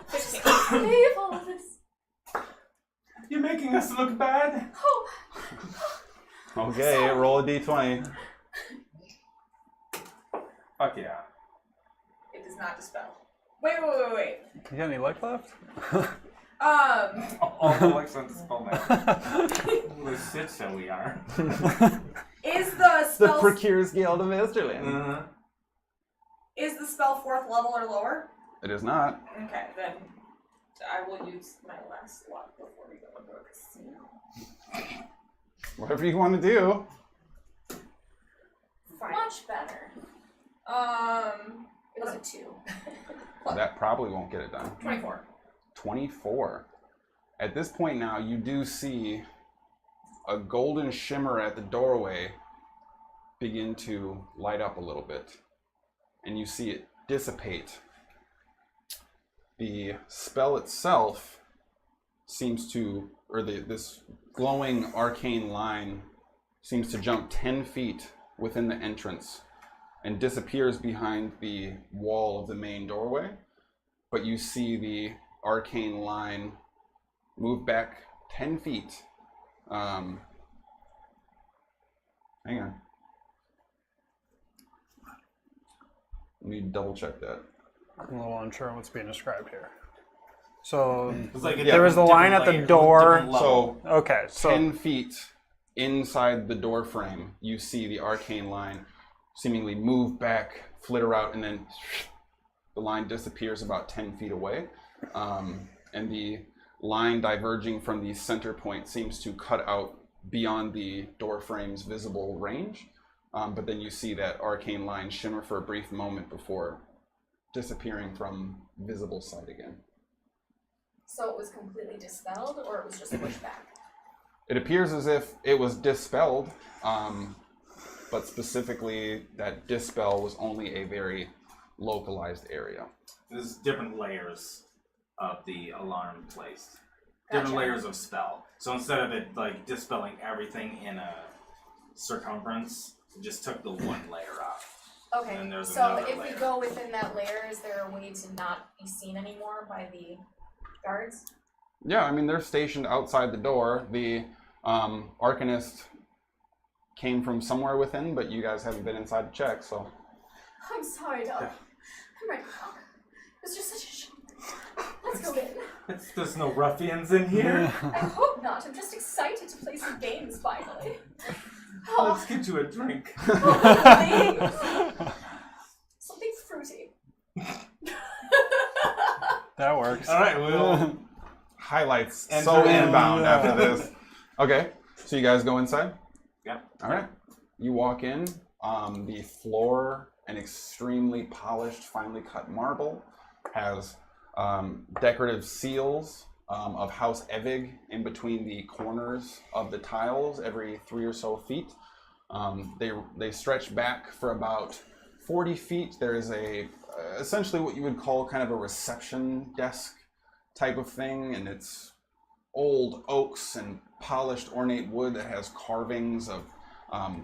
15. Leave all of this. You're making us look bad. Oh, Okay, roll a d20. Fuck yeah. It does not dispel. Wait. You got any luck left? All the Lex on the spell now. What a shit show we are. Is the spell... Procures Guild of Esterlin. Uh-huh. Is the spell 4th level or lower? It is not. Okay, then I will use my last slot before we go into a casino. Whatever you want to do. Fine. much better. It was a 2. That probably won't get it done. 24. 24. At this point now, you do see a golden shimmer at the doorway begin to light up a little bit. And you see it dissipate. The spell itself seems to, or this glowing arcane line seems to jump 10 feet within the entrance and disappears behind the wall of the main doorway. But you see the arcane line move back 10 feet. Hang on. Let me double check that. I'm a little unsure what's being described here. So It's like a there was the different line at the layer, door. different level. So Okay, so 10 feet inside the door frame, you see the arcane line seemingly move back, flitter out, and then the line disappears about 10 feet away. And the line diverging from the center point seems to cut out beyond the door frame's visible range. But then you see that arcane line shimmer for a brief moment before disappearing from visible sight again. So it was completely dispelled, or it was just pushed back? It appears as if it was dispelled, but specifically that dispel was only a very localized area. There's different layers of the alarm placed. Different Gotcha. layers of spell. So instead of it like dispelling everything in a circumference, it just took the one layer off. Okay, And there's so another if layer. we go within that layer, is there a way to not be seen anymore by the guards? Yeah, I mean, they're stationed outside the door. The Arcanist came from somewhere within, but you guys haven't been inside to check, so. I'm sorry, Doug. I'm ready to talk. It was just such a shock. Let's go in. There's no ruffians in here. I hope not. I'm just excited to play some games finally. Let's get you a drink. Please. Something fruity. that works. All right, we'll. Highlights Enter so in. inbound after this. Okay, so you guys go inside? Yeah. All right. You walk in. The floor, an extremely polished, finely cut marble, has decorative seals of House Evig in between the corners of the tiles every 3 or so feet. They stretch back for about 40 feet. There is a essentially what you would call kind of a reception desk type of thing, and it's old oaks and polished ornate wood that has carvings of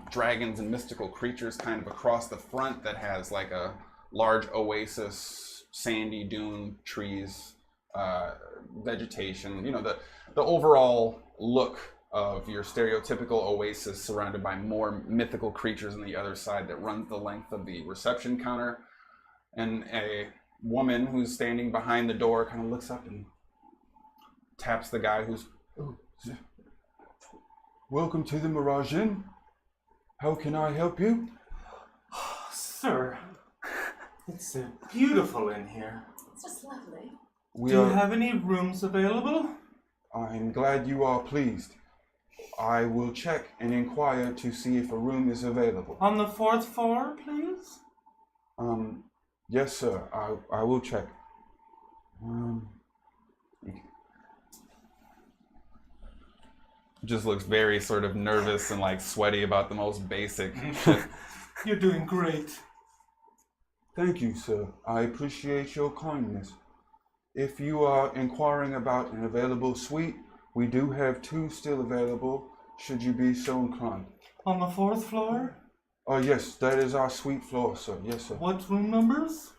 dragons and mystical creatures kind of across the front that has like a large oasis, sandy dune trees, vegetation, you know, the overall look of your stereotypical oasis surrounded by more mythical creatures on the other side that runs the length of the reception counter. And a woman who's standing behind the door kind of looks up and taps the guy who's, "Oh, welcome to the Mirage Inn. How can I help you?" Sir, it's beautiful in here. It's just lovely. We Do you are, have any rooms available? I'm glad you are pleased. I will check and inquire to see if a room is available. On the 4th floor, please? Yes, sir. I will check. Just looks very sort of nervous and like sweaty about the most basic shit. You're doing great. Thank you, sir. I appreciate your kindness. If you are inquiring about an available suite, we do have 2 still available, should you be so inclined. On the 4th floor? Yes, that is our suite floor, sir. Yes, sir. What room numbers?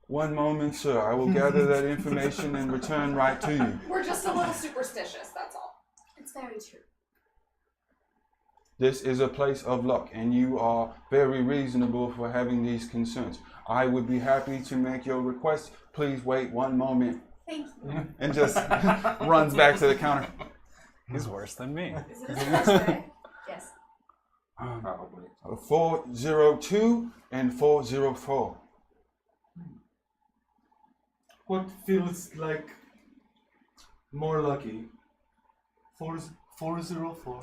One moment, sir. I will gather that information and return right to you. We're just a little superstitious, that's all. It's very true. This is a place of luck, and you are very reasonable for having these concerns. I would be happy to make your request. Please wait one moment. Thank you. And just runs back to the counter. He's worse than me. Is it his birthday? Yes. Probably. 402 and 404. What feels like more lucky? 404.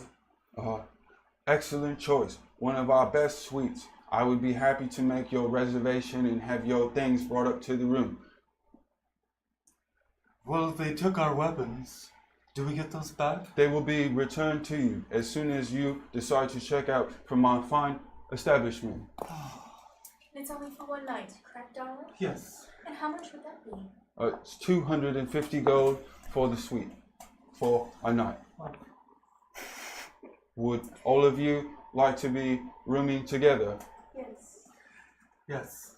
Excellent choice. One of our best suites. I would be happy to make your reservation and have your things brought up to the room. Well, they took our weapons. Do we get those back? They will be returned to you as soon as you decide to check out from our fine establishment. It's only for one night, correct, darling? Yes. And how much would that be? It's 250 gold for the suite for a night. Would all of you like to be rooming together? Yes. Yes.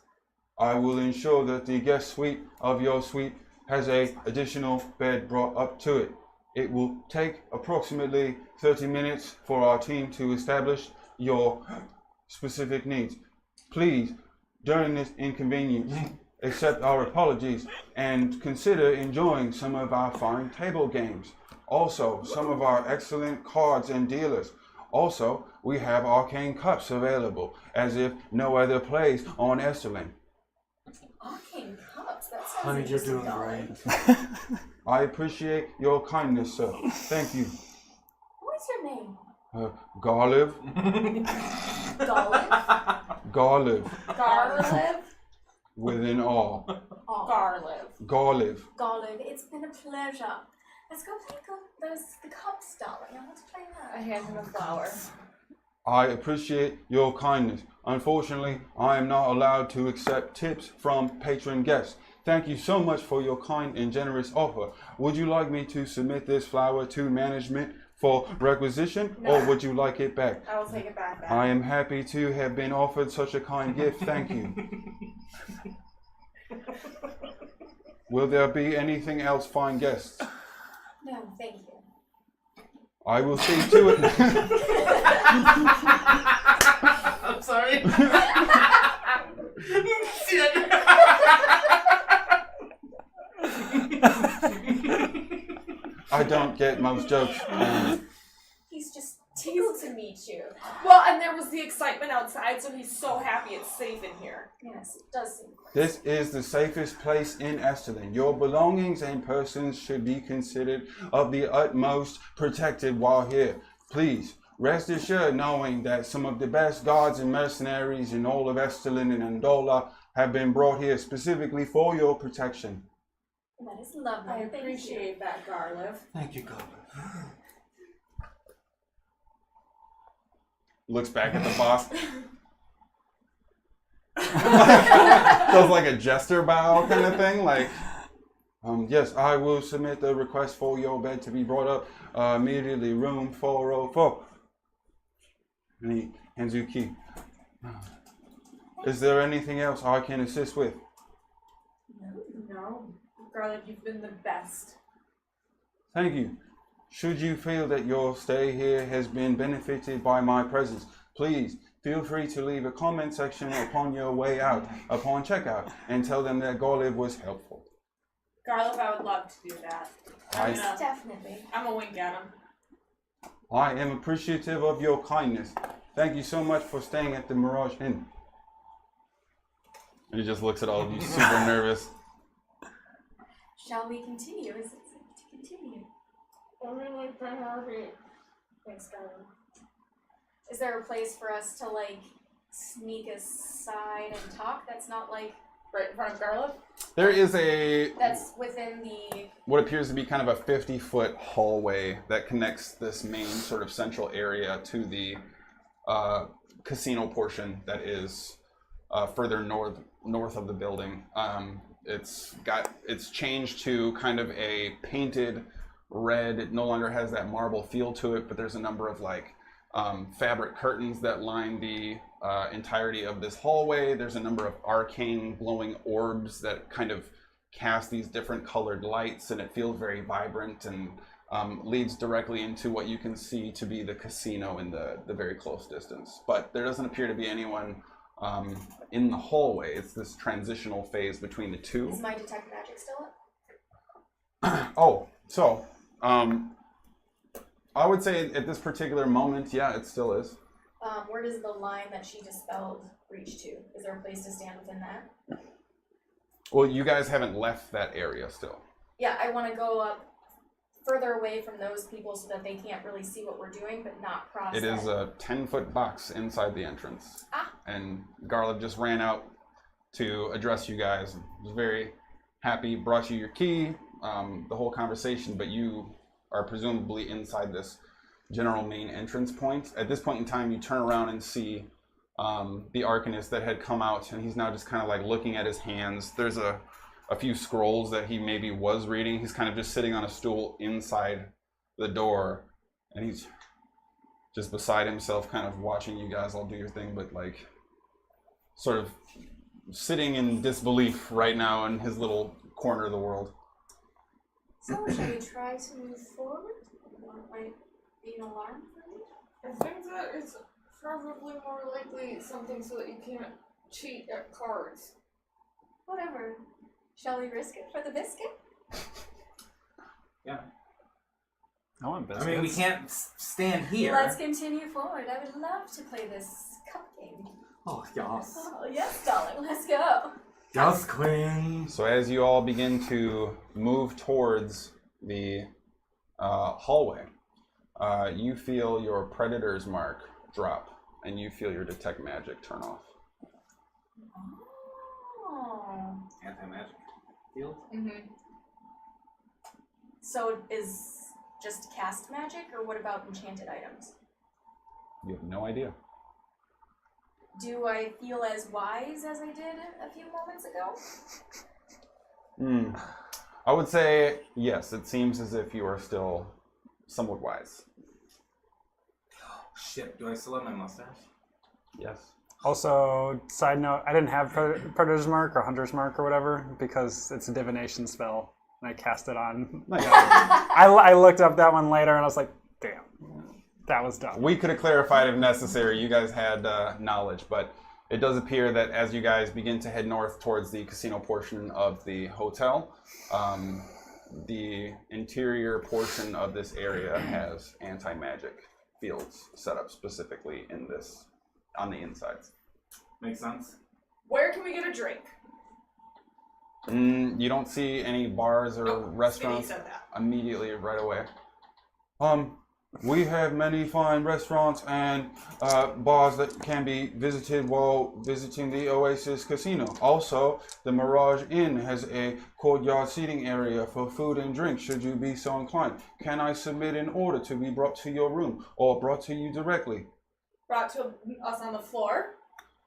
I will ensure that the guest suite of your suite has a additional bed brought up to it. It will take approximately 30 minutes for our team to establish your specific needs. Please, during this inconvenience, accept our apologies and consider enjoying some of our fine table games. Also, some of our excellent cards and dealers. Also, we have arcane cups available, as if no other place on Esterlin. Arcane cups? That sounds Honey, you're interesting, doing darling. great. I appreciate your kindness, sir. Thank you. What's your name? Garliv? Garlic? Garliv. Garliv? With an R. Oh, Garliv. Garliv. Garlic, it's been a pleasure. Let's go play the cups, darling. I want to play I that. hand him a flower. I appreciate your kindness. Unfortunately, I am not allowed to accept tips from patron guests. Thank you so much for your kind and generous offer. Would you like me to submit this flower to management for requisition, or would you like it back? I will take it back. I am happy to have been offered such a kind gift. Thank you. Will there be anything else, fine guests? No, thank you. I will see to it. I'm sorry. I don't get most jokes. He's just tickled to meet you. Well, and there was the excitement outside, so he's so happy it's safe in here. Yes, it does seem great. This is the safest place in Esterlin. Your belongings and persons should be considered of the utmost protected while here. Please, rest assured knowing that some of the best guards and mercenaries in all of Esterlin and Andola have been brought here specifically for your protection. That is lovely. I Thank appreciate that, Garliv. Thank you, Goblin. Looks back at the boss. Does like a jester bow kind of thing. Like, yes, I will submit the request for your bed to be brought up immediately. Room 404. And he hands you a key. Is there anything else I can assist with? No. Garliv, you've been the best. Thank you. Should you feel that your stay here has been benefited by my presence, please feel free to leave a comment section upon your way out, upon checkout, and tell them that Garliv was helpful. Garliv, I would love to do that. I- Definitely. I'm a wink at him. I am appreciative of your kindness. Thank you so much for staying at the Mirage Inn. And he just looks at all of you, super nervous. Shall we continue? Is it safe to continue? Thanks, darling. Is there a place for us to sneak aside and talk? That's not like Right in front of Garlic? There is a that's within the. what appears to be kind of a 50-foot hallway that connects this main sort of central area to the casino portion that is further north of the building. It's changed to kind of a painted red. It no longer has that marble feel to it, but there's a number of like fabric curtains that line the entirety of this hallway. There's a number of arcane glowing orbs that kind of cast these different colored lights, and it feels very vibrant and leads directly into what you can see to be the casino in the very close distance. But there doesn't appear to be anyone in the hallway. It's this transitional phase between the two. Is my detect magic still up? Oh, so I would say at this particular moment, yeah, it still is. Where does the line that she dispelled reach to? Is there a place to stand within that? Well, you guys haven't left that area still. Yeah, I want to go up further away from those people so that they can't really see what we're doing, but not cross. It is a 10-foot box inside the entrance. Ah. And Garlic just ran out to address you guys. Was very happy, brought you your key, the whole conversation, but you are presumably inside this general main entrance point. At this point in time, you turn around and see the Arcanist that had come out, and he's now just kind of like looking at his hands. There's a few scrolls that he maybe was reading. He's kind of just sitting on a stool inside the door, and he's just beside himself, kind of watching you guys all do your thing, but like sort of sitting in disbelief right now in his little corner of the world. So, shall we try to move forward? What might be an alarm for me? I think that it's probably more likely something so that you can't cheat at cards. Whatever. Shall we risk it for the biscuit? Yeah. I want I biscuits. mean, we can't stand here. Let's continue forward. I would love to play this cup game. Oh, yes. Oh, yes, darling. Let's go. Yes, queen. So as you all begin to move towards the hallway, you feel your Predator's mark drop, and you feel your Detect Magic turn off. Oh. Anti-magic field? Mm-hmm. So is just cast magic, or what about enchanted items? You have no idea. Do I feel as wise as I did a few moments ago? I would say yes. It seems as if you are still somewhat wise. Shit, do I still have my mustache? Yes. Also, side note, I didn't have Predator's Mark or Hunter's Mark or whatever because it's a divination spell, and I cast it on. Nice. I looked up that one later, and I was like, damn, that was dumb. We could have clarified if necessary. You guys had knowledge, but it does appear that as you guys begin to head north towards the casino portion of the hotel, the interior portion of this area has anti-magic fields set up specifically in this, on the insides. Makes sense. Where can we get a drink? You don't see any bars or Nope, restaurants Skadi said that. immediately right away. We have many fine restaurants and bars that can be visited while visiting the Oasis Casino. Also, the Mirage Inn has a courtyard seating area for food and drink should you be so inclined. Can I submit an order to be brought to your room or brought to you directly? Brought to us on the floor.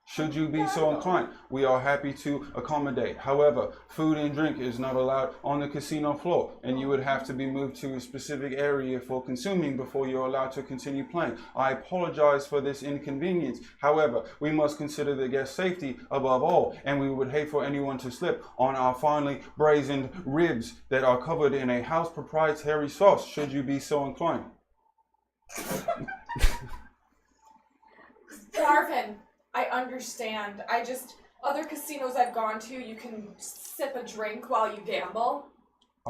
Should you be so inclined, we are happy to accommodate. However, food and drink is not allowed on the casino floor, and you would have to be moved to a specific area for consuming before you're allowed to continue playing. I apologize for this inconvenience. However, we must consider the guest safety above all, and we would hate for anyone to slip on our finely braised ribs that are covered in a house proprietary sauce, should you be so inclined. Darvin, I understand. Other casinos I've gone to, you can sip a drink while you gamble.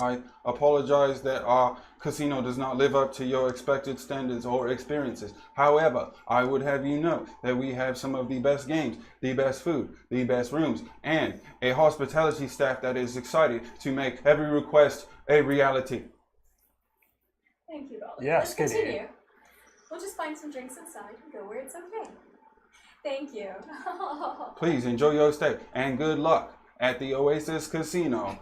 I apologize that our casino does not live up to your expected standards or experiences. However, I would have you know that we have some of the best games, the best food, the best rooms, and a hospitality staff that is excited to make every request a reality. Thank you, darling. Yeah, Let's Skadi. continue. We'll just find some drinks inside and go where it's okay. Thank you. Please enjoy your stay and good luck at the Oasis Casino.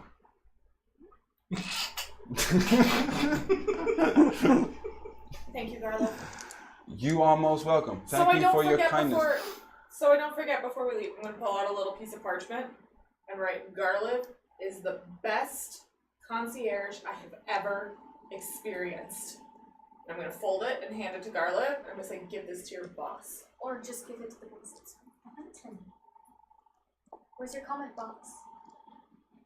Thank you, Garlic. You are most welcome. So Thank I you don't for your forget kindness. so I don't forget before we leave, I'm gonna pull out a little piece of parchment and write Garlic is the best concierge I have ever experienced. And I'm gonna fold it and hand it to Garlic. I'm gonna say, give this to your boss. Or just give it to the wizards. Where's your comment box?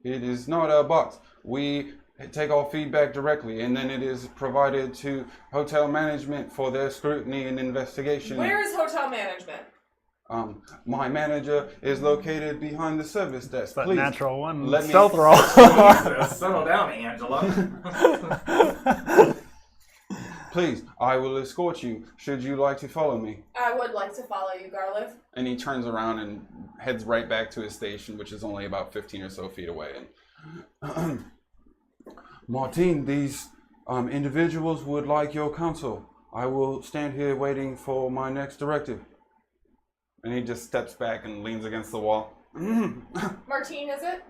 It is not a box. We take all feedback directly, and then it is provided to hotel management for their scrutiny and investigation. Where is hotel management? My manager is located behind the service desk. But Please, natural one. let me- Stealth roll. Settle down, Angela. please, I will escort you. Should you like to follow me? I would like to follow you, Garlic. And he turns around and heads right back to his station, which is only about 15 or so feet away. And Martine, these individuals would like your counsel. I will stand here waiting for my next directive. And he just steps back and leans against the wall. Martine, is it?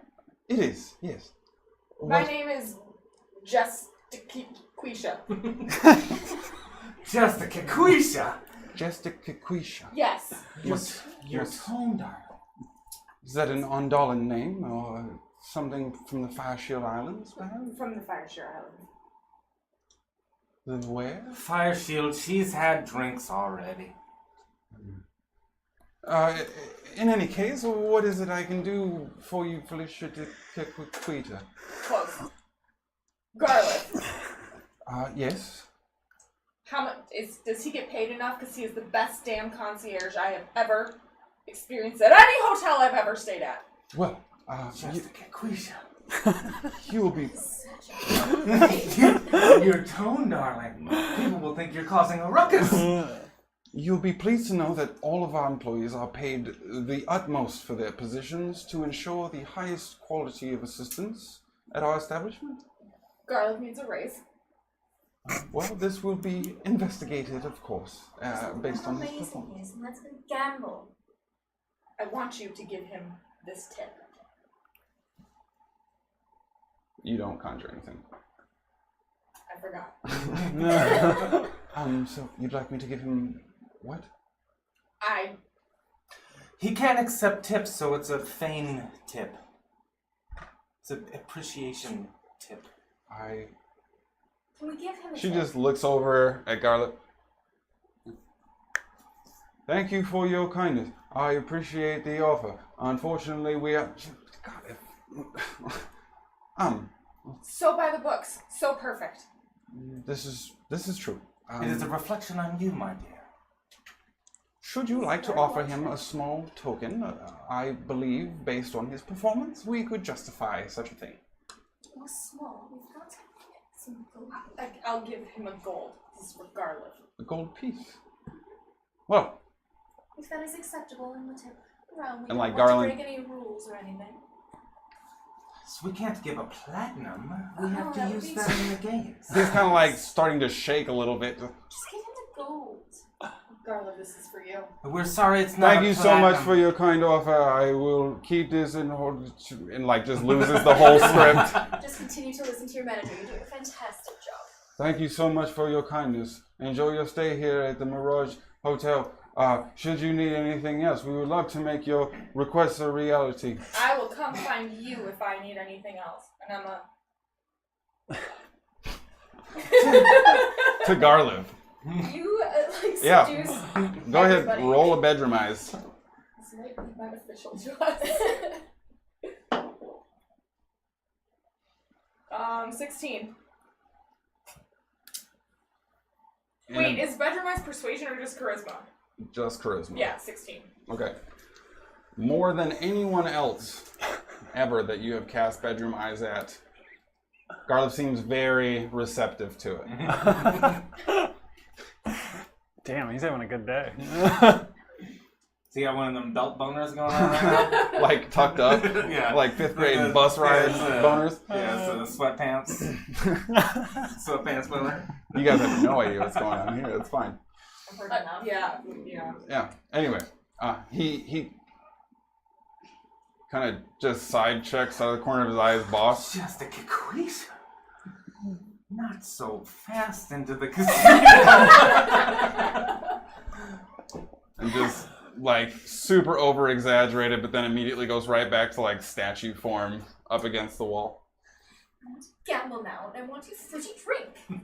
It is, yes. My name is Jessica. Just a Kaquisha. Jessica Quisha. Yes. Your tone, darling. Is that an Ondalan name or something from the Fire Shield Islands, perhaps? From the Fire Shore Island. Then where? Fire Shield, she's had drinks already. In any case, what is it I can do for you, Felicia Quita? Close. Garlic. Yes. How much does he get paid enough? Because he is the best damn concierge I have ever experienced at any hotel I've ever stayed at. Well, Just a Kaquisha. you will be. Your tone, darling. People will think you're causing a ruckus. You'll be pleased to know that all of our employees are paid the utmost for their positions to ensure the highest quality of assistance at our establishment. Garlic needs a raise. Well, this will be investigated, of course, based on his Amazing performance. is, and that's a gamble. I want you to give him this tip. You don't conjure anything. I forgot. So you'd like me to give him what? He can't accept tips, so it's a feign tip. It's an appreciation tip. Can we give him a She tip? just looks over at Garlic. Thank you for your kindness. I appreciate the offer. Unfortunately, we are. So by the books. So perfect. This is true. It is a reflection on you, my dear. Should you like to offer him a small token? I believe, based on his performance, we could justify such a thing. We're small. We've got some gold. I'll give him a gold. This is for Garlic. A gold piece. Well, If that is acceptable in the tip realm, we And don't like want Garland- to break any rules or anything. So we can't give a platinum. We have Oh, to that would use be that in the games. he's kind of like starting to shake a little bit. Just give him the gold. Garlic, this is for you. We're sorry it's not Thank a you so much platinum. for your kind offer. I will keep this in order to, and like just loses the whole script. Just continue to listen to your manager. You're doing a fantastic job. Thank you so much for your kindness. Enjoy your stay here at the Mirage Hotel. Should you need anything else, we would love to make your requests a reality. I will come find you if I need anything else. And I'm To Garliv. You Yeah. seduce. Go ahead, Everybody. roll a bedroom eyes. This might be beneficial to us. 16. Wait, is bedroom eyes persuasion or just charisma? Just charisma. Yeah, 16. Okay. More than anyone else ever that you have cast bedroom eyes at, Garliv seems very receptive to it. Damn, he's having a good day. So you got one of them belt boners going on right now? Like tucked up. Yeah. Like 5th grade The- bus ride yeah, boners. Yeah, so the sweatpants. Sweatpants boner. You guys have no idea what's going on here. It's fine. I've heard enough. Yeah. Yeah. Anyway, He kind of just side checks out of the corner of his eye his boss. Just a quiz. Not so fast into the casino. And just like super over exaggerated, but then immediately goes right back to like statue form up against the wall. I want to gamble now, and I want to fruity drink.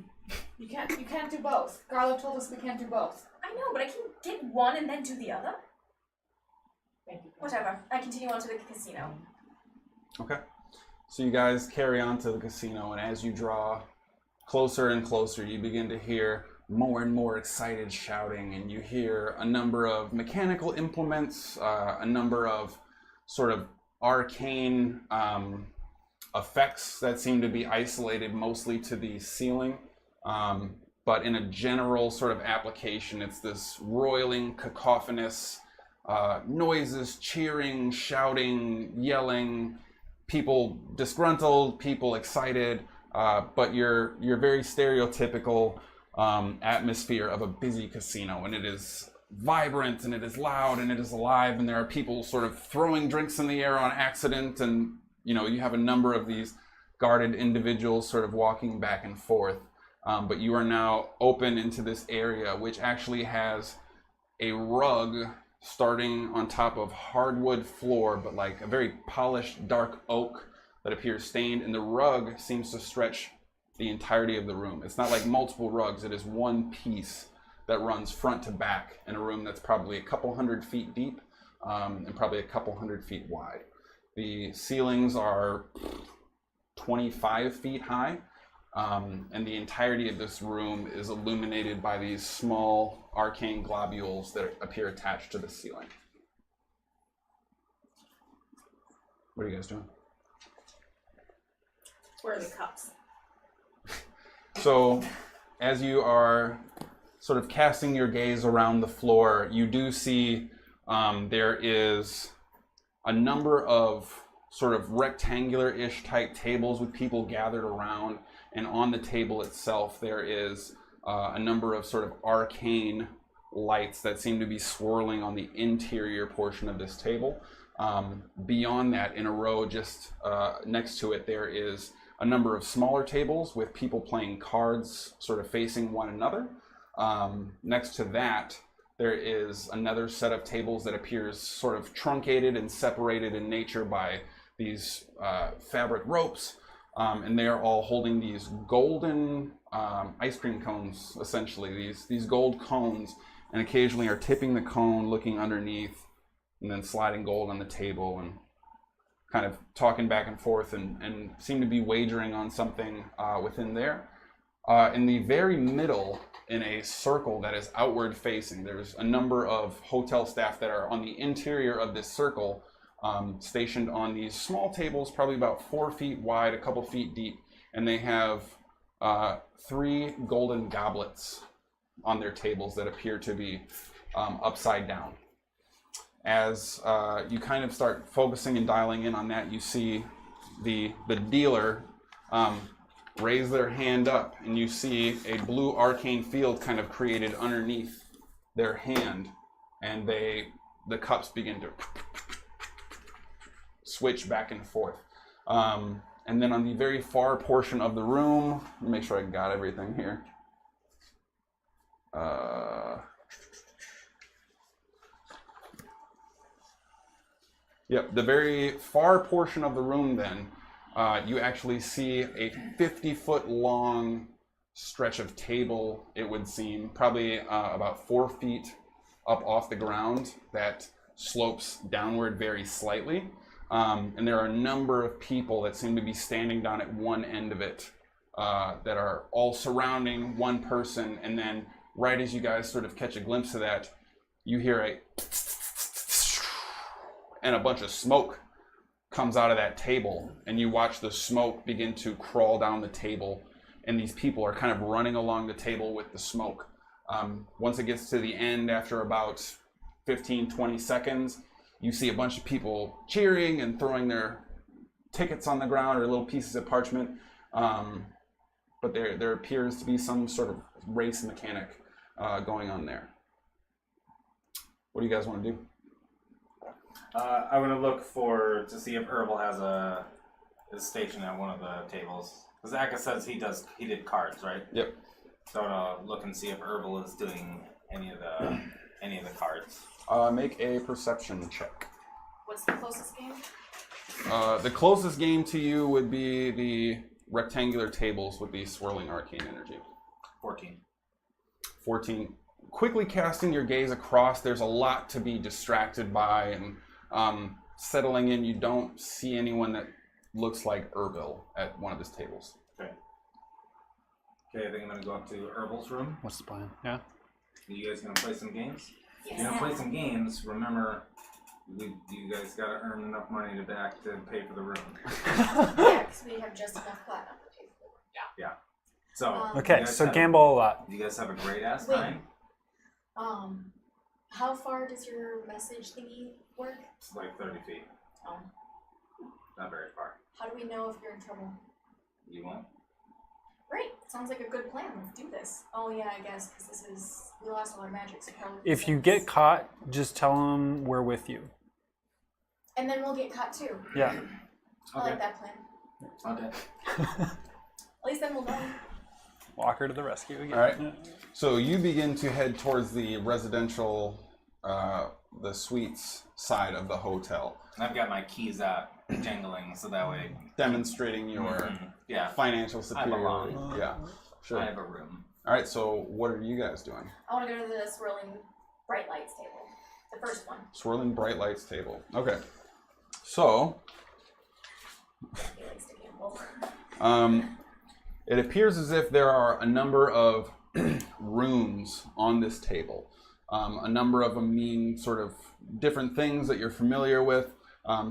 You can't do both. Garlic told us we can't do both. I know, but I can get one and then do the other. Thank you. Whatever. I continue on to the casino. Okay. So you guys carry on to the casino, and as you draw closer and closer, you begin to hear more and more excited shouting, and you hear a number of mechanical implements, a number of sort of arcane effects that seem to be isolated mostly to the ceiling. But in a general sort of application, it's this roiling, cacophonous noises, cheering, shouting, yelling, people disgruntled, people excited, but your very stereotypical atmosphere of a busy casino, and it is vibrant, and it is loud, and it is alive, and there are people sort of throwing drinks in the air on accident, and you have a number of these guarded individuals sort of walking back and forth. But you are now open into this area, which actually has a rug starting on top of hardwood floor, but like a very polished dark oak that appears stained, and the rug seems to stretch the entirety of the room. It's not like multiple rugs, it is one piece that runs front to back in a room that's probably a couple 100 feet deep and probably a couple 100 feet wide. The ceilings are 25 feet high. And the entirety of this room is illuminated by these small arcane globules that appear attached to the ceiling. What are you guys doing? Where are the cups? So, as you are sort of casting your gaze around the floor, you do see there is a number of sort of rectangular-ish type tables with people gathered around. And on the table itself, there is a number of sort of arcane lights that seem to be swirling on the interior portion of this table. Beyond that, in a row just next to it, there is a number of smaller tables with people playing cards sort of facing one another. Next to that, there is another set of tables that appears sort of truncated and separated in nature by these fabric ropes. And they are all holding these golden ice cream cones, essentially, these gold cones, and occasionally are tipping the cone, looking underneath, and then sliding gold on the table and kind of talking back and forth and seem to be wagering on something within there. In the very middle, in a circle that is outward facing, there's a number of hotel staff that are on the interior of this circle, stationed on these small tables, probably about 4 feet wide, a couple feet deep, and they have 3 golden goblets on their tables that appear to be upside down. As you kind of start focusing and dialing in on that, you see the dealer raise their hand up, and you see a blue arcane field kind of created underneath their hand, and the cups begin to switch back and forth. And then on the very far portion of the room, let me make sure I got everything here. Yep, the very far portion of the room then, you actually see a 50-foot long stretch of table, it would seem, probably about 4 feet up off the ground that slopes downward very slightly. And there are a number of people that seem to be standing down at one end of it that are all surrounding one person. And then right as you guys sort of catch a glimpse of that, you hear a and a bunch of smoke comes out of that table, and you watch the smoke begin to crawl down the table, and these people are kind of running along the table with the smoke. Once it gets to the end, after about 15-20 seconds, you see a bunch of people cheering and throwing their tickets on the ground or little pieces of parchment, but there appears to be some sort of race mechanic going on there. What do you guys want to do? I'm gonna look to see if Herbal is stationed at one of the tables. Because Aka says he did cards, right? Yep. So I'm gonna look and see if Herbal is doing any of the cards. Make a perception check. What's the closest game? The closest game to you would be the rectangular tables with the swirling arcane energy. 14. 14. Quickly casting your gaze across, there's a lot to be distracted by, and settling in, you don't see anyone that looks like Erbil at one of his tables. Okay, I think I'm gonna go up to Herbal's room. What's the plan? Yeah. You guys gonna play some games? Yes. If you're gonna play some games, remember, you guys gotta earn enough money to pay for the room. Yeah, because we have just enough platinum to pay for it. Yeah. So Okay, you guys so have- gamble a lot. You guys have a great ass Wait. time. How far does your message thingy work? It's like 30 feet. Oh. Not very far. How do we know if you're in trouble? You won't? Great. Sounds like a good plan. Let's do this. Oh yeah, I guess because we lost all our magic. So probably If you get caught, just tell them we're with you. and then we'll get caught too. Yeah. I like that plan. Okay. At least then we'll know. Walk her to the rescue again. All right. So you begin to head towards the residential, the suites side of the hotel, I've got my keys out, jangling, so that way. demonstrating your Yeah. financial I belong. superiority. Yeah, sure. I have a room. All right. So what are you guys doing? I want to go to the swirling bright lights table. The first one. Swirling bright lights table. Okay. So He likes to gamble. it appears as if there are a number of runes on this table. A number of them mean sort of different things that you're familiar with.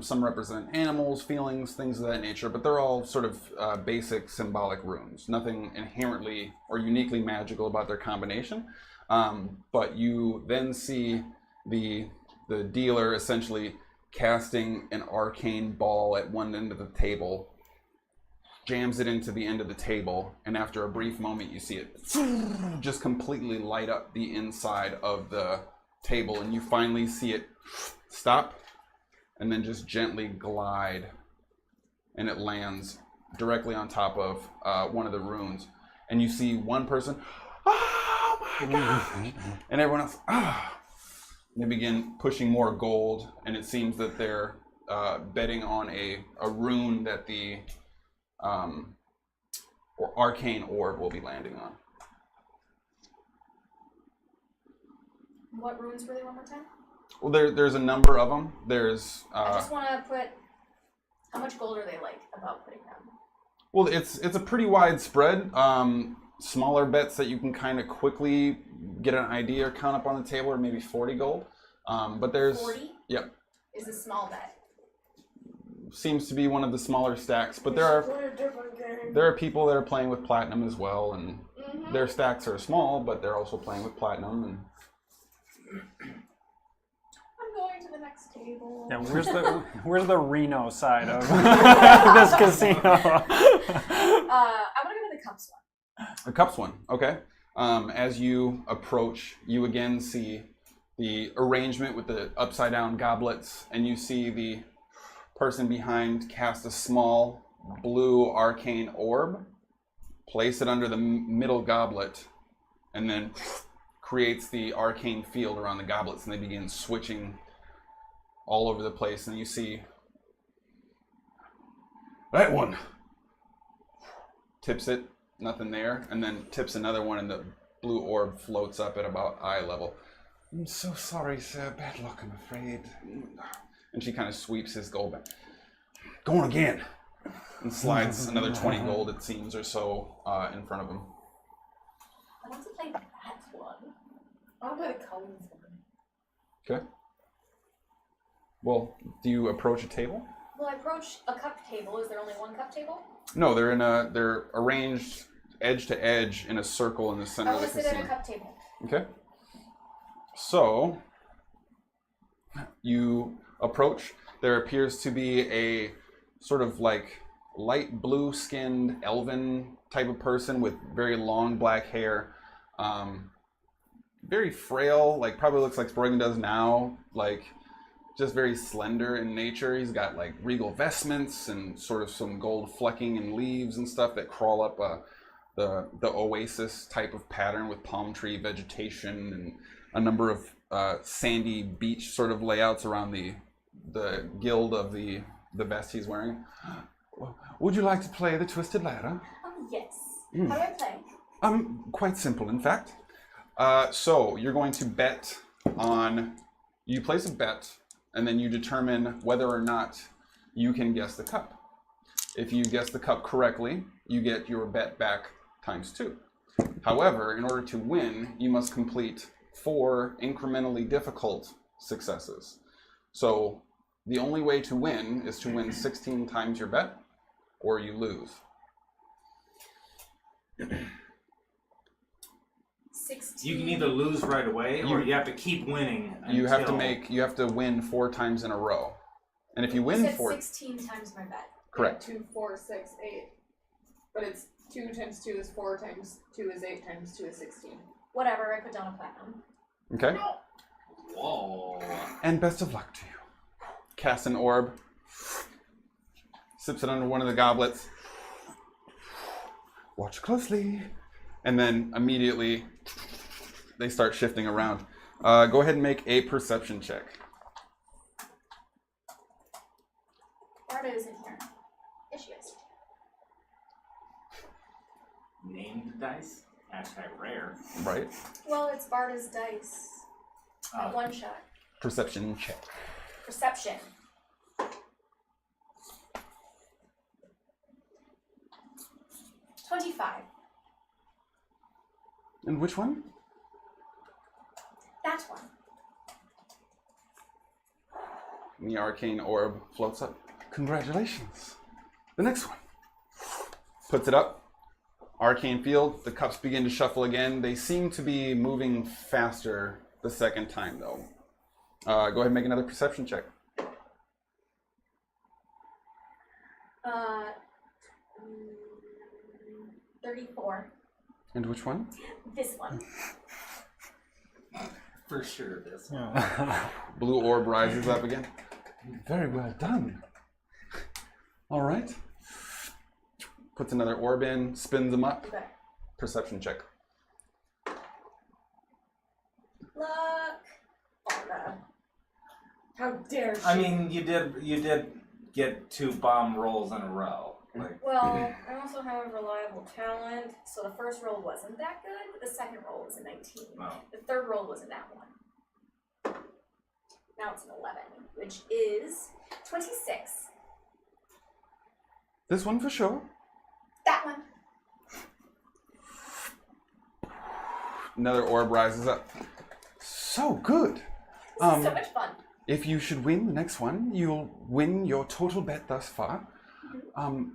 Some represent animals, feelings, things of that nature, but they're all sort of basic symbolic runes. Nothing inherently or uniquely magical about their combination. But you then see the dealer essentially casting an arcane ball at one end of the table, jams it into the end of the table, and after a brief moment you see it just completely light up the inside of the table, and you finally see it stop and then just gently glide, and it lands directly on top of one of the runes, and you see one person, oh my god, and everyone else, ah. They begin pushing more gold, and it seems that they're betting on a rune that the or arcane orb will be landing on. What runes were they one more time? Well, there's a number of them. There's I just want to put. How much gold are they like about putting them? well, it's a pretty wide spread. Smaller bets that you can kind of quickly get an idea or count up on the table are maybe 40 gold. But there's 40? Yep. Is a small bet. Seems to be one of the smaller stacks, but there are people that are playing with platinum as well, and their stacks are small, but they're also playing with platinum. And I'm going to the next table. Yeah, where's the Reno side of this casino? I want to go to the cups one. the cups one, okay. As you approach, you again see the arrangement with the upside down goblets, and you see the person behind cast a small blue arcane orb, place it under the middle goblet, and then creates the arcane field around the goblets, and they begin switching all over the place. And you see that one tips it, nothing there, and then tips another one, and the blue orb floats up at about eye level. I'm so sorry, sir. Bad luck, I'm afraid. And she kind of sweeps his gold back. Going again. And slides another 20 gold, it seems, or so in front of him. I want to play that one. I want to play the Collins one. Okay. Well, do you approach a table? Will I approach a cup table? Is there only one cup table? No, they're arranged edge to edge in a circle in the center I of the want to sit at a casino. cup table. Okay. So you approach. There appears to be a sort of like light blue skinned elven type of person with very long black hair. Very frail, like probably looks like Sproigins does now. Like just very slender in nature. He's got like regal vestments and sort of some gold flecking and leaves and stuff that crawl up the oasis type of pattern with palm tree vegetation and a number of sandy beach sort of layouts around the guild of the vest he's wearing. Would you like to play the Twisted Ladder? Yes. How do I play? Quite simple, in fact. So you're going to bet on. You place a bet, and then you determine whether or not you can guess the cup. If you guess the cup correctly, you get your bet back ×2. However, in order to win, you must complete 4 incrementally difficult successes. So the only way to win is to win 16 times your bet, or you lose. 16. You can either lose right away, or you have to keep winning. You have to win 4 times in a row. And if you win You said 4, 16 times my bet. correct. 2, 4, 6, 8. But it's 2 times 2 is 4 times 2 is 8 times 2 is 16. Whatever, I put down a platinum. Okay. Whoa. And best of luck to you. Cast an orb. Sips it under one of the goblets. Watch closely. And then immediately they start shifting around. Go ahead and make a perception check. Barda is in here. Yes, she is. Named dice? Hashtag rare. Right? Well, it's Barda's dice. At one shot. Perception check. Perception. $25. And which one? That one. And the arcane orb floats up. Congratulations. The next one. Puts it up. Arcane field. The cups begin to shuffle again. They seem to be moving faster the second time, though. Go ahead and make another perception check. 34. And which one? This one. For sure, this. Blue orb rises up again. Very well done. All right. Puts another orb in, spins them up. Okay. Perception check. Luck. Barda. How dare she? I mean, you did get 2 bomb rolls in a row. Like, Well, I also have reliable talent, so the first roll wasn't that good, but the second roll was a 19. oh. The third roll was a nat 1. Now it's an 11, which is 26. This one for sure. That one. Another orb rises up. So good. This is so much fun. If you should win the next one, you'll win your total bet thus far.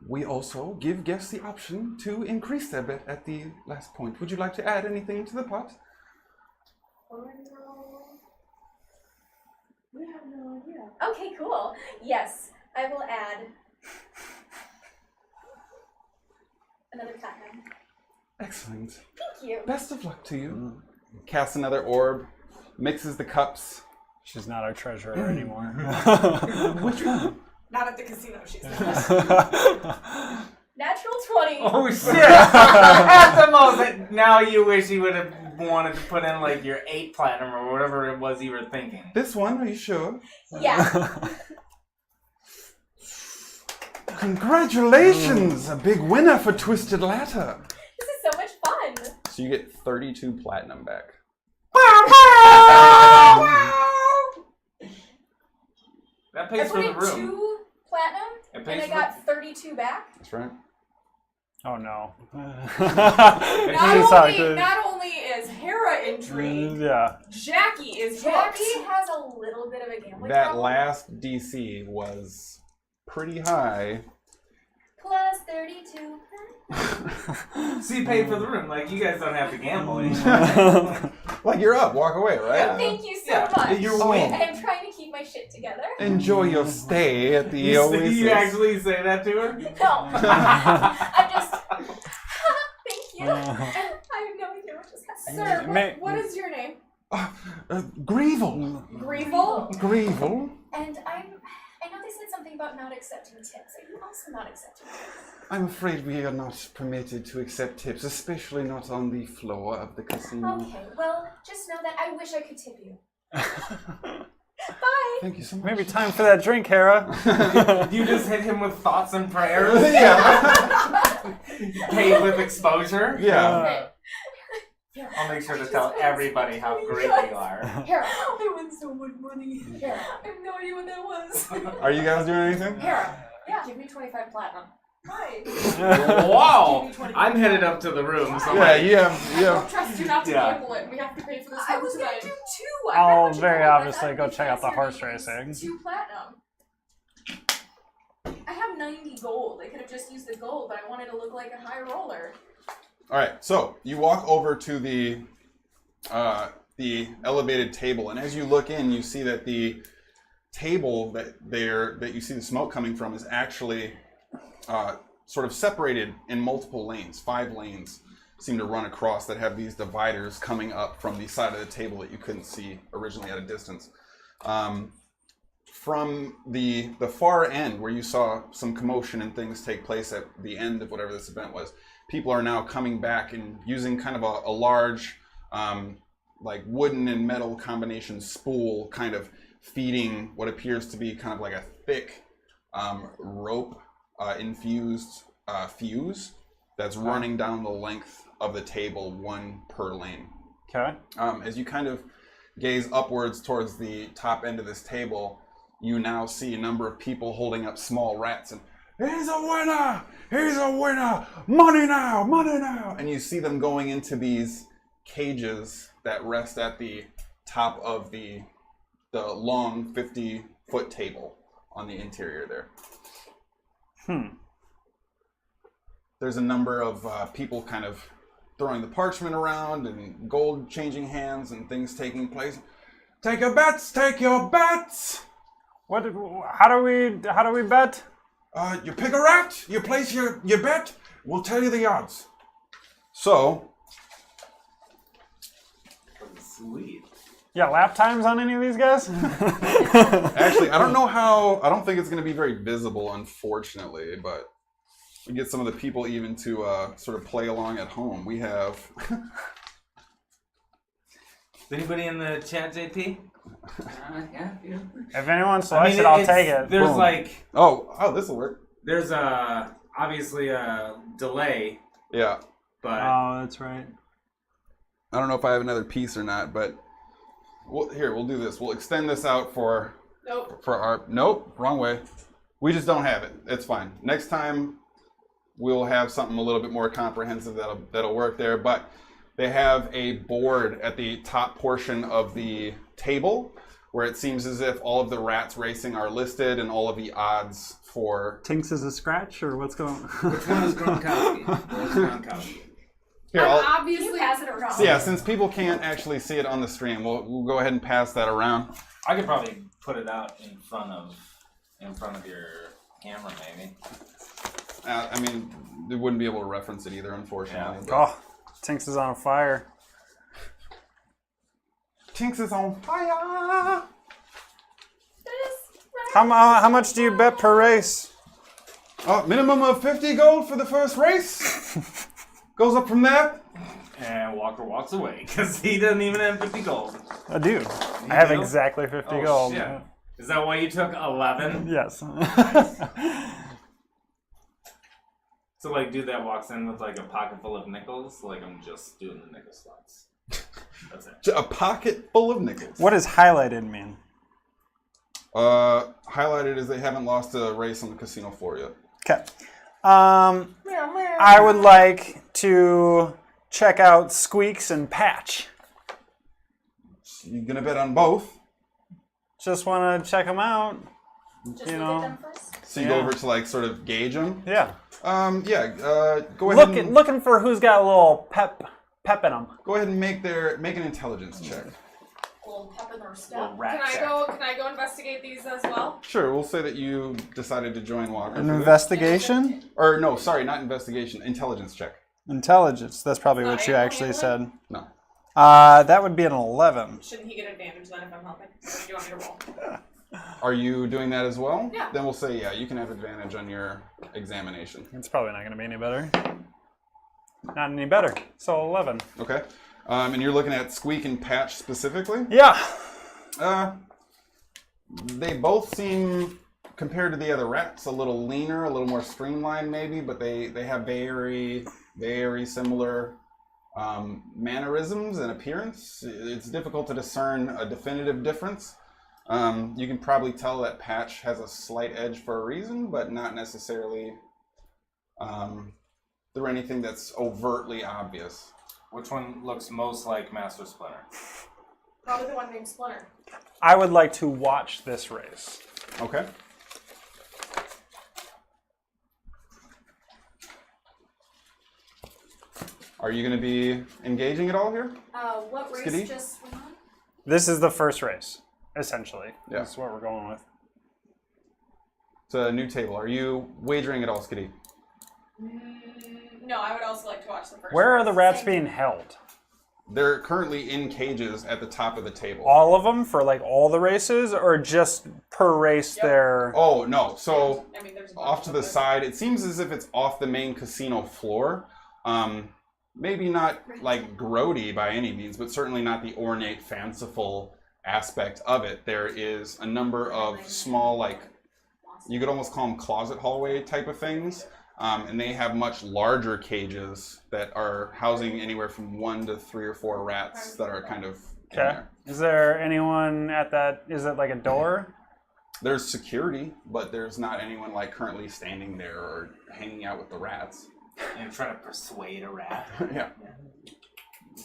We also give guests the option to increase their bet at the last point. Would you like to add anything to the pot? We have no idea. Okay, cool. Yes, I will add another platinum. Excellent. Thank you. Best of luck to you. Casts another orb, mixes the cups. She's not our treasurer anymore. Which one? Not at the casino, she's not. Natural 20. Oh shit! At the most, now you wish you would have wanted to put in like your 8 platinum or whatever it was you were thinking. This one, are you sure? Yeah. Congratulations! A big winner for Twisted Ladder. This is so much fun. So you get 32 platinum back. That I pays put for the in room. 2 platinum, It and pays I for got 32 back. That's right. Oh no. Not only is Hera intrigued, Yeah. Jackie is hooked. Jackie has a little bit of a gambling That problem. last DC was pretty high. Plus 32. So you paid for the room. Like, you guys don't have to gamble anymore. Like you're up, walk away, right? Thank you so Yeah, much. you're Oh. winning. I am trying to keep my shit together. Enjoy your stay at the You Oasis. actually say that to her? No. I'm just. Thank you. I have no idea what just happened. Sir, May- what is your name? Grievel. Grievel? Grievel. And I know they said something about not accepting tips. Are you also not accepting tips? I'm afraid we are not permitted to accept tips, especially not on the floor of the casino. Okay, well, just know that I wish I could tip you. Bye! Thank you so much. Maybe time for that drink, Hera. You just hit him with thoughts and prayers. Yeah. Paid with exposure. Yeah. Okay. I'll make sure to tell everybody how great you are. Hera, I won so much money. Hera, I have no idea what that was. Are you guys doing anything? Hera, Yeah. give me 25 platinum. Why? Wow! I'm headed up to the room. So Yeah, like, you I have. don't trust you not to Yeah. gamble it. We have to pay for this I room was gonna tonight. do two. I'll very obviously go check out the horse racing. 2 platinum. I have 90 gold. I could have just used the gold, but I wanted to look like a high roller. All right, so you walk over to the elevated table, and as you look in, you see that the table that you see the smoke coming from is actually sort of separated in multiple lanes. 5 lanes seem to run across that have these dividers coming up from the side of the table that you couldn't see originally at a distance. From the far end, where you saw some commotion and things take place at the end of whatever this event was, people are now coming back and using kind of a large, like wooden and metal combination spool, kind of feeding what appears to be kind of like a thick rope infused fuse that's running down the length of the table, 1 per lane. Okay. As you kind of gaze upwards towards the top end of this table, you now see a number of people holding up small rats and, "He's a winner! He's a winner! Money now! Money now!" And you see them going into these cages that rest at the top of the long 50-foot table on the interior there. There's a number of people kind of throwing the parchment around and gold changing hands and things taking place. "Take your bets! Take your bets!" What? How do we bet? You pick a rat, you place your bet, we'll tell you the odds. So, sweet. Yeah, lap times on any of these guys? actually, I don't think it's going to be very visible, unfortunately, but we get some of the people even to sort of play along at home. We have... Is anybody in the chat, JP? Yeah. If anyone selects it, I'll take it. There's Boom. like, Oh, this will work. there's obviously a delay, Yeah. but Oh, that's right. I don't know if I have another piece or not, but we'll do this. We'll extend this out for Nope. our... Nope, wrong way. We just don't have it. It's fine. Next time, we'll have something a little bit more comprehensive that'll work there, but they have a board at the top portion of the table where it seems as if all of the rats racing are listed and all of the odds for... Tinks is a scratch, or what's going on? Which one is Gronkowski? Where's Gronkowski? Here, I'm I'll... Can obviously you pass it around? So yeah, since people can't actually see it on the stream, we'll go ahead and pass that around. I could probably put it out in front of your camera, maybe. I mean, they wouldn't be able to reference it either, unfortunately. Yeah. but- Oh, Tinks is on fire. Tinks is on fire! How much do you bet per race? Minimum of 50 gold for the first race. Goes up from there. And Walker walks away because he doesn't even have 50 gold. I do. I have do? exactly 50 Oh, gold. shit. Is that why you took 11? Yes. So like, dude that walks in with like a pocket full of nickels, like I'm just doing the nickel slots. That's it. A pocket full of nickels. What does highlighted mean? Highlighted is they haven't lost a race on the casino floor yet. Okay. I would like to check out Squeaks and Patch. You gonna bet on both? Just want to check them out. Just You look know. at them first. So you go over to like sort of gauge them. Yeah. Go ahead. And, Looking for who's got a little pep in them. Go ahead and make an intelligence check. A little pep in their step. Little rat check. Can I go investigate these as well? Sure, we'll say that you decided to join Walker. An for this. investigation? Or no, sorry, not investigation. Intelligence check. Intelligence. That's probably Not what you animal actually handling? said. No. That would be an 11. Shouldn't he get advantage then if I'm helping? Or do you want me to roll? Are you doing that as well? Yeah. Then we'll say, yeah, you can have advantage on your examination. It's probably not going to be any better. Not any better. So 11. Okay. And you're looking at Squeak and Patch specifically? Yeah. They both seem, compared to the other rats, a little leaner, a little more streamlined maybe, but they have very, very similar mannerisms and appearance. It's difficult to discern a definitive difference. You can probably tell that Patch has a slight edge for a reason, but not necessarily through anything that's overtly obvious. Which one looks most like Master Splinter? Probably the one named Splinter. I would like to watch this race. Okay. Are you going to be engaging at all here? What race Skadi? just went on? This is the first race, essentially. Yeah. That's what we're going with. It's a new table. Are you wagering at all, Skadi? No, I would also like to watch the first Where are race. the rats Same. being held? They're currently in cages at the top of the table. All of them for like all the races, or just per race Yep. they're... Oh, no. So I mean, there's a bunch off to of the them. side, it seems as if it's off the main casino floor. Maybe not like grody by any means, but certainly not the ornate, fanciful aspect of it. There is a number of small, like, you could almost call them closet hallway type of things. And they have much larger cages that are housing anywhere from 1 to 3 or 4 rats that are kind of in Okay. there. Is there anyone at that? Is it like a door? There's security, but there's not anyone like currently standing there or hanging out with the rats. And trying to persuade a rat. Yeah.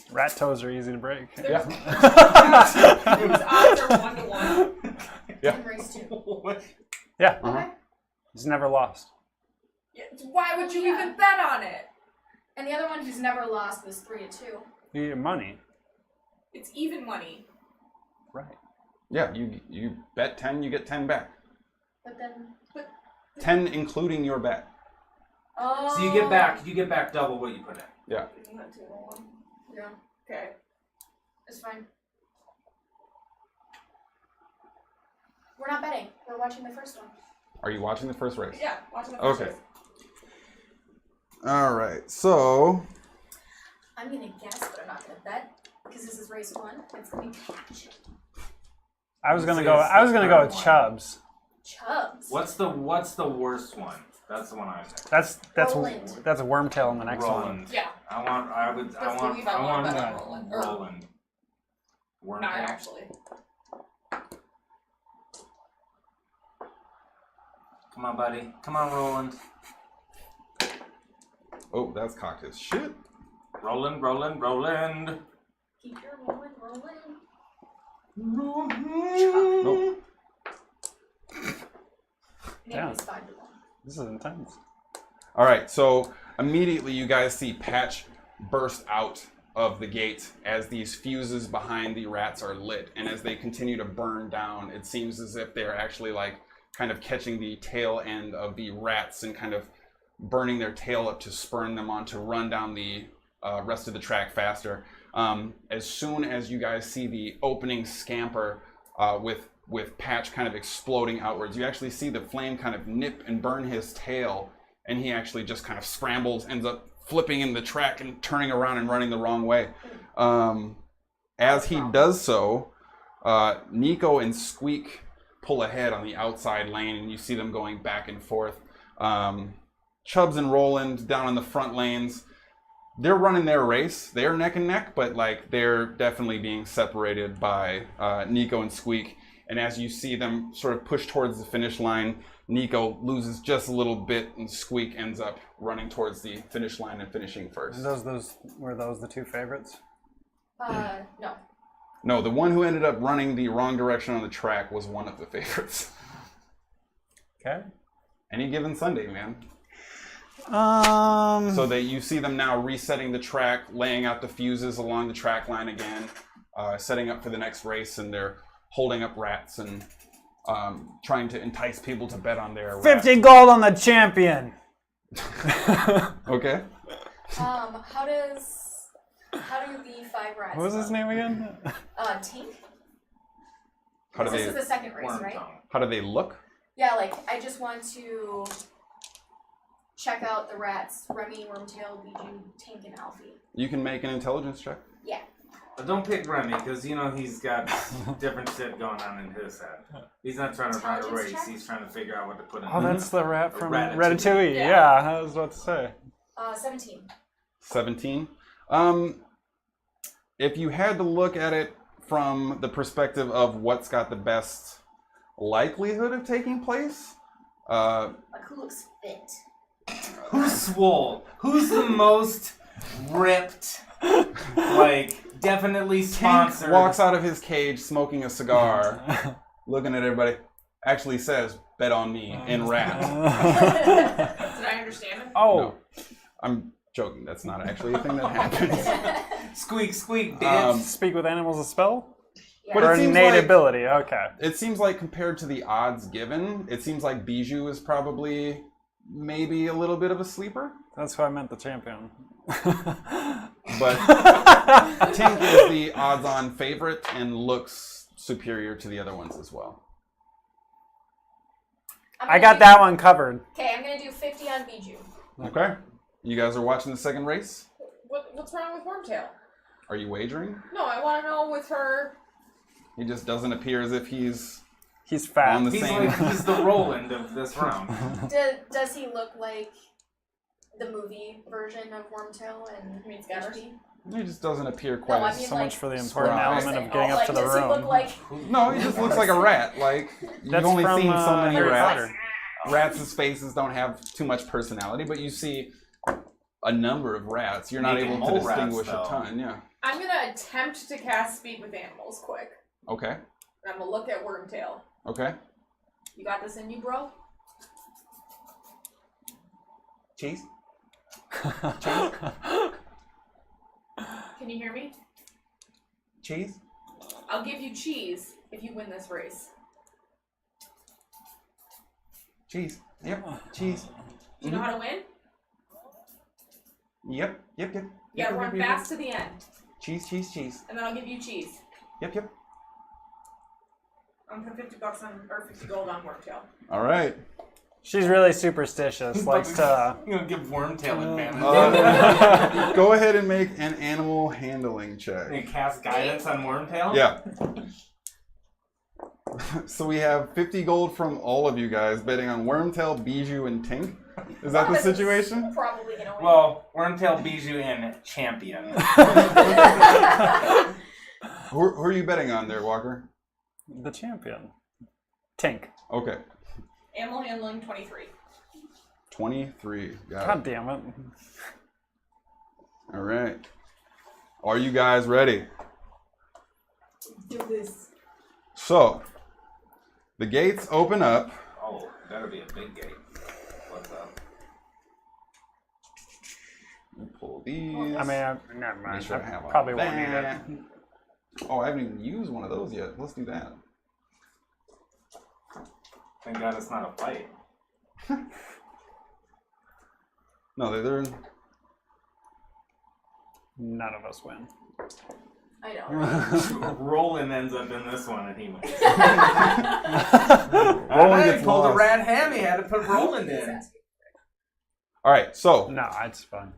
Rat toes are easy to break. Yeah. Those odds are 1 to 1. Yeah. In race 2. Yeah. Uh-huh. He's never lost. Yeah, why would you Yeah. even bet on it? And the other one who's never lost was 3 to 2. You get money. It's even money. Right. Yeah, you bet 10, you get 10 back. But then, 10 including your bet. oh. So you get back double what you put in. Yeah. Isn't that 2 to 1? Yeah, Okay. it's fine. We're not betting. We're watching the first one. Are you watching the first race? Yeah, watching the first Okay. race. All right. So, I'm gonna guess, but I'm not gonna bet because this is race 1. It's gonna be Patch. I was gonna Say go. it's I was the gonna go third with one. Chubbs. Chubbs. What's the worst one? That's the one I picked. That's Roland. that's a Wormtail in the next one. Roland. Yeah. I Let's believe I want to bet on Roland. Or Roland. not Wormtail. actually. Come on, buddy. Come on, Roland. oh, that's cocked as shit. Roland, Roland, Roland. Keep your rolling, rolling. Nope. Yeah. It's 5 to 1. This is intense. All right. So immediately you guys see Patch burst out of the gate as these fuses behind the rats are lit, and as they continue to burn down, it seems as if they're actually like kind of catching the tail end of the rats and kind of burning their tail up to spurn them on to run down the rest of the track faster. As soon as you guys see the opening scamper with Patch kind of exploding outwards, you actually see the flame kind of nip and burn his tail, and he actually just kind of scrambles, ends up flipping in the track and turning around and running the wrong way. As he does so, Nico and Squeak pull ahead on the outside lane, and you see them going back and forth. Chubbs and Roland down in the front lanes. They're running their race. They're neck and neck, but like they're definitely being separated by Nico and Squeak. And as you see them sort of push towards the finish line, Nico loses just a little bit, and Squeak ends up running towards the finish line and finishing first. And were those the two favorites? No. No, the one who ended up running the wrong direction on the track was one of the favorites. Okay. Any given Sunday, man. So So that you see them now resetting the track, laying out the fuses along the track line again, setting up for the next race, and they're holding up rats and trying to entice people to bet on their 50 gold on the champion. Okay. How does how do the 5 rats What was his look? name again? Tink? How do This is they? the second race, Worm right? tongue. How do they look? Yeah, like, I just want to check out the rats. Remy, Wormtail, Bijou, Tink, and Alfie. You can make an intelligence check. Yeah. But don't pick Remy, because you know he's got different shit going on in his head. He's not trying to run a Intelligence race, check? he's trying to figure out what to put in. Oh, that's the rat from Ratatouille. Ratatouille. Yeah. Yeah, I was about to say. 17. 17. If you had to look at it from the perspective of what's got the best likelihood of taking place, Like, who looks fit? Who's swole? Who's the most ripped? Like, definitely Tink sponsored. walks out of his cage smoking a cigar, looking at everybody, actually says, bet on me, in rat. Did I understand it? Oh, No. I'm joking, that's not actually a thing that happens. Squeak, squeak, bitch. speak with animals a spell? Yeah. But Or it a seems innate like- ability, okay. It seems like compared to the odds given, it seems like Bijou is probably maybe a little bit of a sleeper. That's why I meant the champion. But Tink is the odds-on favorite and looks superior to the other ones as well. I got that one covered. Okay, I'm gonna do 50 on Bijou. Okay. You guys are watching the second race? What's wrong with Wormtail? Are you wagering? No, I want to know with her. He just doesn't appear as if he's He's fat. on the He's same... like, he's the Roland of this round. Does he look like the movie version of Wormtail and You mean Scatters? HP? He just doesn't appear quite I as... mean, So like, much for the important Surprise. element of getting up like, to the does he room. look like No, he just looks like a rat. Like, you've That's only from, seen so many Harry rats. Potter. Rats' faces don't have too much personality, but you see a number of rats. You're not Maybe able to mole rats, distinguish though. a ton, yeah. I'm gonna attempt to cast Speak with Animals quick. Okay, And I'm gonna look at Wormtail. okay. You got this in you, bro? Cheese? Can you hear me? Cheese? I'll give you cheese if you win this race. Cheese. Yep, cheese. Do you know how to win? Yep. You gotta run fast to the end, Cheese, cheese, cheese. and then I'll give you cheese. Yep. I'm putting $50 on, or 50 gold on Wormtail. All right. She's really superstitious. Likes to. I'm gonna give Wormtail advantage. Go ahead and make an animal handling check. And cast guidance on Wormtail? Yeah. So we have 50 gold from all of you guys betting on Wormtail, Bijou, and Tink. Is that the situation? probably gonna win? Well, Wormtail, Bijou, and Champion. Who are you betting on there, Walker? The champion. Tink. Okay. Animal handling 23. 23. Got God it. damn it. All right. Are you guys ready? do this. So, the gates open up. Oh, that'll be a big gate. What's up? Let me pull these. I mean, never mind. Make sure I I have all probably won't need that. it. Oh, I haven't even used one of those yet. Let's do that. Thank God it's not a fight. No, they're None of us win. I know. Roland ends up in this one and he wins. Roland I gets pulled a lost. rat hammy, had to put Roland in. All right. So No, it's fun.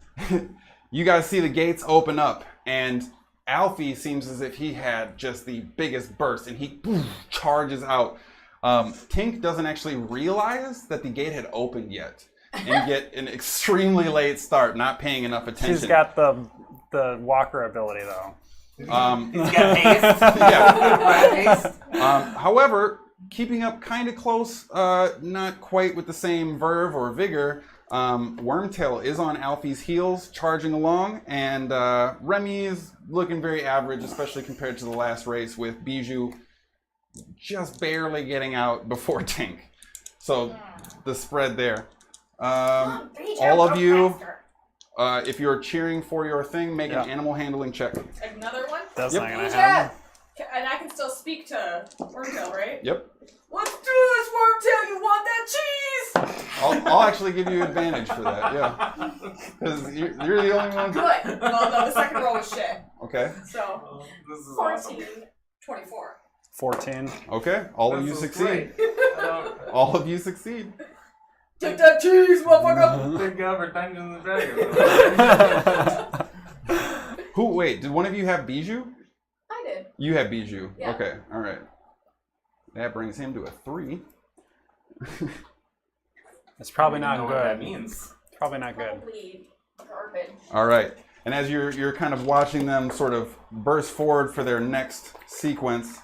you guys see the gates open up, and Alfie seems as if he had just the biggest burst, and he charges out. Tink doesn't actually realize that the gate had opened yet, and get an extremely late start, not paying enough attention. She's got the walker ability though. He's got haste. Yeah. Rat haste. However, keeping up kind of close, not quite with the same verve or vigor. Wormtail is on Alfie's heels, charging along, and Remy is looking very average, especially compared to the last race, with Bijou just barely getting out before Tink. So the spread there. All of you, if you're cheering for your thing, make an animal handling check. Another one? That's Yep. not gonna happen. And I can still speak to Wormtail, right? Yep. Let's do this, Wormtail! You want that cheese? I'll actually give you advantage for that, yeah. Because you're the only one. Good. Well, no, the second roll was shit. Okay. So, This is 14, awesome. 24. 14. Okay. All of you This is succeed. great. All of you succeed. Take that cheese, motherfucker! Thank God for Dungeons and Dragons. Who? Wait. Did one of you have Bijou? I did. You have Bijou. Yeah. Okay. All right. That brings him to a 3. It's probably I not don't know what that good. means. Probably not good. Probably garbage. All right. And as you're kind of watching them sort of burst forward for their next sequence.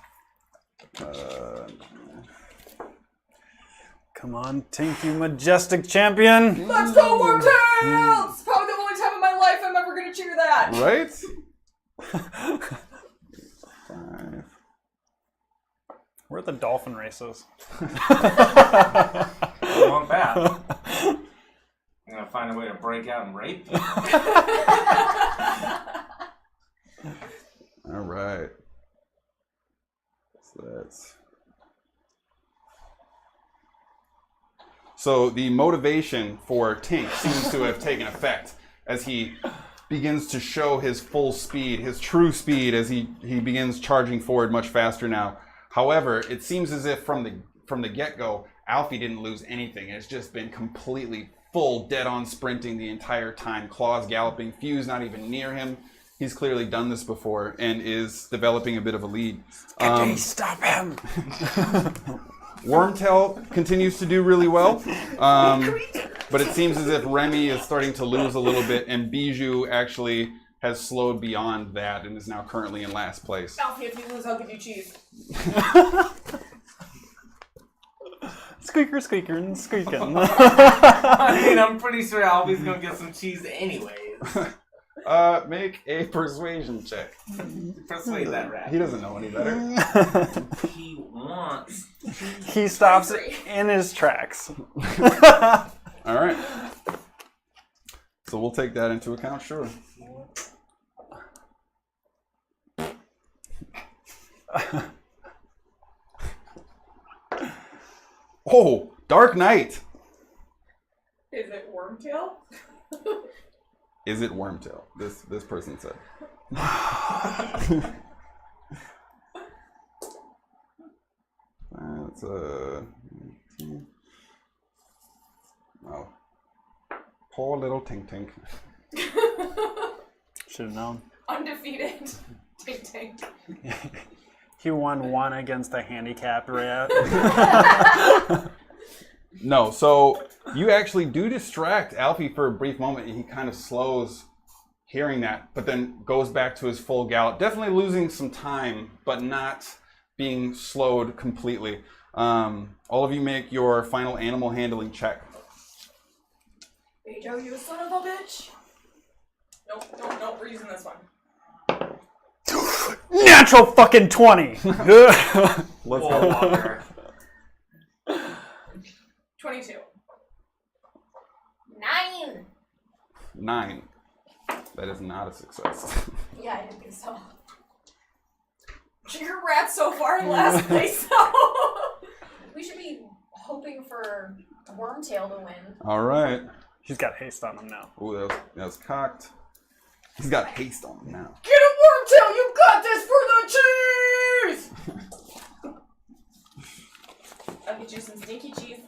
Come on, Tink, you majestic champion. Let's go, Wormtail! It's probably the only time in my life I'm ever gonna cheer that. Right? 5. We're at the dolphin races. I want that. I'm gonna find a way to break out and rape you. All right. So the motivation for Tink seems to have taken effect as he begins to show his full speed, his true speed, as he begins charging forward much faster now. However, it seems as if from the get-go, Alfie didn't lose anything. It's just been completely full, dead-on sprinting the entire time. Claws galloping, Fuse not even near him. He's clearly done this before and is developing a bit of a lead. Stop him. Wormtail continues to do really well, but it seems as if Remy is starting to lose a little bit, and Bijou actually has slowed beyond that and is now currently in last place. Alfie, if you lose, I'll give you cheese. Squeaker, squeaker, and squeaking. I mean, I'm pretty sure Albie's gonna get some cheese anyways. Make a persuasion check. Persuade that rat. He doesn't know any better. He wants. He stops in his tracks. All right. So we'll take that into account, sure. Oh, Dark Knight. Is it Wormtail? Is it Wormtail? This person said. That's oh, poor little Tink Tink. Should have known. Undefeated. Tink Tink. He won one against a handicapped rat. No, so you actually do distract Alfie for a brief moment, and he kind of slows hearing that, but then goes back to his full gallop. Definitely losing some time, but not being slowed completely. All of you make your final animal handling check. Bejo, you son of a bitch. Nope, we're using this one. Natural fucking 20. Let's go. Walker. 22. 9. 9. That is not a success. Yeah, I didn't think so. Your rat's so far in last place, though. We should be hoping for Wormtail to win. All right. He's got haste on him now. Ooh, that was cocked. He's got haste on him now. Get a Wormtail! You got this for the cheese! I'll get you some stinky cheese.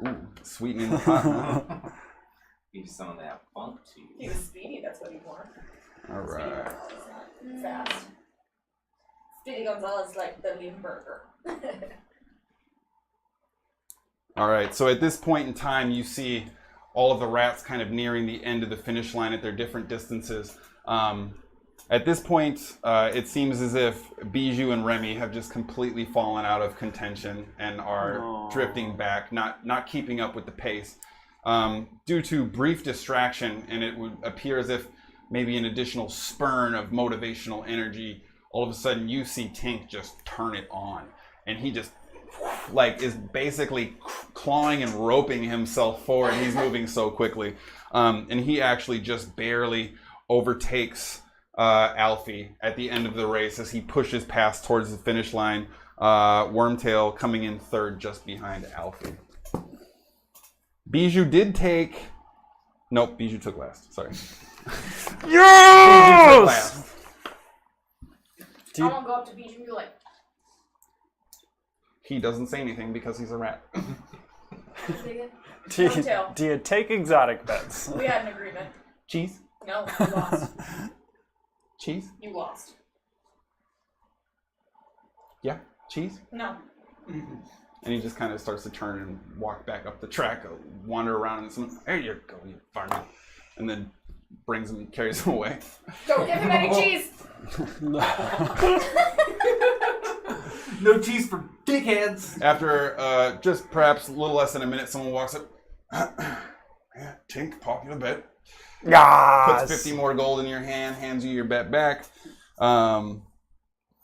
Ooh, sweetening the pot. Huh? Give some of that funk to He you. was speedy, that's what he wore. All right. Fast. Speedy Gonzalez like the Limburger. All right. So at this point in time, you see all of the rats kind of nearing the end of the finish line at their different distances. At this point, it seems as if Bijou and Remy have just completely fallen out of contention and are drifting back, not keeping up with the pace. Due to brief distraction, and it would appear as if maybe an additional spurn of motivational energy, all of a sudden you see Tink just turn it on, and he just is basically clawing and roping himself forward. He's moving so quickly, and he actually just barely overtakes Alfie at the end of the race as he pushes past towards the finish line. Wormtail coming in third just behind Alfie. Bijou did take. Nope, Bijou took last. Sorry. Bijou took Yes! last. I won't go up to Bijou and be like, He doesn't say anything because he's a rat. Do you, No tail. do you take exotic bets? we had an agreement. Cheese? No, you lost. Cheese? You lost. Yeah, cheese? No. And he just kind of starts to turn and walk back up the track, wander around, and some. There you go, you varmint. And then brings him and carries him away. Don't give him any cheese! No cheese for dickheads. After just perhaps a little less than a minute, someone walks up. Yeah, tink, popular bet. Yes! Puts 50 more gold in your hand, hands you your bet back.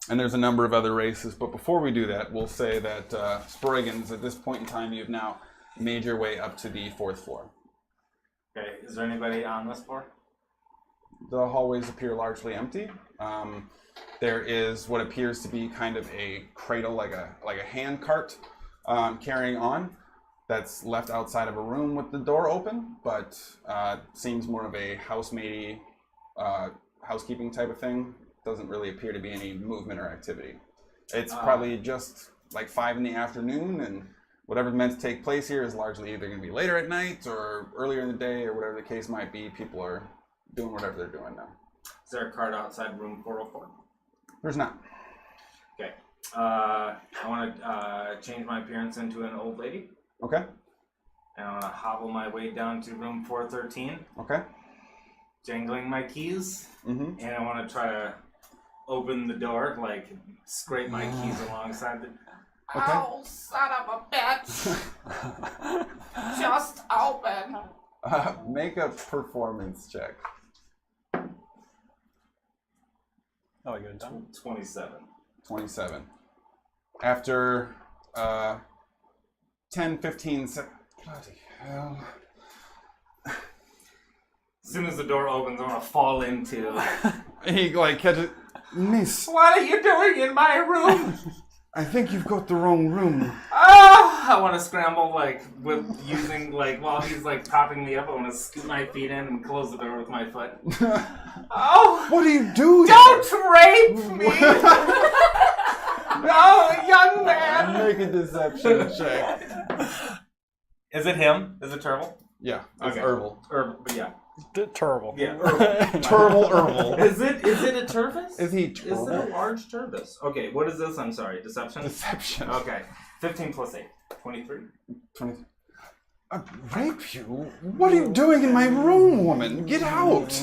And there's a number of other races. But before we do that, we'll say that Sproigins, at this point in time, you've now made your way up to the 4th floor. Okay, is there anybody on this floor? The hallways appear largely empty. There is what appears to be kind of a cradle, like a hand cart carrying on, that's left outside of a room with the door open, but seems more of a housemaidey, housekeeping type of thing. Doesn't really appear to be any movement or activity. It's probably just like 5 in the afternoon, and whatever's meant to take place here is largely either going to be later at night or earlier in the day, or whatever the case might be. People are doing whatever they're doing now. Is there a card outside room 404? There's not. Okay. I want to change my appearance into an old lady. Okay. And I want to hobble my way down to room 413, Okay. jangling my keys. Mm-hmm. And I want to try to open the door, like scrape my keys alongside the... Okay. Oh, son of a bitch! Just open. Make a performance check. Oh, I got it done. 27. 27. After 10, 15 seconds. Bloody hell. As soon as the door opens, I want to fall into... He like catches. Miss, What are you doing in my room? I think you've got the wrong room. I want to scramble, like, with using, like, while he's, like, propping me up, I want to scoot my feet in and close the door with my foot. Oh! What are you doing? Don't rape me! No, young man! Make a deception check. Is it him? Is it Turtle? Yeah, it's Okay. Herbal. But yeah. Terrible. Yeah. Turtle Herbal. Is it a turvis? Is he Is it turtle? a large turvis? Okay, what is this? I'm sorry. Deception? Deception. Okay. 15 plus 8. 23. 20. Rape you? What are you doing in my room, woman? Get out!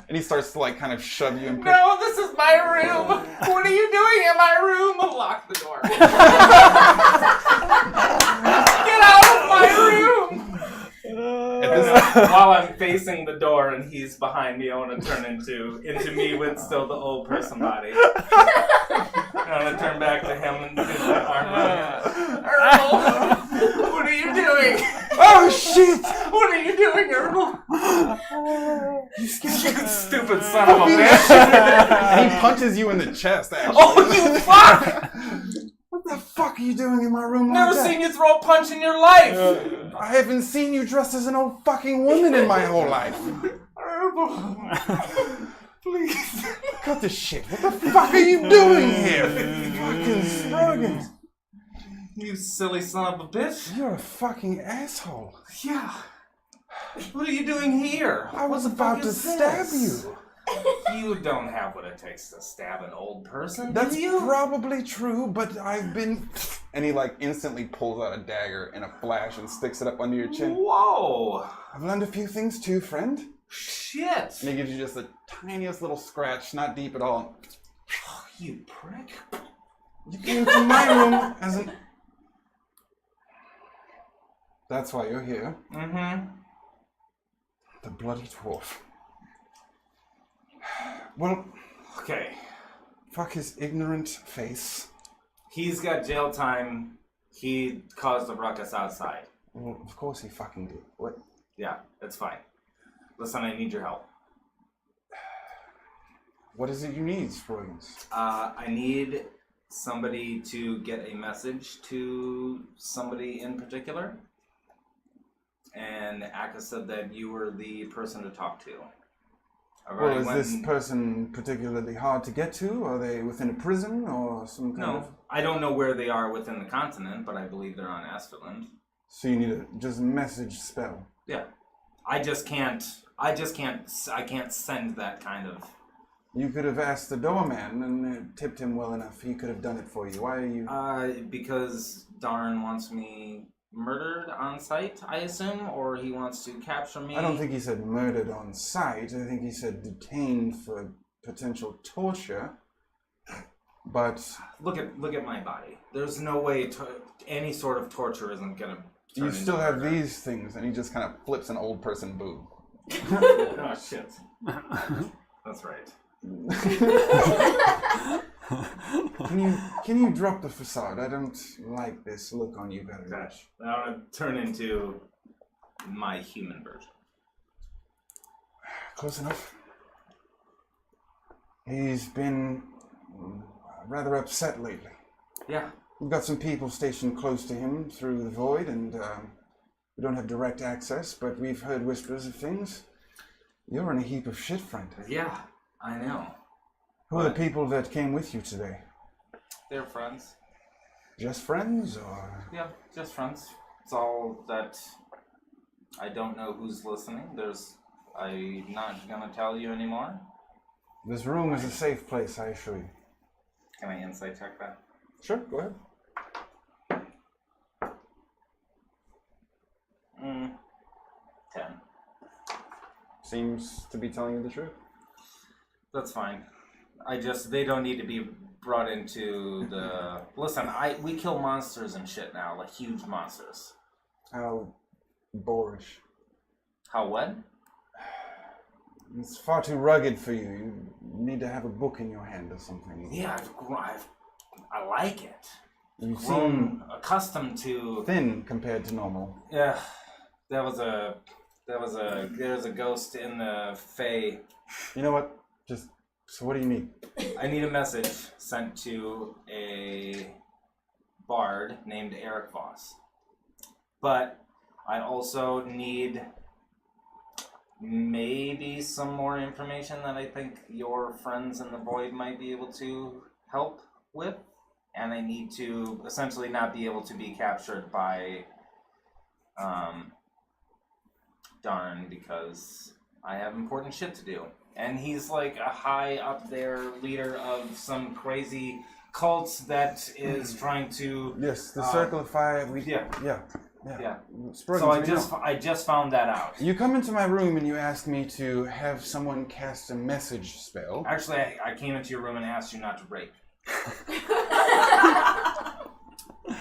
And he starts to like kind of shove you and push. No, this is my room! What are you doing in my room? Lock the door. Get out of my room! At this, While I'm facing the door and he's behind me, I want to turn into me with still the old person body. I want to turn back to him and do the arm around. Herbal! What are you doing? oh shit! What are you doing, Herbal? You stupid son of a bitch! And he punches you in the chest, actually. Oh, you fuck! What the fuck are you doing in my room? Never like that? seen you throw a punch in your life! I haven't seen you dressed as an old fucking woman in my whole life. Herbal! Please. Cut this shit. What the fuck are you doing here? Fucking Sproigins. You silly son of a bitch. You're a fucking asshole. Yeah. What are you doing here? I was What the about fuck to is stab this? you. You don't have what it takes to stab an old person, That's do you? probably true, but I've been... And he like instantly pulls out a dagger in a flash and sticks it up under your chin. Whoa. I've learned a few things too, friend. Shit. And he gives you just the tiniest little scratch, not deep at all. You prick. You came to my room as an... That's why you're here. Mm-hmm. The bloody dwarf. Well, Okay. fuck his ignorant face. He's got jail time. He caused a ruckus outside. Well, of course he fucking did. What? Yeah, that's fine. Listen, I need your help. What is it you need, Sproigins? I need somebody to get a message to somebody in particular. And Akka said that you were the person to talk to. Well, is this person particularly hard to get to? Are they within a prison or some kind of... No, I don't know where they are within the continent, but I believe they're on Esterlin. So you need a just message spell. Yeah. I can't send that kind of... You could have asked the doorman and tipped him well enough. He could have done it for you. Why are you... Because Darn wants me murdered on sight, I assume, or he wants to capture me. I don't think he said murdered on sight. I think he said detained for potential torture. But Look at my body. There's no way any sort of torture isn't gonna turn you still into have murder. these things, and he just kind of flips an old person boob. Oh shit. That's right. Can you drop the facade? I don't like this look on you very much. I want to turn into my human version. Close enough. He's been rather upset lately. Yeah. We've got some people stationed close to him through the void, and we don't have direct access, but we've heard whispers of things. You're in a heap of shit, friend. Yeah, I know. Who are the people that came with you today? They're friends. Just friends, or...? Yeah, just friends. It's all that I don't know who's listening. I'm not gonna tell you anymore. This room is a safe place, I assure you. Can I insight check that? Sure, go ahead. 10. Seems to be telling you the truth. That's fine. They don't need to be brought into the... Listen, we kill monsters and shit now, like huge monsters. How boorish. How what? It's far too rugged for you. You need to have a book in your hand or something. Yeah, I like it. You Grown seem accustomed to... thin compared to normal. Yeah, there's a ghost in the Fae. You know what? So what do you need? I need a message sent to a bard named Eric Voss. But I also need maybe some more information that I think your friends in the Void might be able to help with. And I need to essentially not be able to be captured by Darn, because I have important shit to do. And he's like a high up there leader of some crazy cult that is trying to... Yes, the Circle of Fire. Yeah. Sproigins, So I just found that out. You come into my room and you ask me to have someone cast a message spell. Actually, I came into your room and asked you not to rape.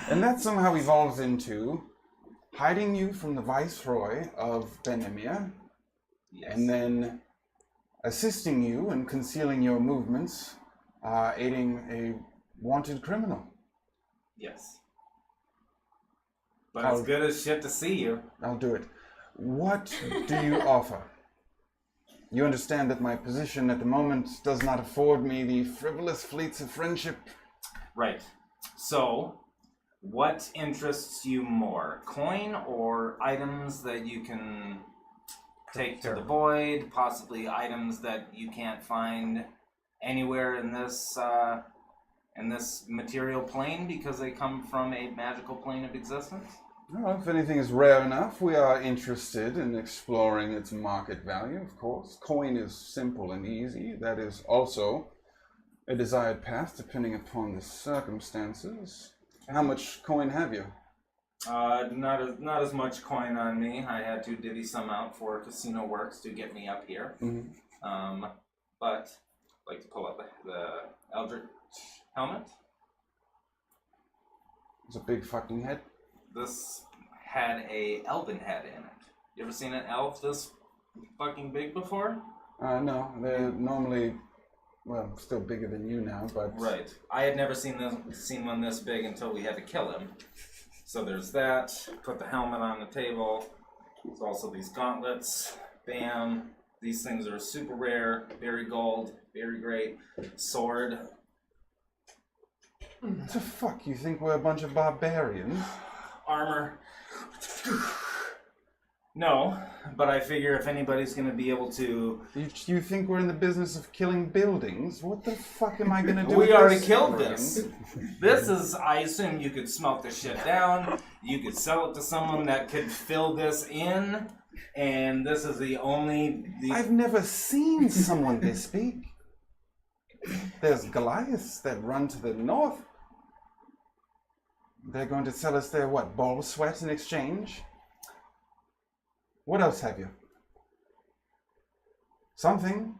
And that somehow evolves into hiding you from the Viceroy of Benemia, Yes. and then assisting you in concealing your movements, aiding a wanted criminal. Yes. But it's good as shit to see you. I'll do it. What do you offer? You understand that my position at the moment does not afford me the frivolous fleets of friendship. Right. So, what interests you more? Coin or items that you can take to the void? Possibly items that you can't find anywhere in this material plane because they come from a magical plane of existence? Well, if anything is rare enough, we are interested in exploring its market value, of course. Coin is simple and easy. That is also a desired path, depending upon the circumstances. How much coin have you? Not as much coin on me. I had to divvy some out for Casino Works to get me up here. Mm-hmm. But I'd like to pull up the Eldritch helmet. It's a big fucking head. This had a elven head in it. You ever seen an elf this fucking big before? No, they're normally, well, still bigger than you now, but... Right. I had never seen one this big until we had to kill him. So there's that. Put the helmet on the table. There's also these gauntlets. Bam. These things are super rare, very gold, very great. Sword. What the fuck? You think we're a bunch of barbarians? Armor. No, but I figure if anybody's going to be able to... You think we're in the business of killing buildings? What the fuck am I gonna do? We with already this, killed Sproigins? this. This is, I assume you could smelt this shit down, you could sell it to someone that could fill this in, and this is the only... I've never seen someone this big. There's Goliaths that run to the north. They're going to sell us their, what, ball sweat in exchange? What else have you? Something.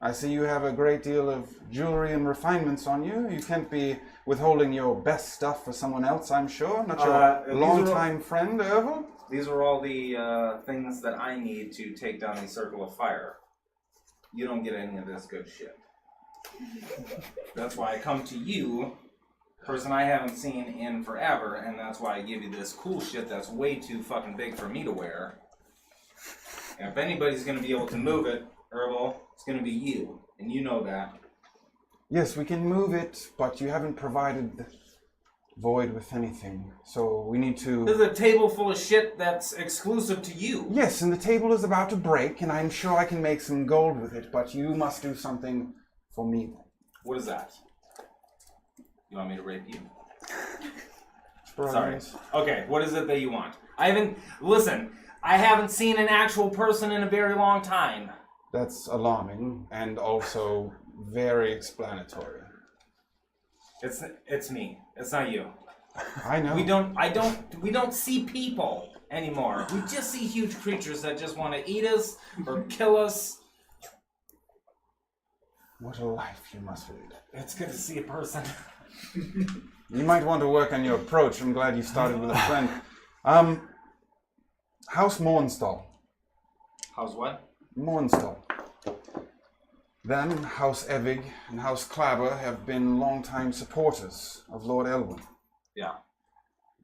I see you have a great deal of jewelry and refinements on you. You can't be withholding your best stuff for someone else, I'm sure. Not your longtime friend, Ervil? These are all the things that I need to take down the circle of fire. You don't get any of this good shit. That's why I come to you, person I haven't seen in forever, and that's why I give you this cool shit that's way too fucking big for me to wear. And if anybody's going to be able to move it, Herbal, it's going to be you. And you know that. Yes, we can move it, but you haven't provided Void with anything. So we need to... There's a table full of shit that's exclusive to you. Yes, and the table is about to break, and I'm sure I can make some gold with it, but you must do something for me. What is that? You want me to rape you? Sorry. Okay, what is it that you want? Listen, I haven't seen an actual person in a very long time. That's alarming, and also very explanatory. It's me. It's not you. I know. We don't see people anymore. We just see huge creatures that just want to eat us or kill us. What a life you must lead. It's good to see a person. You might want to work on your approach. I'm glad you started with a friend. House Mornstall. How's what? Mornstall. Then House Evig and House Clabber have been longtime supporters of Lord Elwyn. Yeah.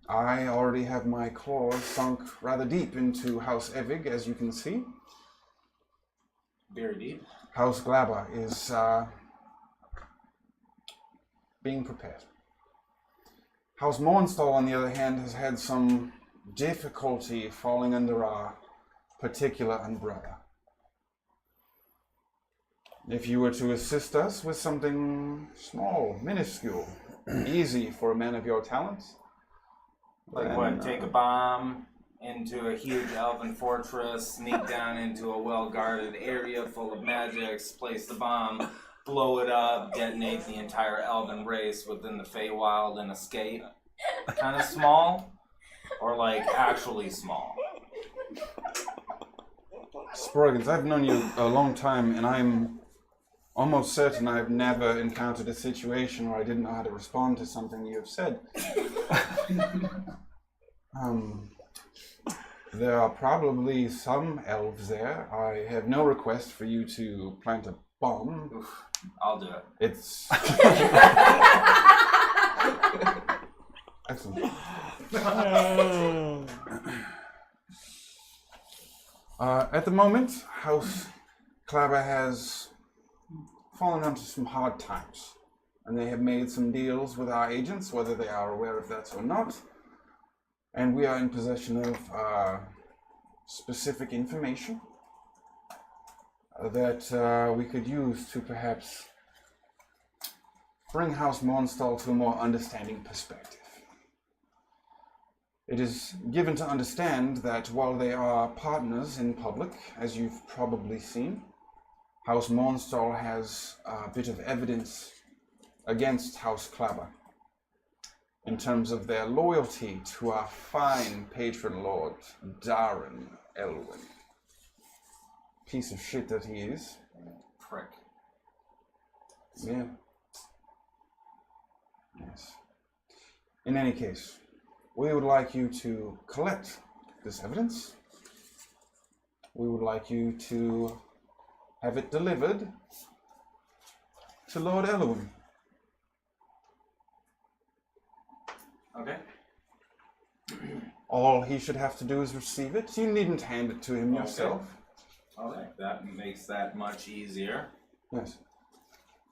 I already have my claws sunk rather deep into House Evig, as you can see. Very deep. House Glabber is being prepared. House Mornstall, on the other hand, has had some difficulty falling under our particular umbrella. If you were to assist us with something small, minuscule, easy for a man of your talents. Like then, what? Take a bomb into a huge elven fortress, sneak down into a well-guarded area full of magics, place the bomb, blow it up, detonate the entire elven race within the Feywild and escape. Kind of small? Or like actually small? Sproigins, I've known you a long time, and I'm almost certain I've never encountered a situation where I didn't know how to respond to something you have said. There are probably some elves there. I have no request for you to plant a bomb. Oof, I'll do it. It's... Excellent. At the moment, House Clabber has fallen onto some hard times, and they have made some deals with our agents, whether they are aware of that or not, and we are in possession of specific information that we could use to perhaps bring House Mornstall to a more understanding perspective. It is given to understand that while they are partners in public, as you've probably seen, House Mornstall has a bit of evidence against House Clabber in terms of their loyalty to our fine patron lord, Darren Elwyn. Piece of shit that he is. Prick. Yeah. Yes. In any case, we would like you to collect this evidence. We would like you to have it delivered to Lord Elwyn. Okay. All he should have to do is receive it. You needn't hand it to him Okay. yourself. Alright, that makes that much easier. Yes.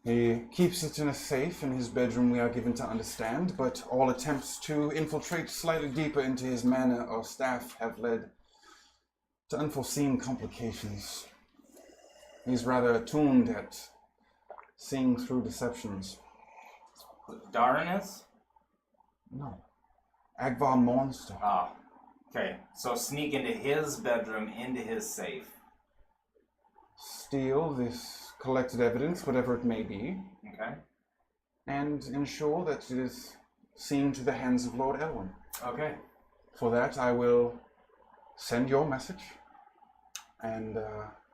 He keeps it in a safe in his bedroom, we are given to understand, but all attempts to infiltrate slightly deeper into his manor or staff have led to unforeseen complications. He's rather attuned at seeing through deceptions. Darren is? No. Agvar Monster. Ah. Okay. So sneak into his bedroom, into his safe. Steal this collected evidence, whatever it may be, Okay. and ensure that it is seen to the hands of Lord Elwyn. Okay. For that, I will send your message, and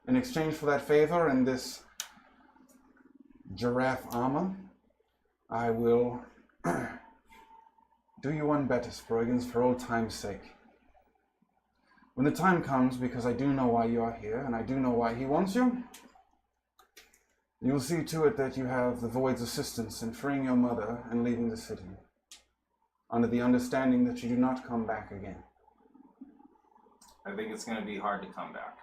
in exchange for that favor and this giraffe armor, I will do you one better, Sproigins, for old time's sake. When the time comes, because I do know why you are here, and I do know why he wants you, you'll see to it that you have the Void's assistance in freeing your mother and leaving the city, under the understanding that you do not come back again. I think it's going to be hard to come back.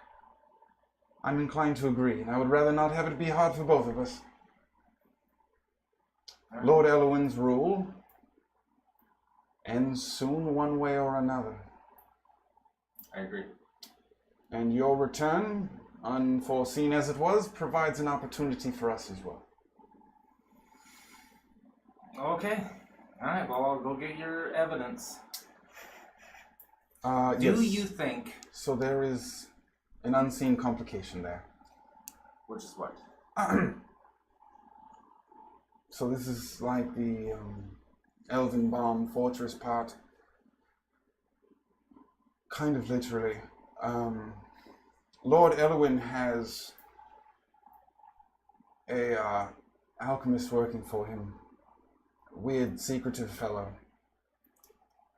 I'm inclined to agree, and I would rather not have it be hard for both of us. Lord Elwyn's rule ends soon, one way or another. I agree. And your return, unforeseen as it was, provides an opportunity for us as well. Okay. All right. Well, I'll go get your evidence. Yes. Do you think? So there is an unseen complication there. Which is what? So this is like the Elvenbaum fortress part. Kind of literally. Lord Elwyn has a alchemist working for him. Weird, secretive fellow.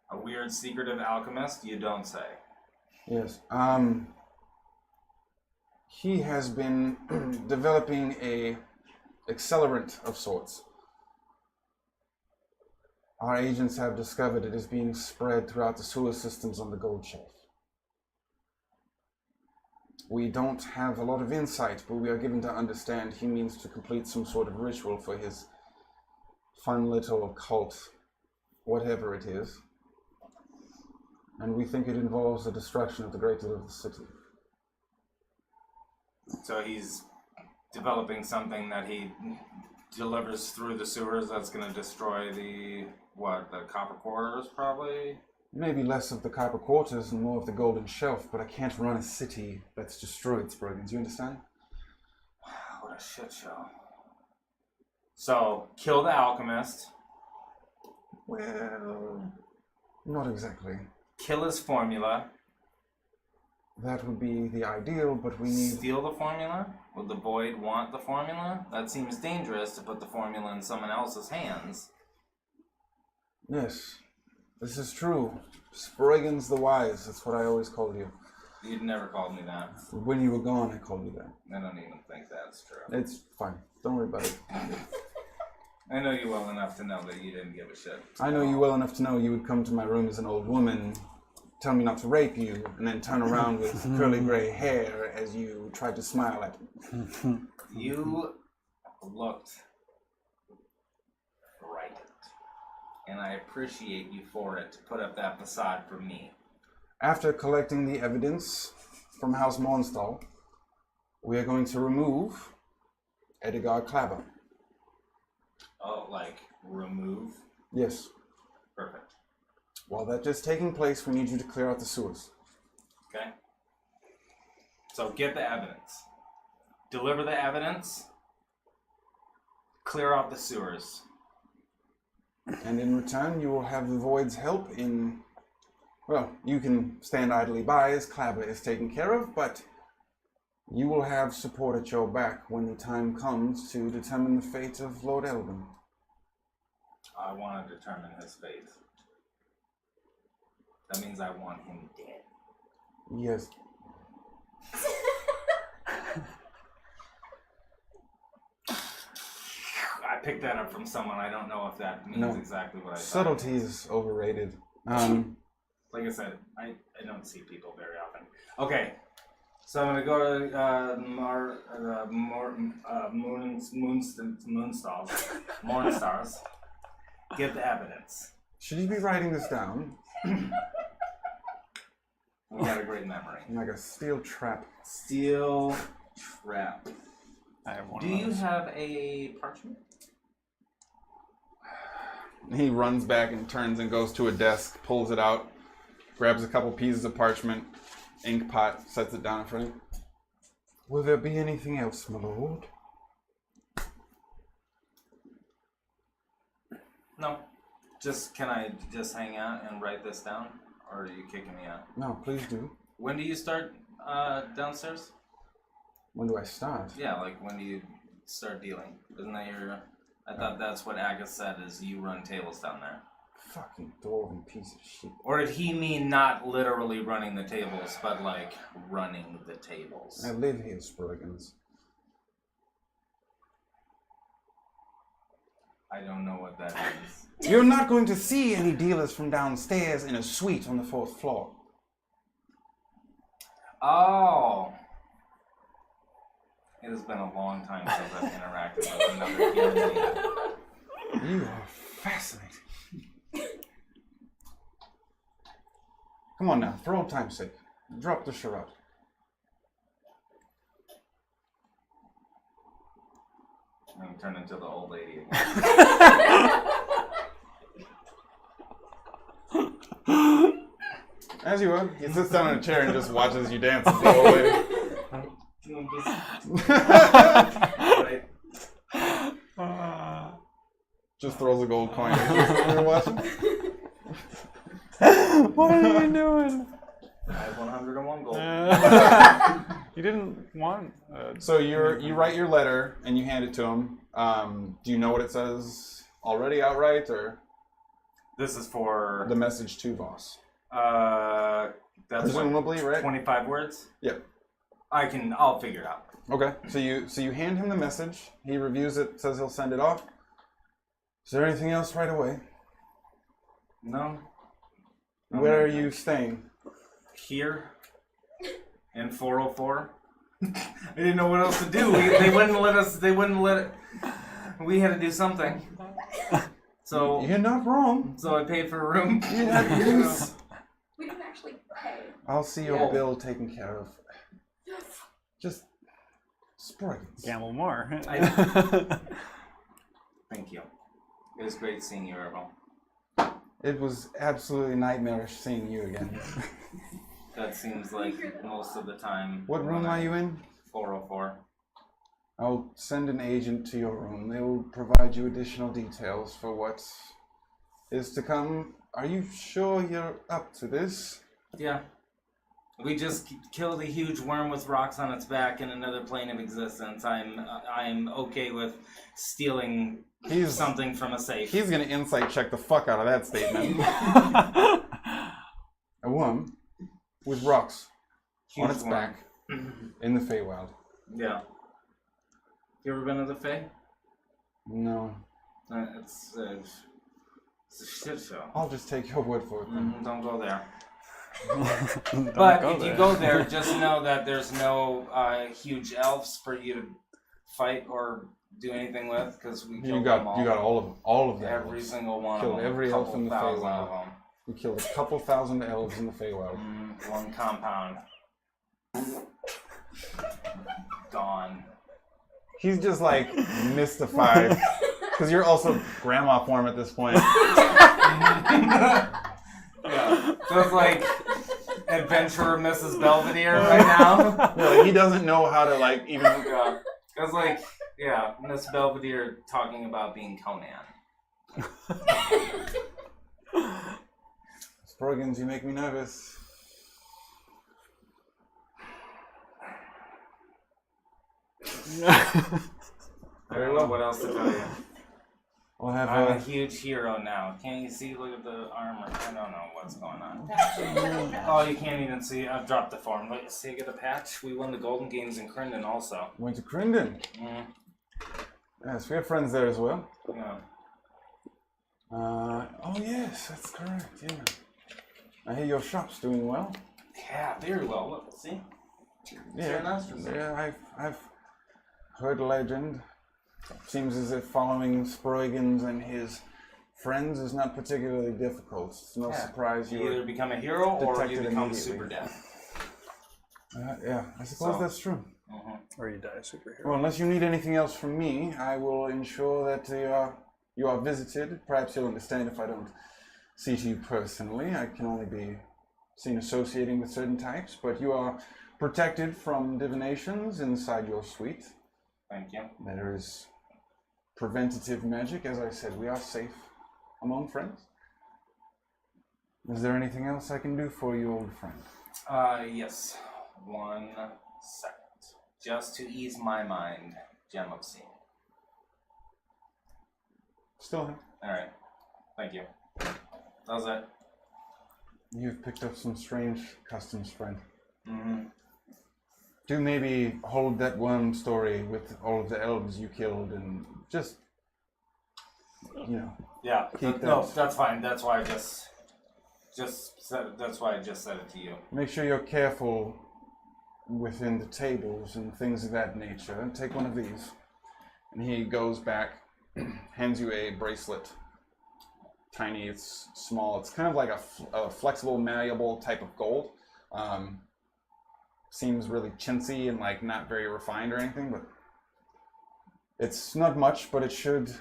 A weird, secretive alchemist? You don't say. Yes. He has been developing a accelerant of sorts. Our agents have discovered it is being spread throughout the sewer systems on the Gold Shelf. We don't have a lot of insight, but we are given to understand he means to complete some sort of ritual for his fun little cult, whatever it is. And we think it involves the destruction of the great deal of the city. So he's developing something that he delivers through the sewers that's going to destroy the copper quarters, probably? Maybe less of the copper quarters and more of the golden shelf, but I can't run a city that's destroyed, Sproigins, you understand? What a shit show. So, kill the alchemist. Well, not exactly. Kill his formula. That would be the ideal, but we need... Steal the formula? Would the Void want the formula? That seems dangerous to put the formula in someone else's hands. Yes, this is true. Sproigins the Wise, that's what I always called you. You'd never called me that. When you were gone, I called you that. I don't even think that's true. It's fine. Don't worry about it. I know you well enough to know that you didn't give a shit. I know you well enough to know you would come to my room as an old woman, tell me not to rape you, and then turn around with curly gray hair as you tried to smile at me. You looked frightened. And I appreciate you for it, to put up that facade for me. After collecting the evidence from House Mornstall, we are going to remove Edgar Clabber. Oh, like, remove? Yes. Perfect. While that is taking place, we need you to clear out the sewers. Okay. So get the evidence. Deliver the evidence. Clear out the sewers. And in return, you will have the Void's help in... Well, you can stand idly by as Clabber is taken care of, but you will have support at your back when the time comes to determine the fate of Lord Elwyn. I want to determine his fate. That means I want him dead. Yes. I picked that up from someone. I don't know if that means exactly what I thought. Subtlety is overrated. Like I said, I don't see people very often. Okay, so I'm gonna go to Mornstars. Get the evidence. Should you be writing this down? You got a great memory. Like a steel trap. Steel trap. I have one Do of you those. have a parchment? He runs back and turns and goes to a desk, pulls it out, grabs a couple pieces of parchment, ink pot, sets it down in front of him. Will there be anything else, my lord? No. Can I just hang out and write this down? Or are you kicking me out? No, please do. When do you start downstairs? When do I start? Yeah, like when do you start dealing? Isn't that your... I thought that's what Agus said, is you run tables down there. Fucking dwarven piece of shit. Or did he mean not literally running the tables, but like running the tables? I live here, Sproigins. I don't know what that means. You're not going to see any dealers from downstairs in a suite on the 4th floor. Oh. It has been a long time since I've interacted with another human being. You are fascinating. Come on now, for old time's sake, drop the charade. I'm going to turn into the old lady again. As you would. He sits down in a chair and just watches you dance with the old lady. Just throws a gold coin. You're watching? What are you doing? I have 101 gold. You didn't want. So you write your letter and you hand it to him. Do you know what it says already outright, or This is for... the message to Voss? That's Presumably, what, right? 25 words? Yep. I'll figure it out. Okay. So you hand him the message. He reviews it. Says he'll send it off. Is there anything else right away? No. Where are you staying? Here. In 404. I didn't know what else to do. They wouldn't let us, we had to do something. So You're not wrong. I paid for a room. Yes. We didn't actually pay. I'll see your Yeah. bill taken care of. Just Sproigins. Gamble more. Thank you. It was great seeing you, Errol. It was absolutely nightmarish seeing you again. That seems like most of the time. What room are you in? 404. I'll send an agent to your room. They will provide you additional details for what is to come. Are you sure you're up to this? Yeah. We just killed a huge worm with rocks on its back in another plane of existence. I'm okay with stealing something from a safe. He's gonna insight check the fuck out of that statement. A worm with rocks on its worm. back in the Feywild. Yeah. You ever been to the Fae? No. It's a shit show. I'll just take your word for it then. Don't go there. Don't But go if you there. go there, just know that there's no huge elves for you to fight or do anything with, because we You killed got them all. you got all of them. Every single one Killed of them. every elf in the Couple thousand Feywild. of them. We killed a couple thousand elves in the Feywild. One compound. Gone. He's just like mystified. Because you're also grandma form at this point. Yeah. So it's like Adventurer Mrs. Belvedere right now. Yeah, he doesn't know how to like even. Yeah. It's like, yeah, Miss Belvedere talking about being Conan. Sproigins, you make me nervous. I don't know what else to tell you. We'll have I'm a huge hero now. Can't you see? Look at the armor. I don't know what's going on. Oh, you can't even see. I've dropped the form. Look, see, get a patch. We won the Golden Games in Crindon also. went to Crindon. Yes, we have friends there as well. Yeah. Oh yes, that's correct. Yeah. I hear your shop's doing well. Yeah, very well. Look, see? Yeah, yeah. I've heard legend. Seems as if following Sproigins and his friends is not particularly difficult. It's no surprise You you either become a hero or you detected become immediately. super dead. Yeah, I suppose So- that's true. Or you die a superhero. Well, unless you need anything else from me, I will ensure that you are visited. Perhaps you'll understand if I don't see to you personally. I can only be seen associating with certain types, but you are protected from divinations inside your suite. Thank you. There is preventative magic. As I said, we are safe among friends. Is there anything else I can do for you, old friend? Yes. 1 second. Just to ease my mind, Gem of Seeing. Still here. Alright. Thank you. That was it. You've picked up some strange customs, friend. Mm-hmm. Do maybe hold that one story with all of the elves you killed and just, Yeah. Keep No, that. that's fine. That's why I just said. That's why I just said it to you. make sure you're careful within the tables and things of that nature. And take one of these. And he goes back, hands you a bracelet. Tiny, it's small. It's kind of like a flexible, malleable type of gold. Seems really chintzy and like not very refined or anything, but it's not much, but it should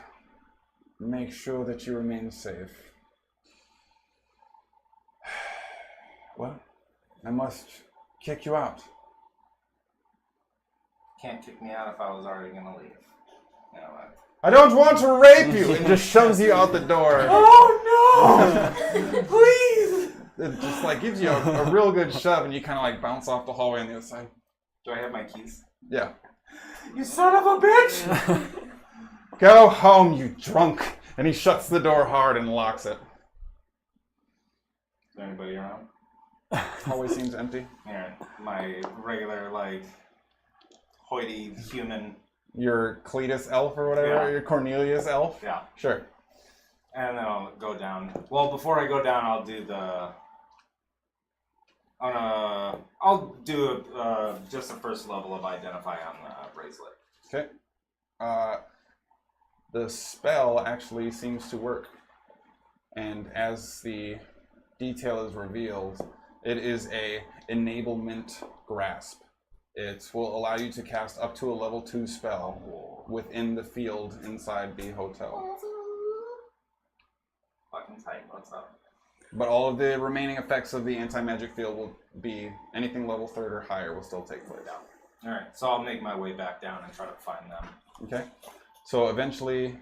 make sure that you remain safe. Well, I must kick you out. Can't kick me out if I was already gonna leave. You know what? I don't want to rape you! And just shoves you out the door. Oh no! Please! It just like gives you a real good shove, and you kind of like bounce off the hallway on the other side. Do I have my keys? Yeah. You son of a bitch! Go home, you drunk! And he shuts the door hard and locks it. Is there anybody around? Hallway seems empty. Yeah, my regular like hoity human. Your Cletus elf or whatever, Yeah. your Cornelius elf. Yeah. Sure. And then I'll go down. Well, before I go down, I'll do the. I'll do just the first level of identify on the bracelet. Okay. The spell actually seems to work. And as the detail is revealed, it is a enablement grasp. It will allow you to cast up to a level 2 spell within the field inside the hotel. Fucking tight. What's up? But all of the remaining effects of the anti-magic field will be anything level 3rd or higher will still take place. All right, so I'll make my way back down and try to find them. Okay. So eventually,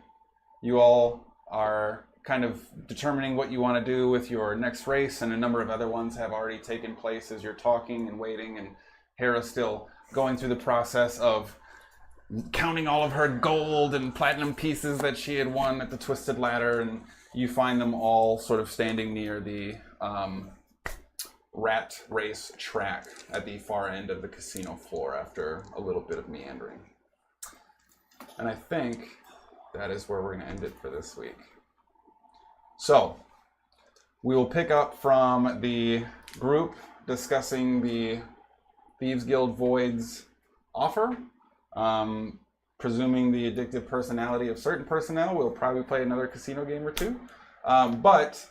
you all are kind of determining what you want to do with your next race, and a number of other ones have already taken place as you're talking and waiting, and Hera's still going through the process of counting all of her gold and platinum pieces that she had won at the Twisted Ladder, and you find them all sort of standing near the rat race track at the far end of the casino floor after a little bit of meandering. And I think that is where we're going to end it for this week. So, we will pick up from the group discussing the Thieves Guild Void's offer. Presuming the addictive personality of certain personnel, we'll probably play another casino game or two. But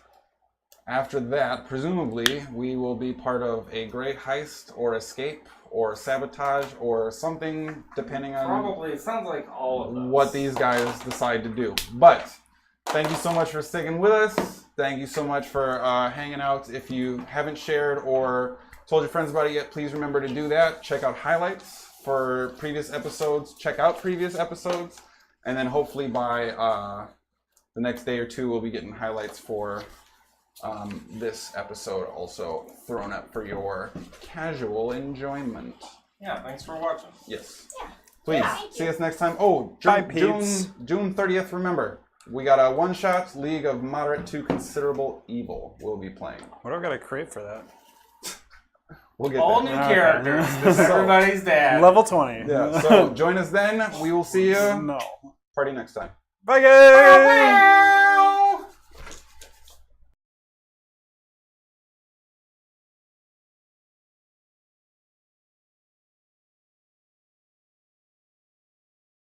after that, presumably, we will be part of a great heist or escape or sabotage or something, depending on Probably, it sounds like all of those. what these guys decide to do. But thank you so much for sticking with us. Thank you so much for hanging out. If you haven't shared or told your friends about it yet, please remember to do that. Check out highlights for previous episodes. Check out previous episodes. And then hopefully by the next day or two, we'll be getting highlights for this episode also thrown up for your casual enjoyment. Yeah, thanks for watching. Yes. Please, Thank see you. us next time. Oh, Bye, June peeps. 30th, remember. We got a one-shot League of Moderate to Considerable Evil we'll be playing. What do I gotta create for that? We'll get All there. new Okay. characters. This is everybody's dad. Level 20. Yeah, so join us then. We will see you. No. Party next time. Bye, guys!